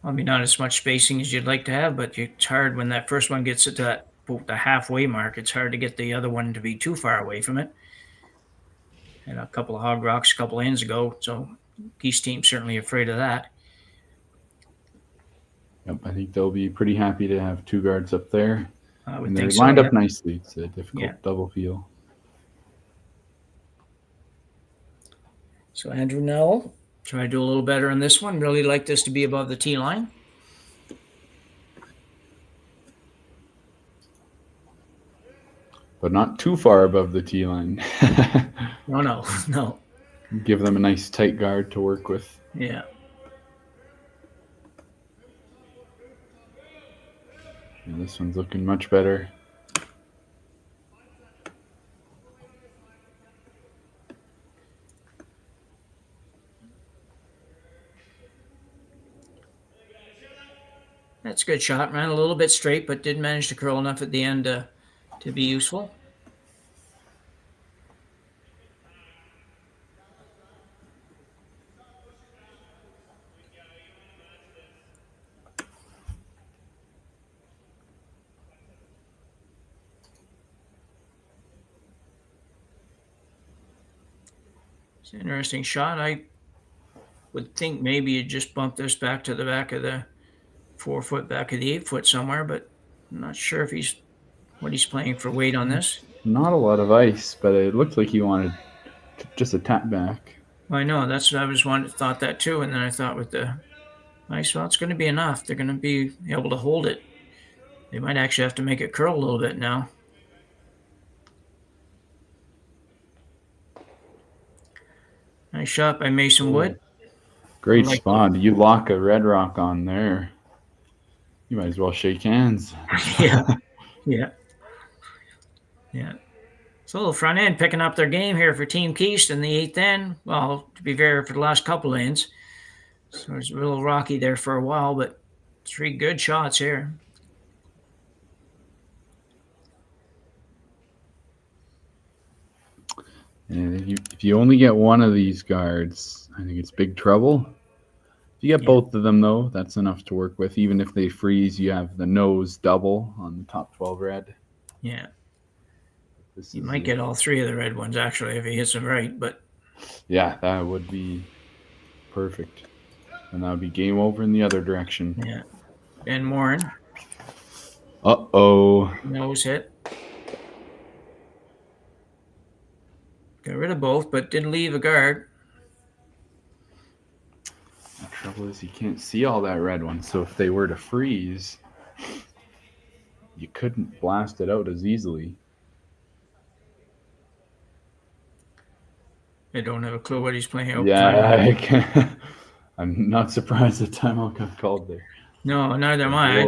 I mean, not as much spacing as you'd like to have, but it's hard when that first one gets to the halfway mark. It's hard to get the other one to be too far away from it. And a couple of hog rocks a couple ends ago, so Kiist team certainly afraid of that. Yep, I think they'll be pretty happy to have 2 guards up there. I would and think they're so, lined yeah. up nicely. It's a difficult double field. So Andrew Nell, try to do a little better on this one. Really like this to be above the tee line. But not too far above the tee line. No. Give them a nice tight guard to work with. Yeah. And this one's looking much better. That's a good shot. Ran a little bit straight, but did manage to curl enough at the end to be useful. It's an interesting shot. I would think maybe you just bump this back to the back of the 4 foot, back of the 8 foot somewhere, but I'm not sure if what he's playing for weight on this. Not a lot of ice, but it looked like he wanted just a tap back. I know, that's what I was thought that too, and then I thought with the ice, well, it's going to be enough. They're going to be able to hold it. They might actually have to make it curl a little bit now. Nice shot by Mason Wood. Great spot. You lock a red rock on there, you might as well shake hands. Yeah. So a little front end picking up their game here for Team Kiist in the 8th end. Well, to be fair, for the last couple of ends. So it's a little rocky there for a while, but 3 good shots here. And if you only get one of these guards, I think it's big trouble. If you get both of them, though, that's enough to work with. Even if they freeze, you have the nose double on the top 12 red. Yeah. You might get all 3 of the red ones, actually, if he hits them right. But yeah, that would be perfect. And that would be game over in the other direction. Yeah. Ben Warren. Uh-oh. Nose hit. Got rid of both, but didn't leave a guard. The trouble is you can't see all that red one, so if they were to freeze, you couldn't blast it out as easily. I don't have a clue what he's playing out. Yeah, I'm not surprised the timeout got called there. No, neither am I.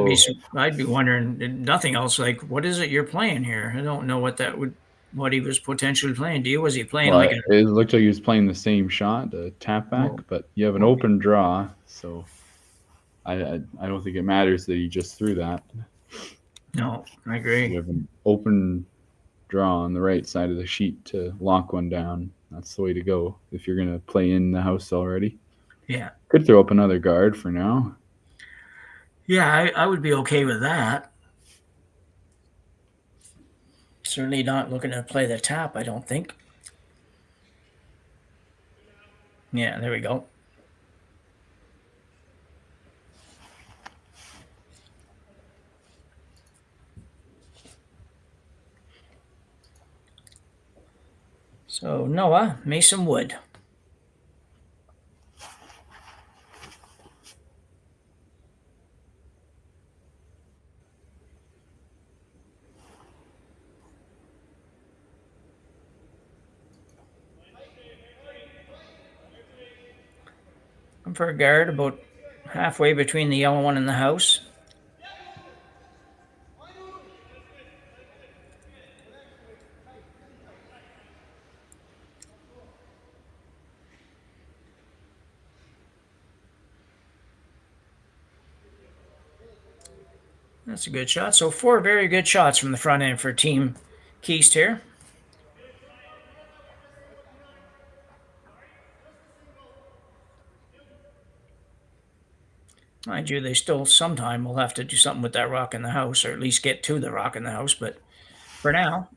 I'd be wondering nothing else. Like, what is it you're playing here? I don't know what he was potentially playing. Was he playing it looked like he was playing the same shot, a tap back, but you have an open draw, so I don't think it matters that he just threw that. No, I agree. You have an open draw on the right side of the sheet to lock one down. That's the way to go if you're going to play in the house already. Yeah. Could throw up another guard for now. Yeah, I would be okay with that. Certainly not looking to play the tap, I don't think. Yeah, there we go. So Noah, Mason Wood. Looking for a guard about halfway between the yellow one and the house. That's a good shot. So 4 very good shots from the front end for Team Kiist here. Mind you, they still sometime will have to do something with that rock in the house, or at least get to the rock in the house. But for now,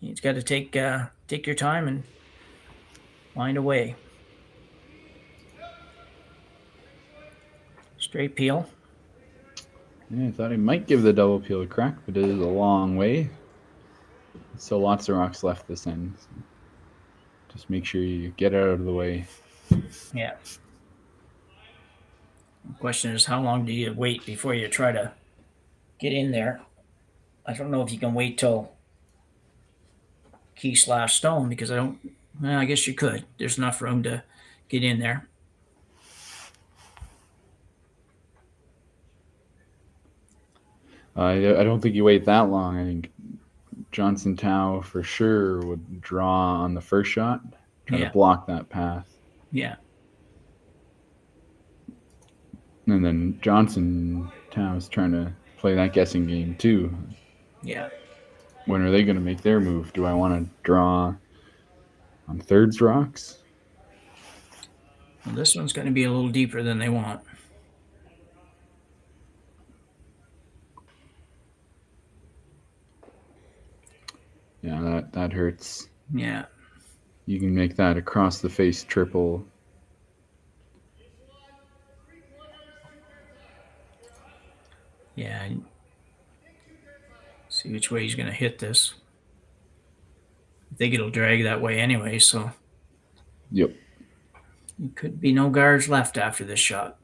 you've got to take your time and find a way. Straight peel. Yeah, I thought he might give the double peel a crack, but it is a long way. So lots of rocks left this end. So just make sure you get out of the way. Yeah. The question is, how long do you wait before you try to get in there? I don't know if you can wait till Kiist last stone, because I guess you could. There's enough room to get in there. I don't think you wait that long. I think Johnson Tao for sure would draw on the first shot, try to block that path. Yeah. And then Johnson Tao's trying to play that guessing game too. Yeah. When are they going to make their move? Do I want to draw on thirds rocks? Well, this one's going to be a little deeper than they want. Yeah, that hurts. Yeah. You can make that across the face triple. Yeah. See which way he's going to hit this. I think it'll drag that way anyway, so. Yep. There could be no guards left after this shot.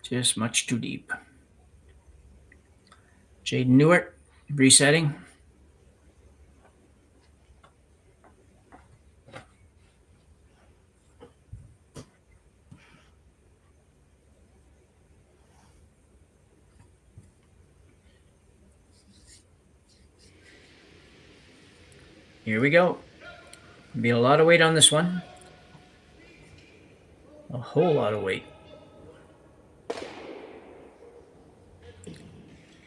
Just much too deep. Jaden Newitt, resetting. Here we go. Be a lot of weight on this one. A whole lot of weight.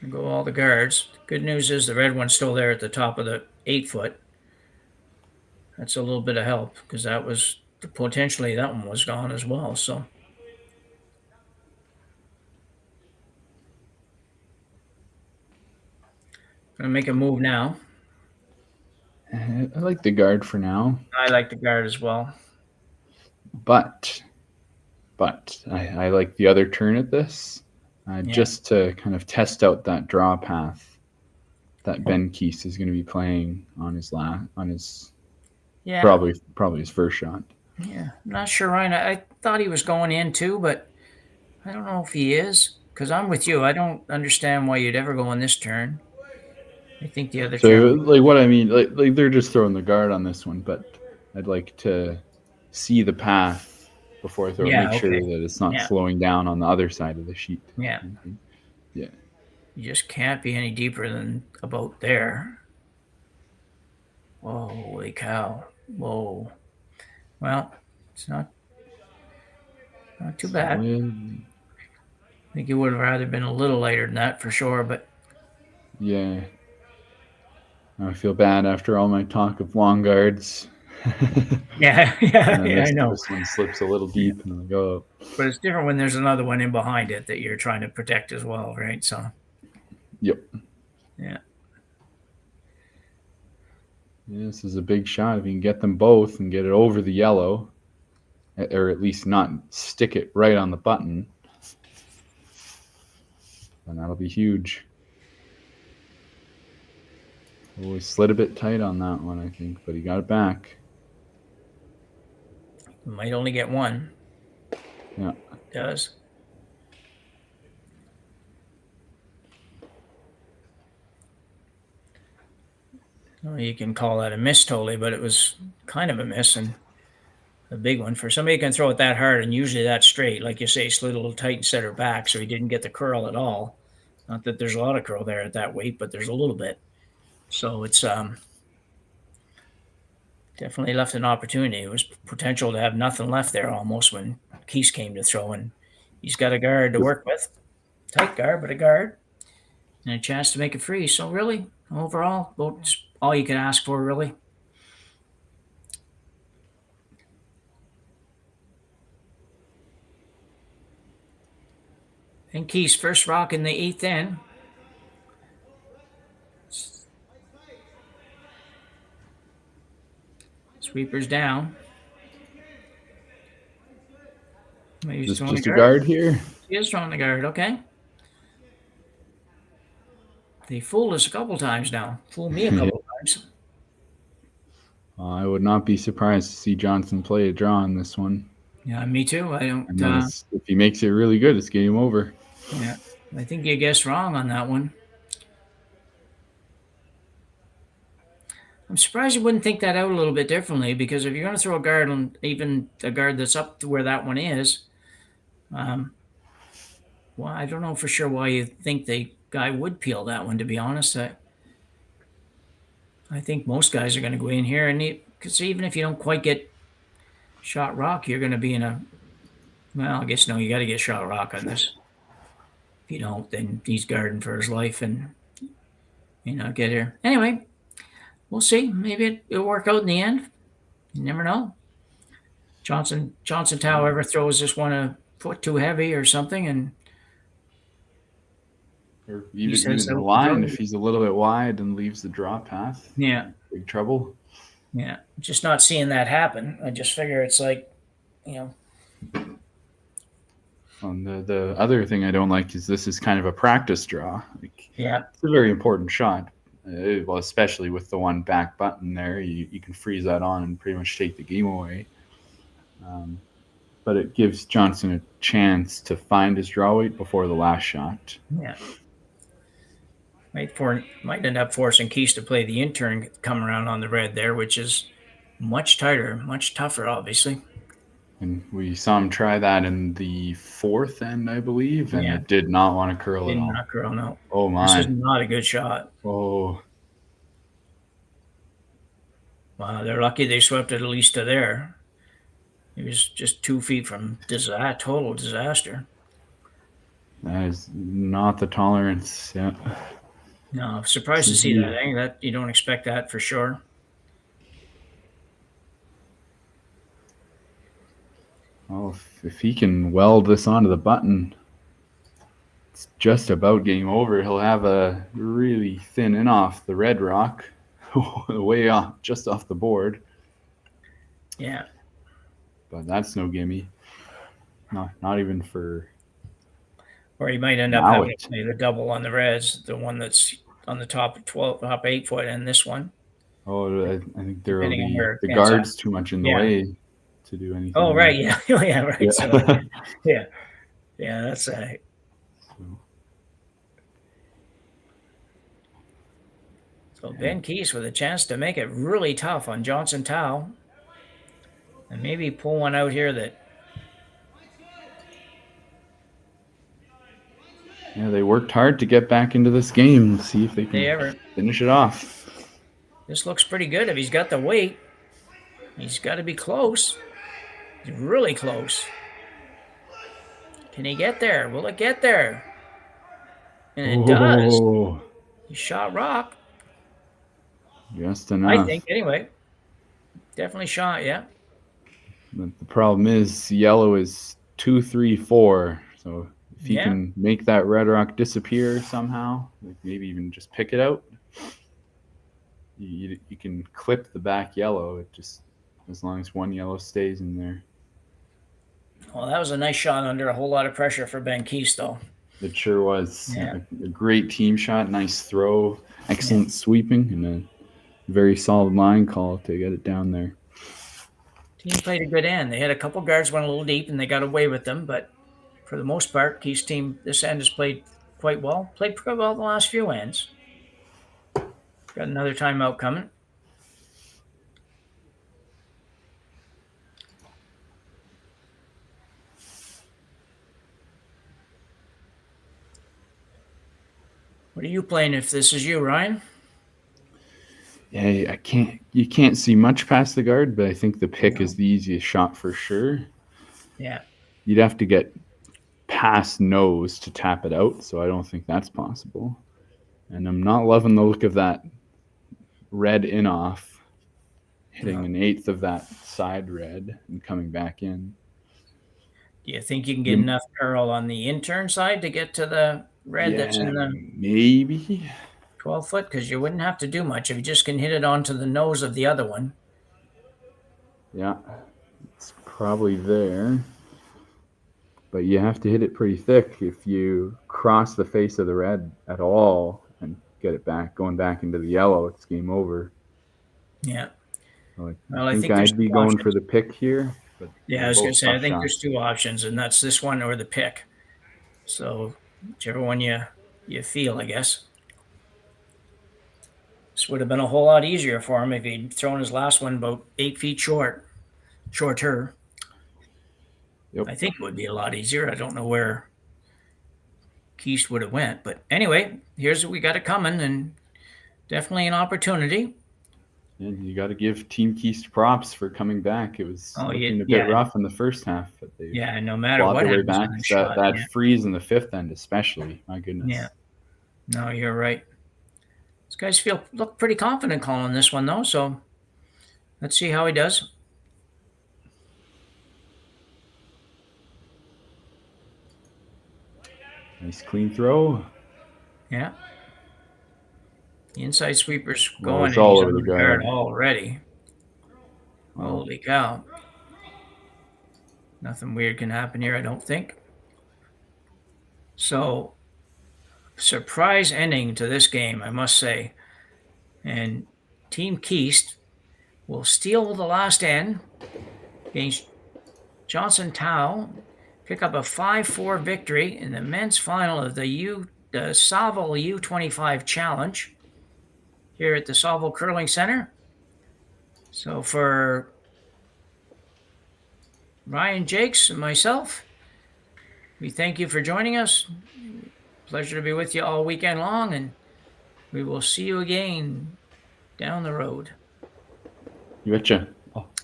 There go all the guards. Good news is the red one's still there at the top of the 8-foot. That's a little bit of help because that was potentially that one was gone as well. So gonna make a move now. I like the guard for now. I like the guard as well. But I like the other turn at this, just to kind of test out that draw path that Ben Kiist is going to be playing on his probably his first shot. Yeah, I'm not sure, Ryan. I thought he was going in too, but I don't know if he is because I'm with you. I don't understand why you'd ever go on this turn. I think the other turn. Like what I mean, like they're just throwing the guard on this one, but I'd like to see the path before I throw. Make sure that it's not slowing down on the other side of the sheet. Yeah. Yeah. You just can't be any deeper than about there. Whoa, holy cow. Whoa. Well, it's not too bad. I think it would have rather been a little lighter than that for sure, but yeah. I feel bad after all my talk of long guards. Yeah, I know. This one slips a little deep and I go. But it's different when there's another one in behind it that you're trying to protect as well, right? So. Yep. Yeah. This is a big shot. If you can get them both and get it over the yellow, or at least not stick it right on the button, then that'll be huge. Oh, he slid a bit tight on that one, I think, but he got it back. Might only get one. Yeah. It does. Well, you can call that a miss totally, but it was kind of a miss and a big one. For somebody who can throw it that hard and usually that straight, like you say, he slid a little tight and set her back, so he didn't get the curl at all. Not that there's a lot of curl there at that weight, but there's a little bit. So it's definitely left an opportunity. It was potential to have nothing left there almost when Kiist came to throw, and he's got a guard to work with. Tight guard, but a guard. And a chance to make it free. So really, overall, that's all you can ask for, really. And Kiist first rock in the 8th in. Sweepers down. Just a guard here? He is throwing the guard, okay. They fooled us a couple times now. Fooled me a couple times. I would not be surprised to see Johnson play a draw on this one. Yeah, me too. I don't. If he makes it really good, it's game over. Yeah, I think you guessed wrong on that one. I'm surprised you wouldn't think that out a little bit differently, because if you're going to throw a guard on even a guard that's up to where that one is, well, I don't know for sure why you think the guy would peel that one, to be honest. I think most guys are going to go in here, and because even if you don't quite get shot rock, you're going to be in a, well, I guess no, you got to get shot rock on this. If you don't, then he's guarding for his life and may not get here. Anyway, we'll see. Maybe it'll work out in the end. You never know. Johnson Tao ever throws this one a foot too heavy or something, and or even the line, if he's a little bit wide and leaves the draw path, yeah, big trouble. Yeah, just not seeing that happen. I just figure it's like, you know. The other thing I don't like is this is kind of a practice draw. Like, yeah, it's a very important shot. Well, especially with the one back button there, you can freeze that on and pretty much take the game away. But it gives Johnson a chance to find his draw weight before the last shot. Yeah. Might end up forcing Kiist to play the intern come around on the red there, which is much tighter, much tougher, obviously. And we saw him try that in the fourth end, I believe, and it did not want to curl at all. Did not curl, no. Oh, my. This is not a good shot. Oh. Wow, they're lucky they swept it at least to there. He was just 2 feet from total disaster. That is not the tolerance. Yeah. No, I'm surprised to see that. That you don't expect that for sure. Well, if he can weld this onto the button, it's just about game over. He'll have a really thin in off the red rock, way off, just off the board. Yeah. But that's no gimme. Not even for. Or he might end up having to play the double on the reds, the one that's on the top 8 foot, and this one. Oh, I think the guard's too much in the way to do anything. Oh, right, yeah. Yeah, right. Yeah, so, yeah, that's right. So Ben Kiist with a chance to make it really tough on Johnson Tao. And maybe pull one out here that. Yeah, they worked hard to get back into this game. See if they can finish it off. This looks pretty good. If he's got the weight, he's got to be close. He's really close. Can he get there? Will it get there? And it does. He shot rock. Just enough. I think, anyway. Definitely shot, yeah. But the problem is yellow is 2, 3, 4. So if he can make that red rock disappear somehow, like maybe even just pick it out, you can clip the back yellow. It just, as long as one yellow stays in there. Well, that was a nice shot under a whole lot of pressure for Ben Kiist, though. It sure was. A great team shot, nice throw, excellent sweeping, and a very solid line call to get it down there. Team played a good end. They had a couple guards went a little deep, and they got away with them. But for the most part, Kiist team this end has played quite well. Played pretty well the last few ends. Got another timeout coming. What are you playing if this is you, Ryan? Yeah, you can't see much past the guard, but I think the pick is the easiest shot for sure. Yeah. You'd have to get past nose to tap it out, so I don't think that's possible. And I'm not loving the look of that red in off, hitting an eighth of that side red and coming back in. Do you think you can get enough curl on the intern side to get to the red that's in the maybe 12 foot? Because you wouldn't have to do much if you just can hit it onto the nose of the other one. Yeah, it's probably there. But you have to hit it pretty thick. If you cross the face of the red at all and get it back, going back into the yellow, it's game over. Yeah. So I think I'd be going for the pick here. But yeah, I was going to say, I think there's two options, and that's this one or the pick. So whichever one you feel, I guess. This would have been a whole lot easier for him if he'd thrown his last one about 8 feet shorter. Yep. I think it would be a lot easier. I don't know where Kiist would have went. But anyway, here's what we got it coming, and definitely an opportunity. And you got to give Team Kiist props for coming back. It was looking a bit rough in the first half, but they no matter what their way happens back. on the shot, That freeze in the fifth end, especially. My goodness. Yeah. No, you're right. These guys look pretty confident calling this one though. So let's see how he does. Nice clean throw. Yeah. The inside sweeper's Well, going. it's And all he's over on the the guard guard. already. Wow. Holy cow. Nothing weird can happen here, I don't think. So, surprise ending to this game, I must say. And Team Kiist will steal the last end against Johnson Tao, pick up a 5-4 victory in the men's final of the Saville U25 Challenge here at the Saville Curling Center. So for Ryan, Jacques, and myself, we thank you for joining us. Pleasure to be with you all weekend long, and we will see you again down the road. You betcha.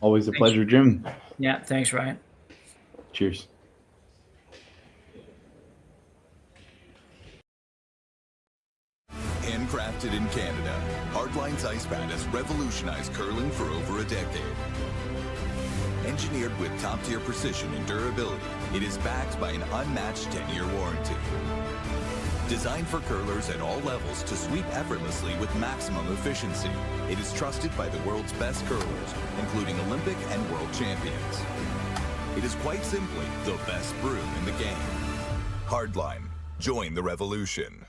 Always a pleasure, Jim. Yeah, thanks, Ryan. Cheers. Handcrafted in Canada, Hardline's Ice Band has revolutionized curling for over a decade. Engineered with top-tier precision and durability, it is backed by an unmatched 10-year warranty. Designed for curlers at all levels to sweep effortlessly with maximum efficiency, it is trusted by the world's best curlers, including Olympic and world champions. It is quite simply the best broom in the game. Hardline. Join the revolution.